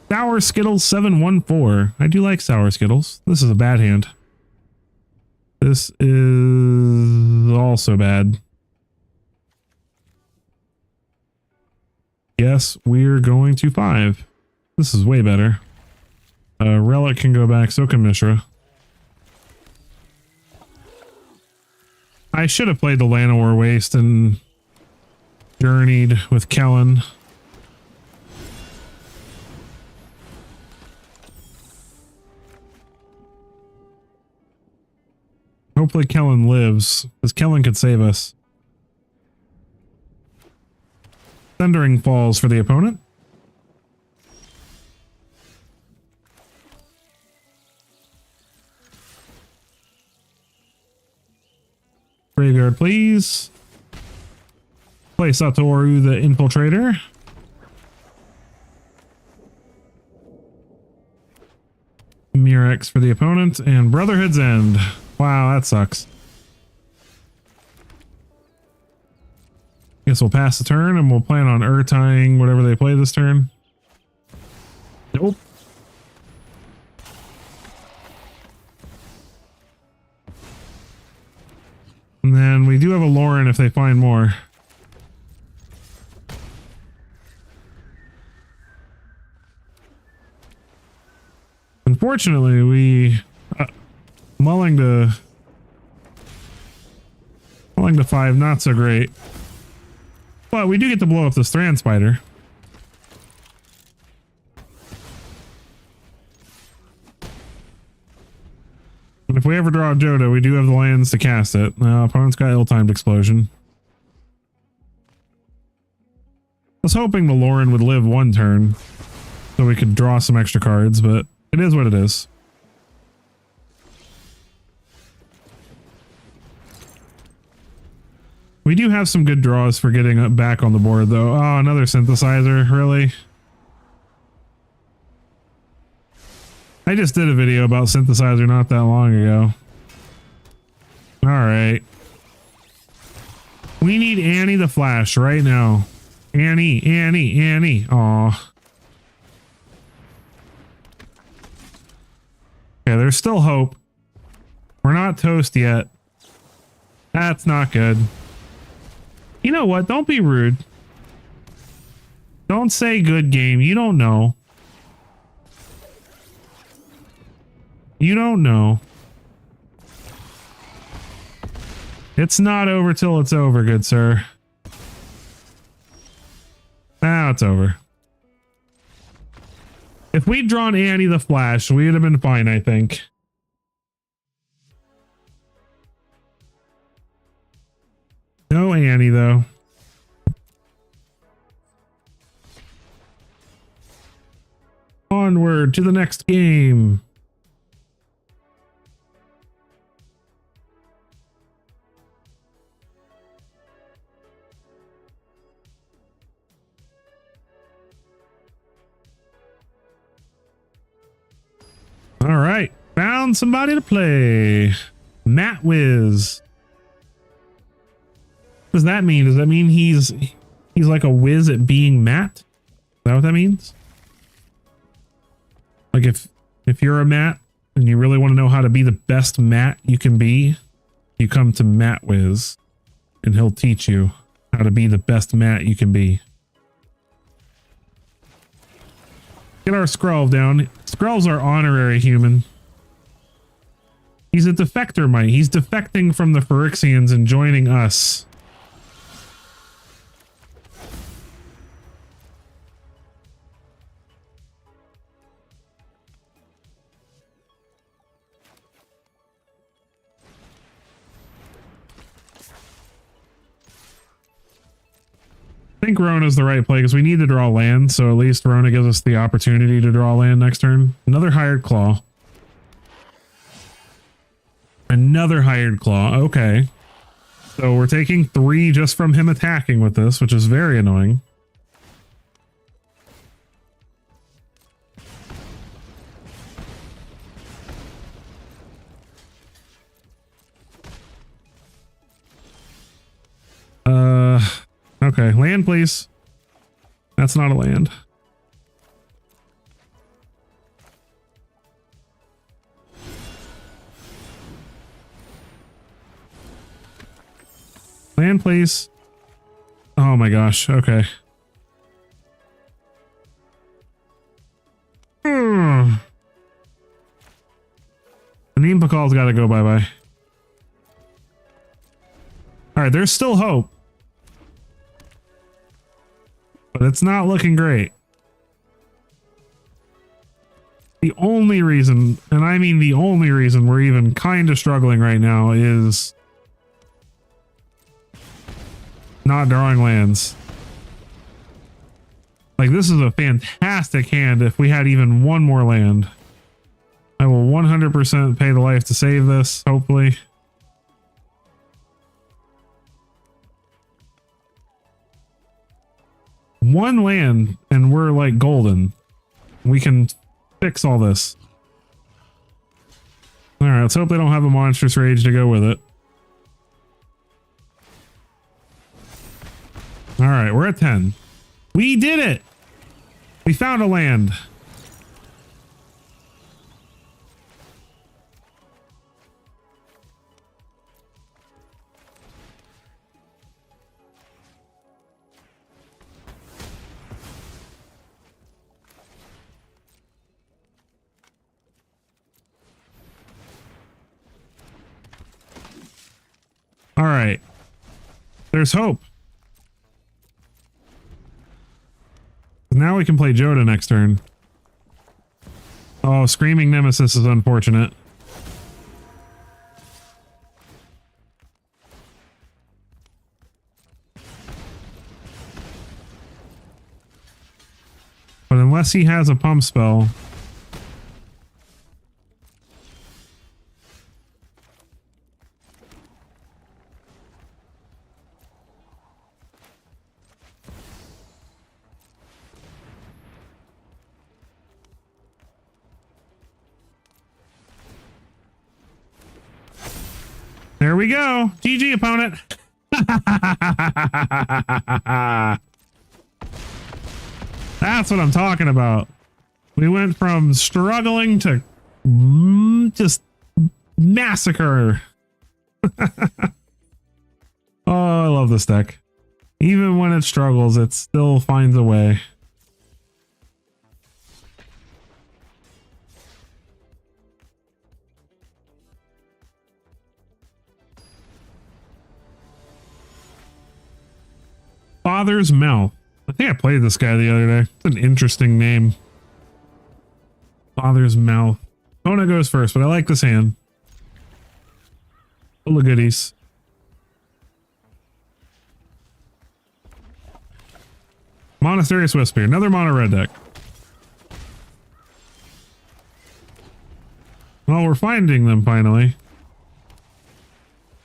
Sour Skittles 714. I do like Sour Skittles. This is a bad hand. This is also bad. Yes, we're going to 5. This is way better. Relic can go back, so can Mishra. I should have played the Llanowar Waste and journeyed with Kellen. Hopefully Kellen lives, because Kellen could save us. Thundering Falls for the opponent. Graveyard, please. Play Satoru the Infiltrator. Murex for the opponent, and Brotherhood's End. Wow, that sucks. Guess we'll pass the turn and we'll plan on Urtying whatever they play this turn. Nope. And then we do have a Lauren if they find more. Unfortunately, we mulling to 5, not so great. But we do get to blow up the strand spider. And if we ever draw a Jodo, we do have the lands to cast it. Opponent's got ill-timed explosion. I was hoping the Lauren would live one turn so we could draw some extra cards, but it is what it is. We do have some good draws for getting back on the board, though. Oh, another synthesizer, really? I just did a video about synthesizer not that long ago. All right. We need Annie the Flash right now. Annie. Aw. Okay, there's still hope. We're not toast yet. That's not good. You know what? Don't be rude. Don't say good game. You don't know. You don't know. It's not over till it's over, good sir. Now it's over. If we'd drawn Annie the Flash, we would have been fine, I think. No Annie, though. Onward to the next game. All right, found somebody to play. Matt Wiz. What does that mean? Does that mean he's like a whiz at being Matt? Is that what that means? Like if you're a Matt and you really want to know how to be the best Matt you can be, you come to Matt Wiz and he'll teach you how to be the best Matt you can be. Get our Skrull down. Skrull's our honorary human. He's a defector, Mike. He's defecting from the Phyrexians and joining us. I think Rona's the right play because we need to draw land, so at least Rona gives us the opportunity to draw land next turn. Another hired claw. Another hired claw. Okay. So we're taking 3 just from him attacking with this, which is very annoying. Okay, land please. That's not a land. Land please. Oh my gosh, okay. The Mtga's got to go bye-bye. Alright, there's still hope. But it's not looking great. The only reason, and I mean the only reason we're even kind of struggling right now is not drawing lands. Like, this is a fantastic hand if we had even one more land. I will 100% pay the life to save this, hopefully. One land and we're like golden. We can fix all this. All right, let's hope they don't have a monstrous rage to go with it. All right, we're at 10. We did it. We found a land. All right. There's hope. probably can play Joda next turn. Oh, Screaming Nemesis is unfortunate. But unless he has a pump spell... There we go. GG, opponent. That's what I'm talking about. We went from struggling to just massacre. Oh, I love this deck. Even when it struggles, it still finds a way. Father's Mouth. I think I played this guy the other day. It's an interesting name. Father's Mouth. Kona goes first, but I like this hand. Full of goodies. Monastery Swiftspear. Another mono red deck. Well, we're finding them finally.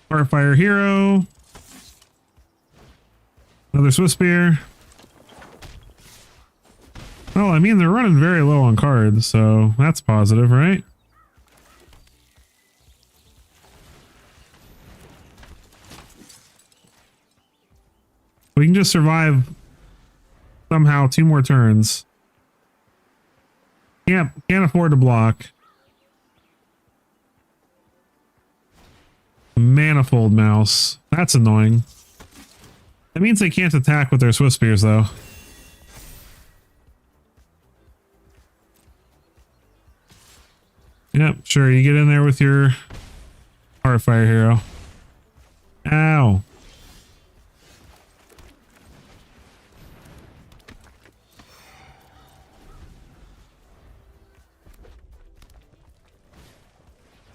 Heartfire Hero. Another Swiftspear. Well, I mean, they're running very low on cards, so that's positive, right? We can just survive somehow 2 more turns. Can't afford to block. Manifold Mouse. That's annoying. That means they can't attack with their Swiftspears, though. Yep, sure. You get in there with your Heartfire Hero. Ow.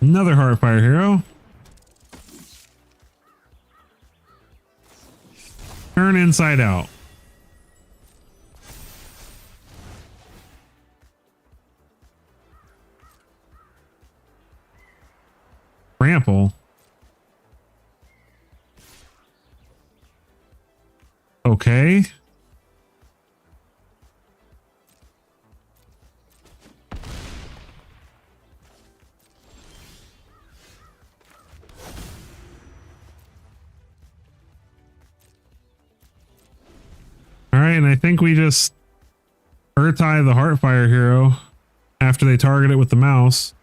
Another Heartfire Hero. Turn inside out. Trample. Okay. All right, and I think we just Urtai the Heartfire Hero after they target it with the mouse.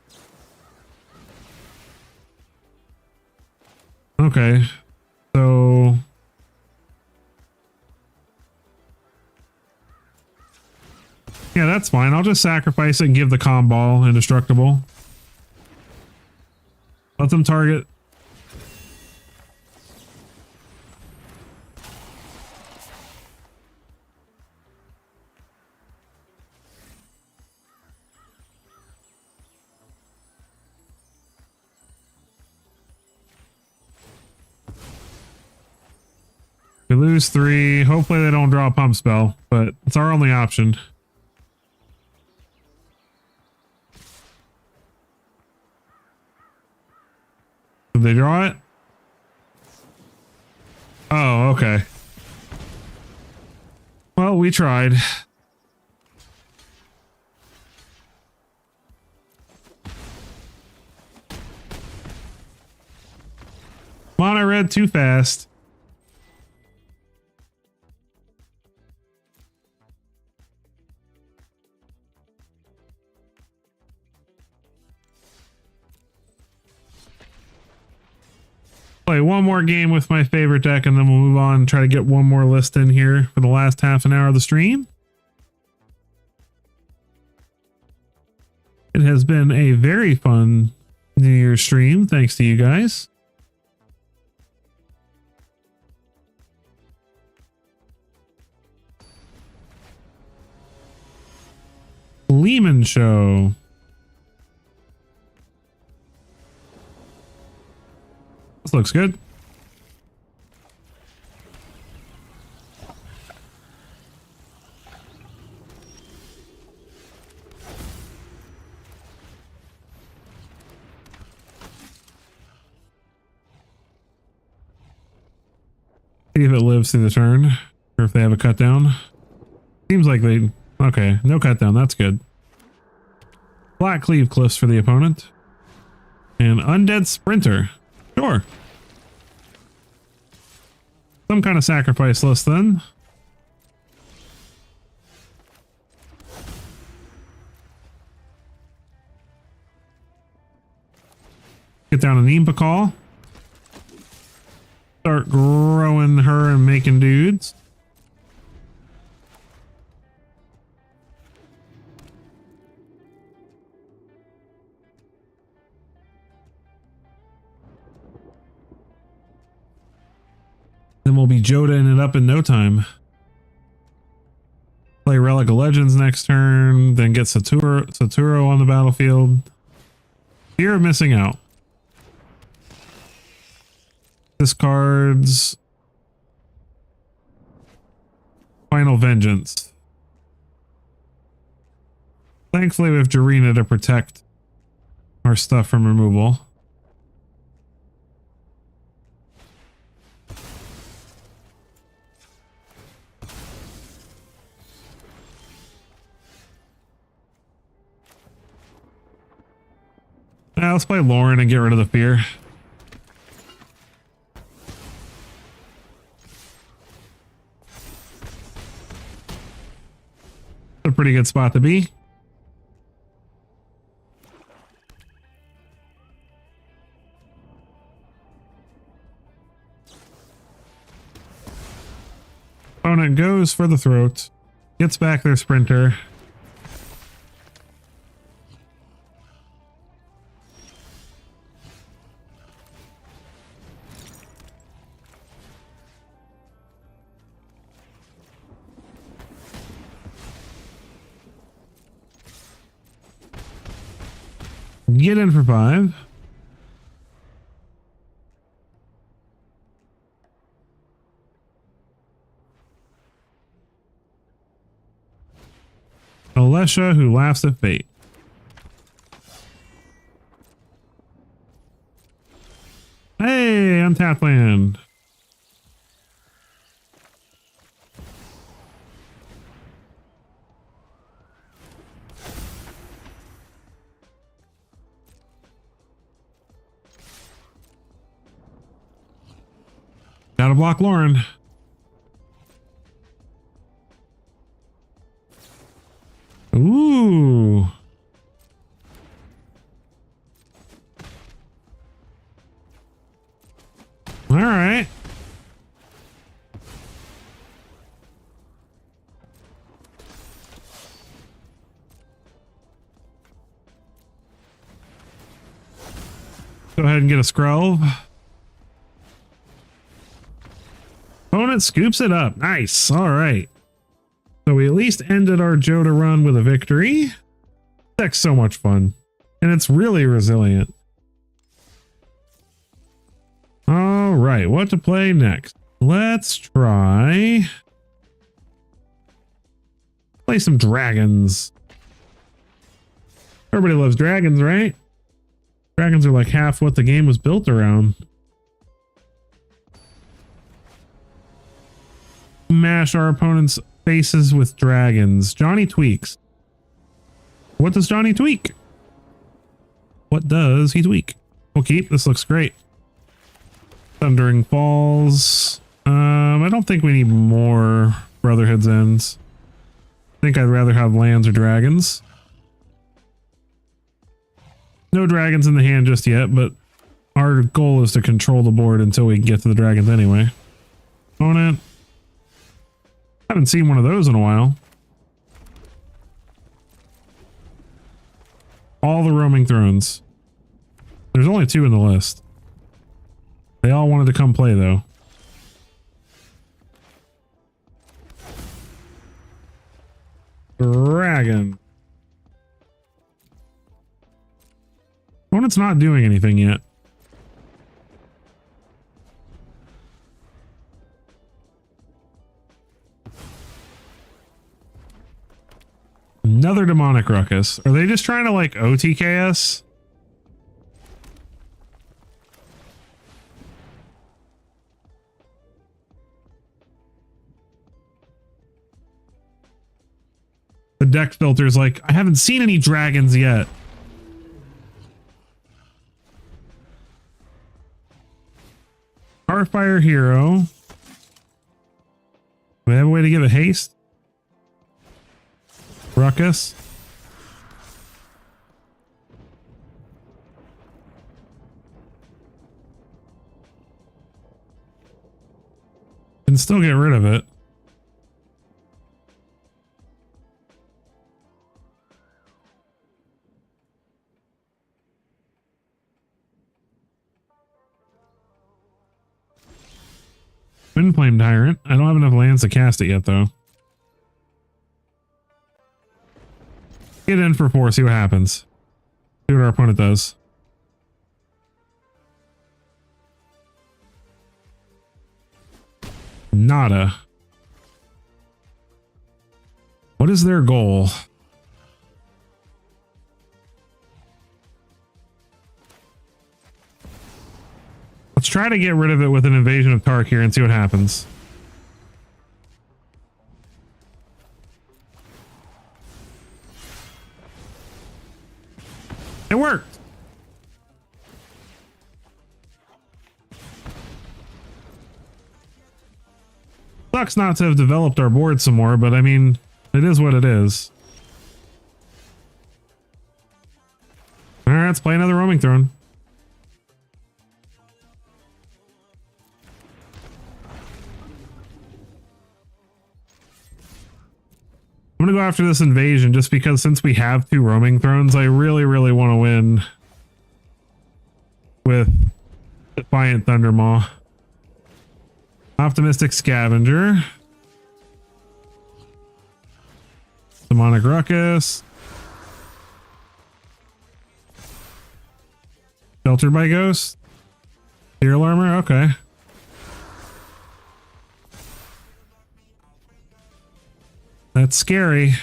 Okay, so yeah, that's fine. I'll just sacrifice it and give the Calm Ball indestructible. Let them target. We lose 3. Hopefully they don't draw a pump spell, but it's our only option. Did they draw it? Oh, okay. Well, we tried. Mono red too fast. Play one more game with my favorite deck and then we'll move on and try to get one more list in here for the last half an hour of the stream. It has been a very fun New Year's stream, thanks to you guys. Demon Show. This looks good. See if it lives through the turn, or if they have a cut down. Seems like they... Okay, no cut down. That's good. Black Cleave Cliffs for the opponent. And Undead Sprinter. Sure. Some kind of sacrifice list then. Get down an Impa Call. Start growing her and making dudes. Then we'll be Joda-ing it up in no time. Play Relic of Legends next turn, then get Saturo on the battlefield. Fear of missing out. Discards. Final Vengeance. Thankfully we have Jarina to protect our stuff from removal. Let's play Lauren and get rid of the fear. A pretty good spot to be. Opponent goes for the throat. Gets back their sprinter. Get in for 5. Alesha, who laughs at fate. Hey, untapped land. Gotta block Lauren. Ooh. All right. Go ahead and get a scroll. Opponent scoops it up. Nice. All right. So we at least ended our Joda run with a victory. That's so much fun. And it's really resilient. All right. What to play next? Let's try... play some dragons. Everybody loves dragons, right? Dragons are like half what the game was built around. Mash our opponent's faces with dragons. Johnny tweaks. What does Johnny tweak? What does he tweak? We'll keep. This looks great. Thundering Falls. I don't think we need more Brotherhood's Ends. I think I'd rather have lands or dragons. No dragons in the hand just yet, but our goal is to control the board until we can get to the dragons anyway. Opponent. Haven't seen one of those in a while. All the roaming thrones. There's only 2 in the list. They all wanted to come play though. Dragon. Opponent's not doing anything yet. Another demonic ruckus. Are they just trying to like OTK us? The deck filter's like, I haven't seen any dragons yet. Starfire Hero. Do we have a way to give it haste? Ruckus. Can still get rid of it. Twin Flame Tyrant. I don't have enough lands to cast it yet, though. Get in for 4, see what happens. See what our opponent does. Nada. What is their goal? Let's try to get rid of it with an invasion of Tark here and see what happens. It worked. Sucks not to have developed our board some more, but I mean, it is what it is. All right, let's play another roaming throne. I'm gonna go after this invasion just because since we have 2 roaming thrones, I really want to win with Defiant Thundermaw. Optimistic Scavenger. Demonic Ruckus. Sheltered by Ghost. Steel Armor, okay. That's scary.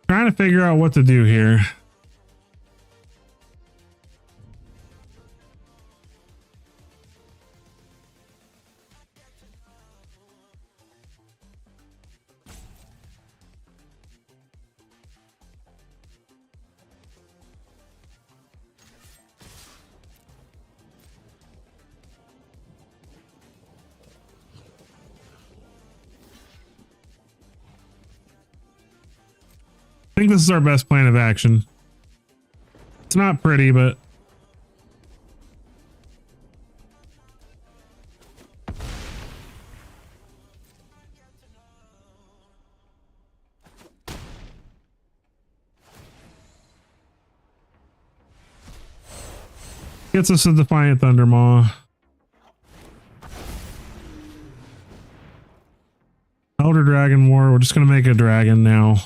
Trying to figure out what to do here. I think this is our best plan of action. It's not pretty, but gets us a Defiant Thundermaw. Elder Dragon War. We're just gonna make a dragon now.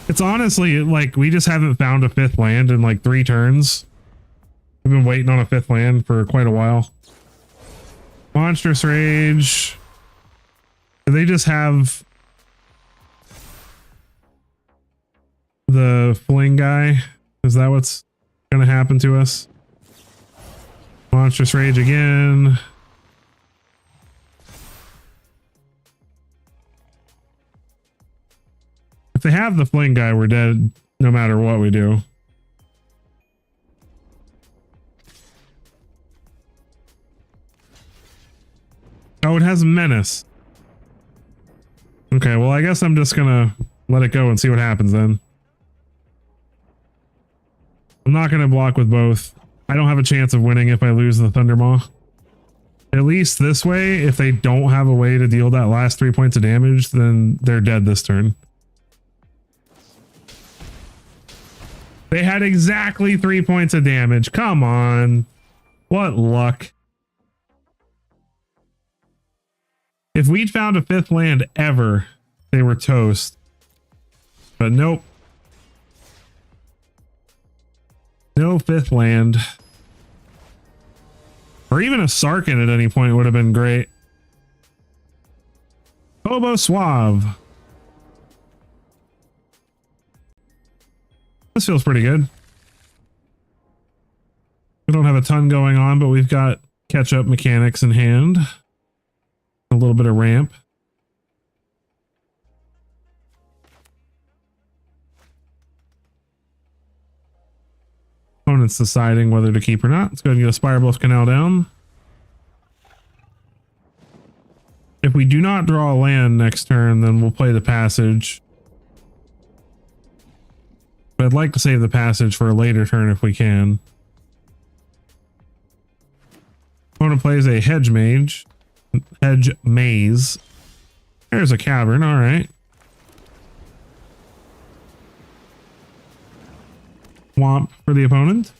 It's honestly like we just haven't found a 5th land in like 3 turns. We've been waiting on a 5th land for quite a while. Monstrous Rage. Do they just have the fling guy? Is that what's gonna happen to us? Monstrous Rage again. If they have the fling guy, we're dead no matter what we do. Oh, it has Menace. Okay, well, I guess I'm just gonna let it go and see what happens then. I'm not gonna block with both. I don't have a chance of winning if I lose the Thundermaw. At least this way, if they don't have a way to deal that last 3 points of damage, then they're dead this turn. They had exactly 3 points of damage. Come on. What luck. If we'd found a 5th land ever, they were toast. But nope. No 5th land. Or even a Sarkin at any point would have been great. Hobo Suave. This feels pretty good. We don't have a ton going on, but we've got catch-up mechanics in hand. A little bit of ramp. Opponent's deciding whether to keep or not. Let's go ahead and get a Spire Bluff Canal down. If we do not draw a land next turn, then we'll play the Passage. But I'd like to save the Passage for a later turn if we can. Opponent plays a Hedge Mage. Hedge Maze. There's a Cavern, alright. Swamp for the opponent.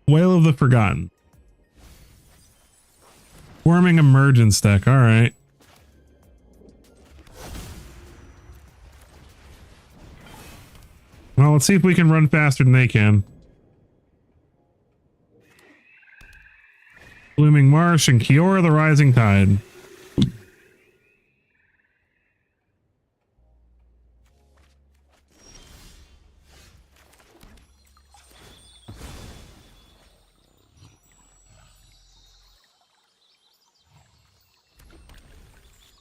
Whale of the Forgotten. Swarming Emergence deck, alright. Well, let's see if we can run faster than they can. Blooming Marsh and Kiora the Rising Tide.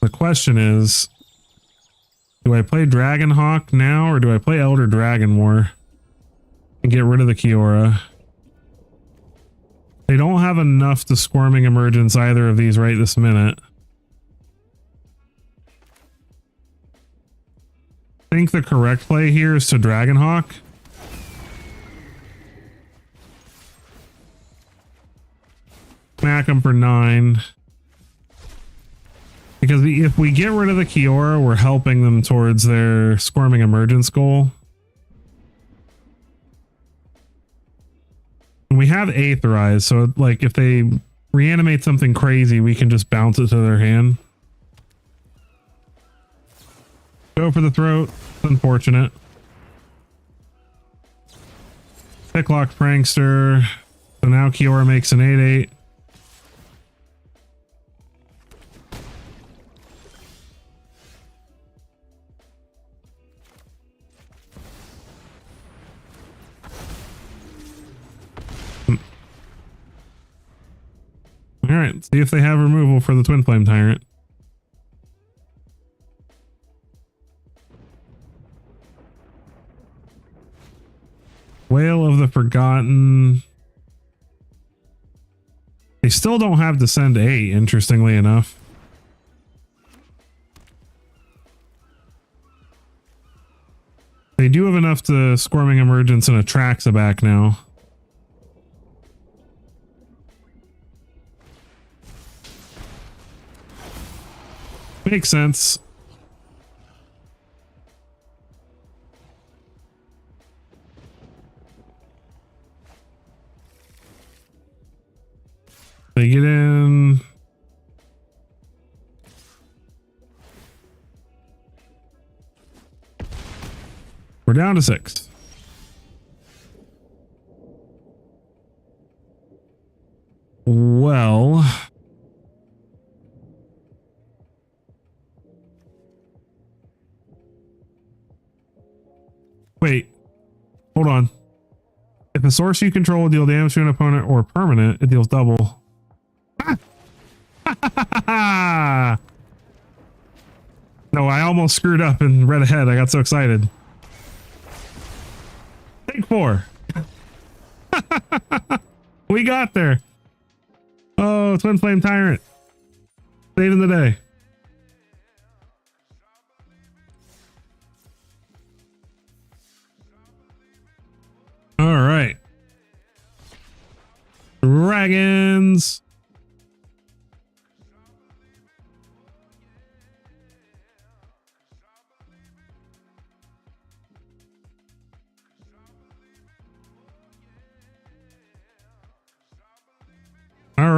The question is, do I play Dragonhawk now or do I play Elder Dragon War and get rid of the Kiora? They don't have enough to Squirming Emergence either of these right this minute. I think the correct play here is to Dragonhawk. Smack them for 9. Because if we get rid of the Kiora, we're helping them towards their Squirming Emergence goal. And we have Aetherize, so like if they reanimate something crazy, we can just bounce it to their hand. Go for the throat. Unfortunate. Picklock Prankster. So now Kiora makes an 8/8. All right, see if they have removal for the Twin Flame Tyrant. Whale of the Forgotten. They still don't have Descend 8, interestingly enough. They do have enough to Squirming Emergence and Atraxa now. Makes sense. They get in. We're down to 6. Well, wait, hold on. If a source you control will deal damage to an opponent or permanent, it deals double. No, I almost screwed up and read ahead. I got so excited. Take 4. We got there. Oh, Twin Flame Tyrant. Saving the day. All right. Dragons.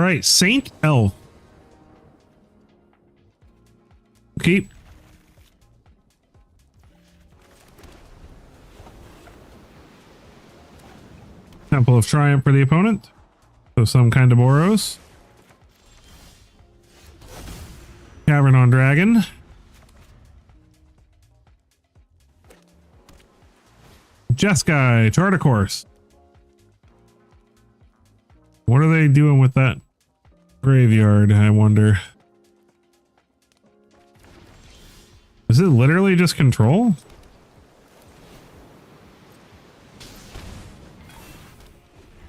right, Saint Elf. Keep. Temple of Triumph for the opponent. So some kind of Boros. Cavern on Dragon. Jeskai, Chart a Course. What are they doing with that graveyard, I wonder? Is it literally just control?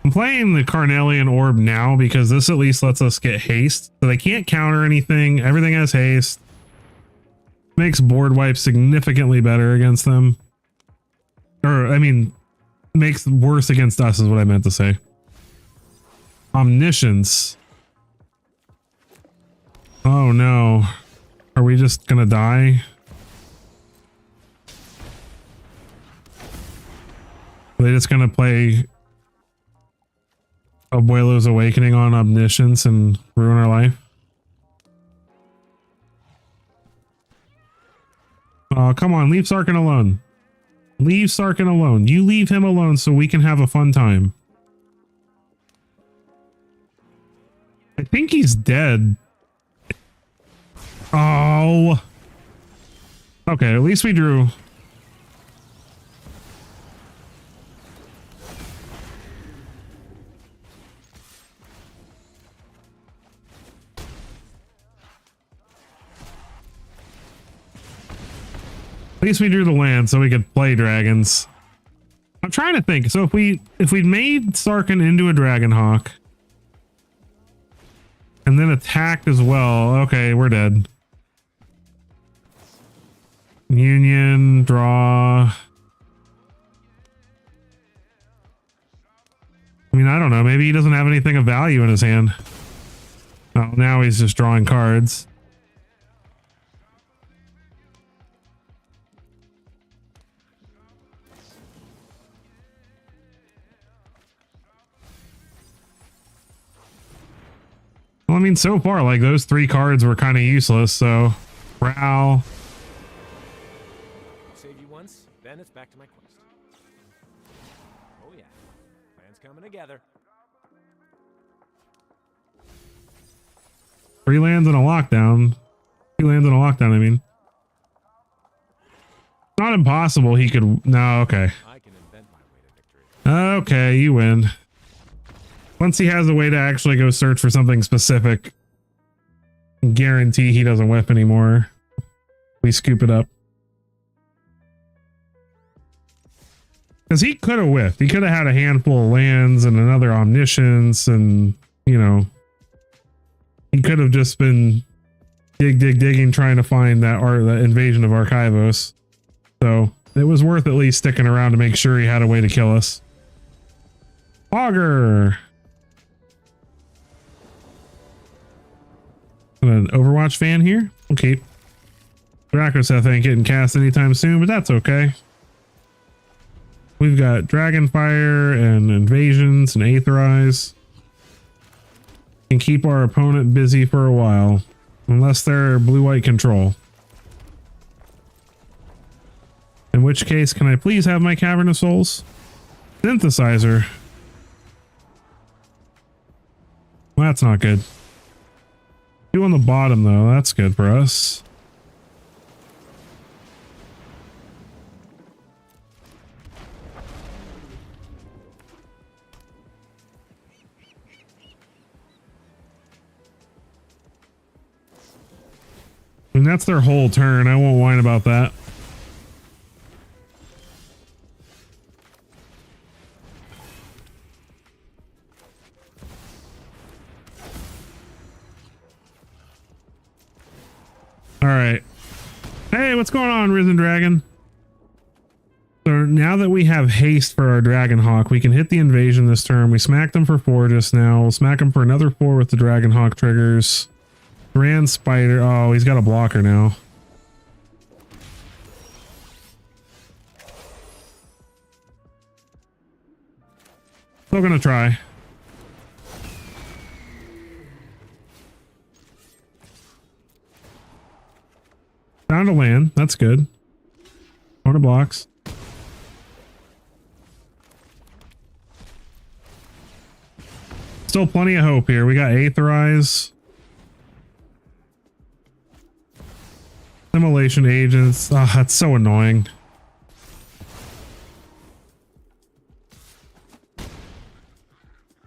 I'm playing the Carnelian Orb now because this at least lets us get haste. So they can't counter anything. Everything has haste. Makes board wipe significantly better against them. Or, I mean, makes worse against us is what I meant to say. Omniscience. Oh no. Are we just gonna die? Are they just gonna play Abuelo's Awakening on Omniscience and ruin our life? Oh, come on, leave Sarkin alone. Leave Sarkin alone. You leave him alone so we can have a fun time. I think he's dead. Oh. Okay, at least we drew. At least we drew the land so we could play dragons. I'm trying to think. So if we'd made Sarkin into a Dragonhawk and then attacked as well, okay, we're dead. Union, draw. I mean, I don't know. Maybe he doesn't have anything of value in his hand. Oh, now he's just drawing cards. Well, I mean, so far, like, those three cards were kind of useless, so... Brow. Save you once, then it's back to my quest. Oh yeah, plan's coming together. 3 lands and a lockdown. 2 lands and a lockdown, I mean. Not impossible he could... No, okay. I can invent my way to victory. Okay, you win. Once he has a way to actually go search for something specific, guarantee he doesn't whip anymore. We scoop it up. Because he could have whiffed. He could have had a handful of lands and another Omniscience and, you know, he could have just been digging, trying to find that invasion of Archivos. So it was worth at least sticking around to make sure he had a way to kill us. Augur! An Overwatch fan here? Okay. Drakoseth ain't getting cast anytime soon, but that's okay. We've got Dragonfire and Invasions and Aetherize. Can keep our opponent busy for a while. Unless they're blue-white control. In which case, can I please have my Cavern of Souls? Synthesizer. Well, that's not good. 2 on the bottom, though. That's good for us. And that's their whole turn. I won't whine about that. All right. Hey, what's going on, Risen Dragon? So now that we have haste for our Dragonhawk, we can hit the invasion this turn. We smacked them for 4 just now. We'll smack them for another 4 with the Dragonhawk triggers. Grand Spider. Oh, he's got a blocker now. Still gonna try. Found a land. That's good. Corner blocks. Still plenty of hope here. We got Aetherize. Simulation agents. Ah, that's so annoying.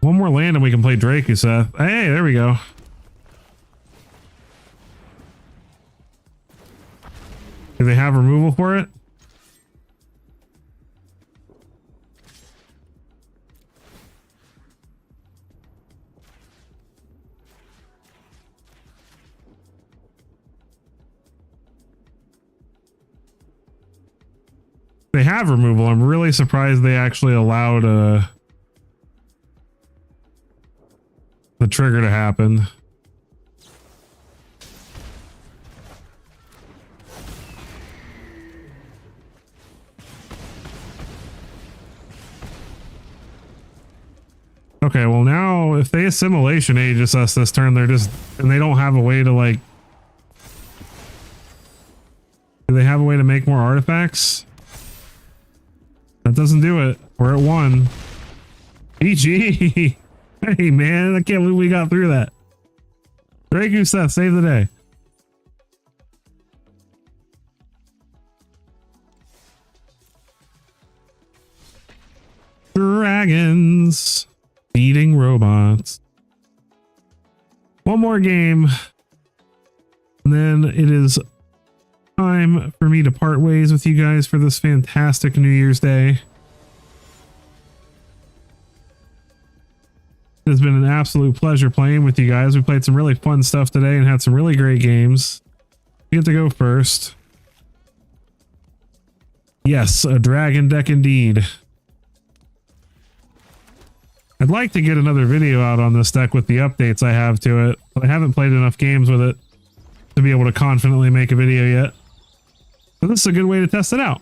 One more land and we can play Draku, Seth. Hey, there we go. Do they have removal for it? They have removal. I'm really surprised they actually allowed the trigger to happen. Okay, well now if they assimilation aegis us this turn, they're just, and they don't have a way to like, do they have a way to make more artifacts? That doesn't do it. We're at 1. GG. Hey man, I can't believe we got through that. Draku, Seth, save the day. Dragons. Eating robots. One more game. And then it is time for me to part ways with you guys for this fantastic New Year's Day. It has been an absolute pleasure playing with you guys. We played some really fun stuff today and had some really great games. You get to go first. Yes, a dragon deck indeed. I'd like to get another video out on this deck with the updates I have to it, but I haven't played enough games with it to be able to confidently make a video yet. But this is a good way to test it out.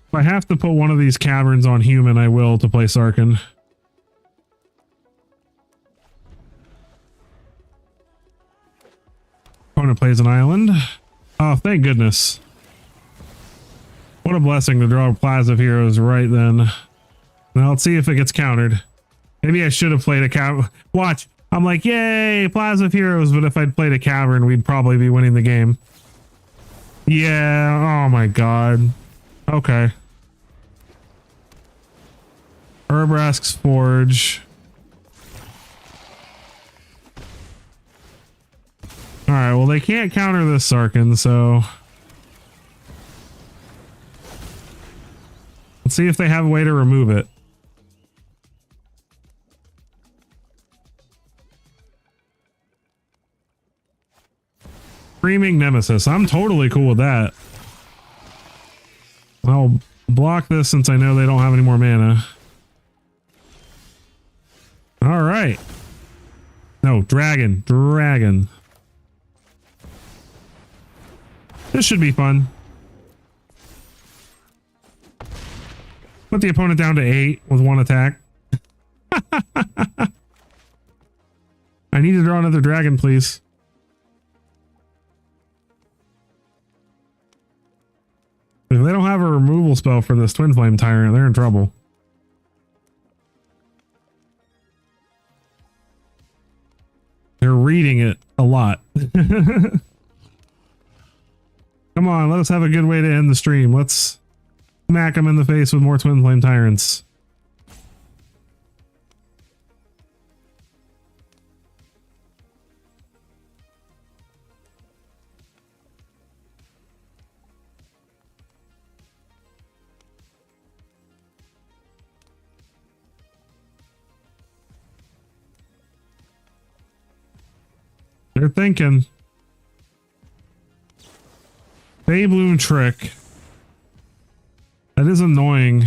If I have to put one of these caverns on human, I will to play Sarkin. Opponent plays an island. Oh, thank goodness. What a blessing to draw Plaza of Heroes right then. Now let's see if it gets countered. Maybe I should have played a cavern. Watch. I'm like, yay, Plaza of Heroes. But if I'd played a cavern, we'd probably be winning the game. Yeah. Oh my God. Okay. Urbrask's Forge. Alright, well they can't counter this Sarkin, so... Let's see if they have a way to remove it. Screaming Nemesis. I'm totally cool with that. I'll block this since I know they don't have any more mana. Alright. No, dragon. Dragon. This should be fun. Put the opponent down to 8 with 1 attack. I need to draw another dragon, please. If they don't have a removal spell for this Twin Flame Tyrant, they're in trouble. They're reading it a lot. Come on, let us have a good way to end the stream. Let's smack them in the face with more Twin Flame Tyrants. They're thinking. Baybloom Trick. That is annoying.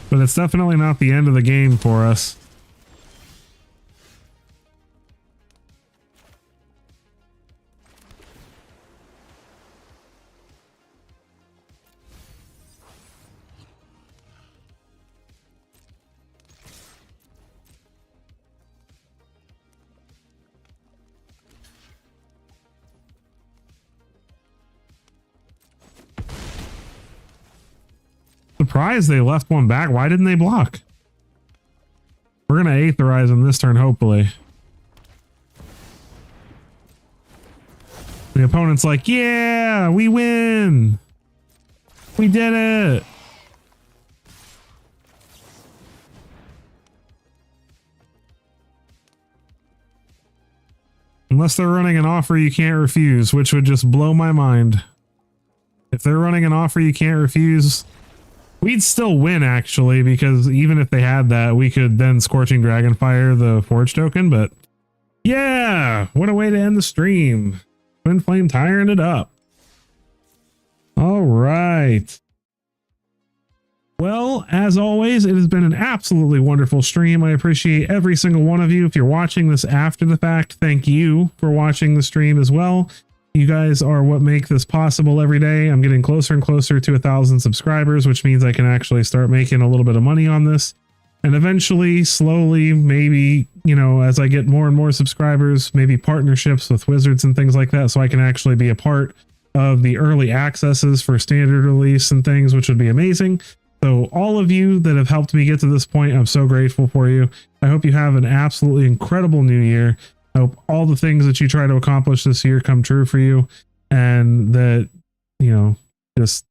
But it's definitely not the end of the game for us. Surprised they left one back. Why didn't they block? We're going to Aetherize them this turn, hopefully. The opponent's like, yeah, we win. We did it. Unless they're running an offer you can't refuse, which would just blow my mind. If they're running an offer you can't refuse, we'd still win, actually, because even if they had that, we could then Scorching Dragonfire the Forge token, but yeah, what a way to end the stream. Twin Flame tiring it up. All right. Well, as always, it has been an absolutely wonderful stream. I appreciate every single one of you. If you're watching this after the fact, thank you for watching the stream as well. You guys are what make this possible every day. I'm getting closer and closer to 1,000 subscribers, which means I can actually start making a little bit of money on this. And eventually, slowly, maybe, you know, as I get more and more subscribers, maybe partnerships with wizards and things like that, so I can actually be a part of the early accesses for standard release and things, which would be amazing. So all of you that have helped me get to this point, I'm so grateful for you. I hope you have an absolutely incredible new year. I hope all the things that you try to accomplish this year come true for you, and that, you know, just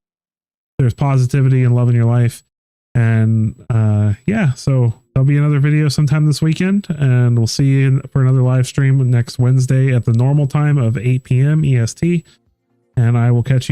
there's positivity and love in your life. And yeah, so there'll be another video sometime this weekend, and we'll see you for another live stream next Wednesday at the normal time of 8 p.m. EST. And I will catch you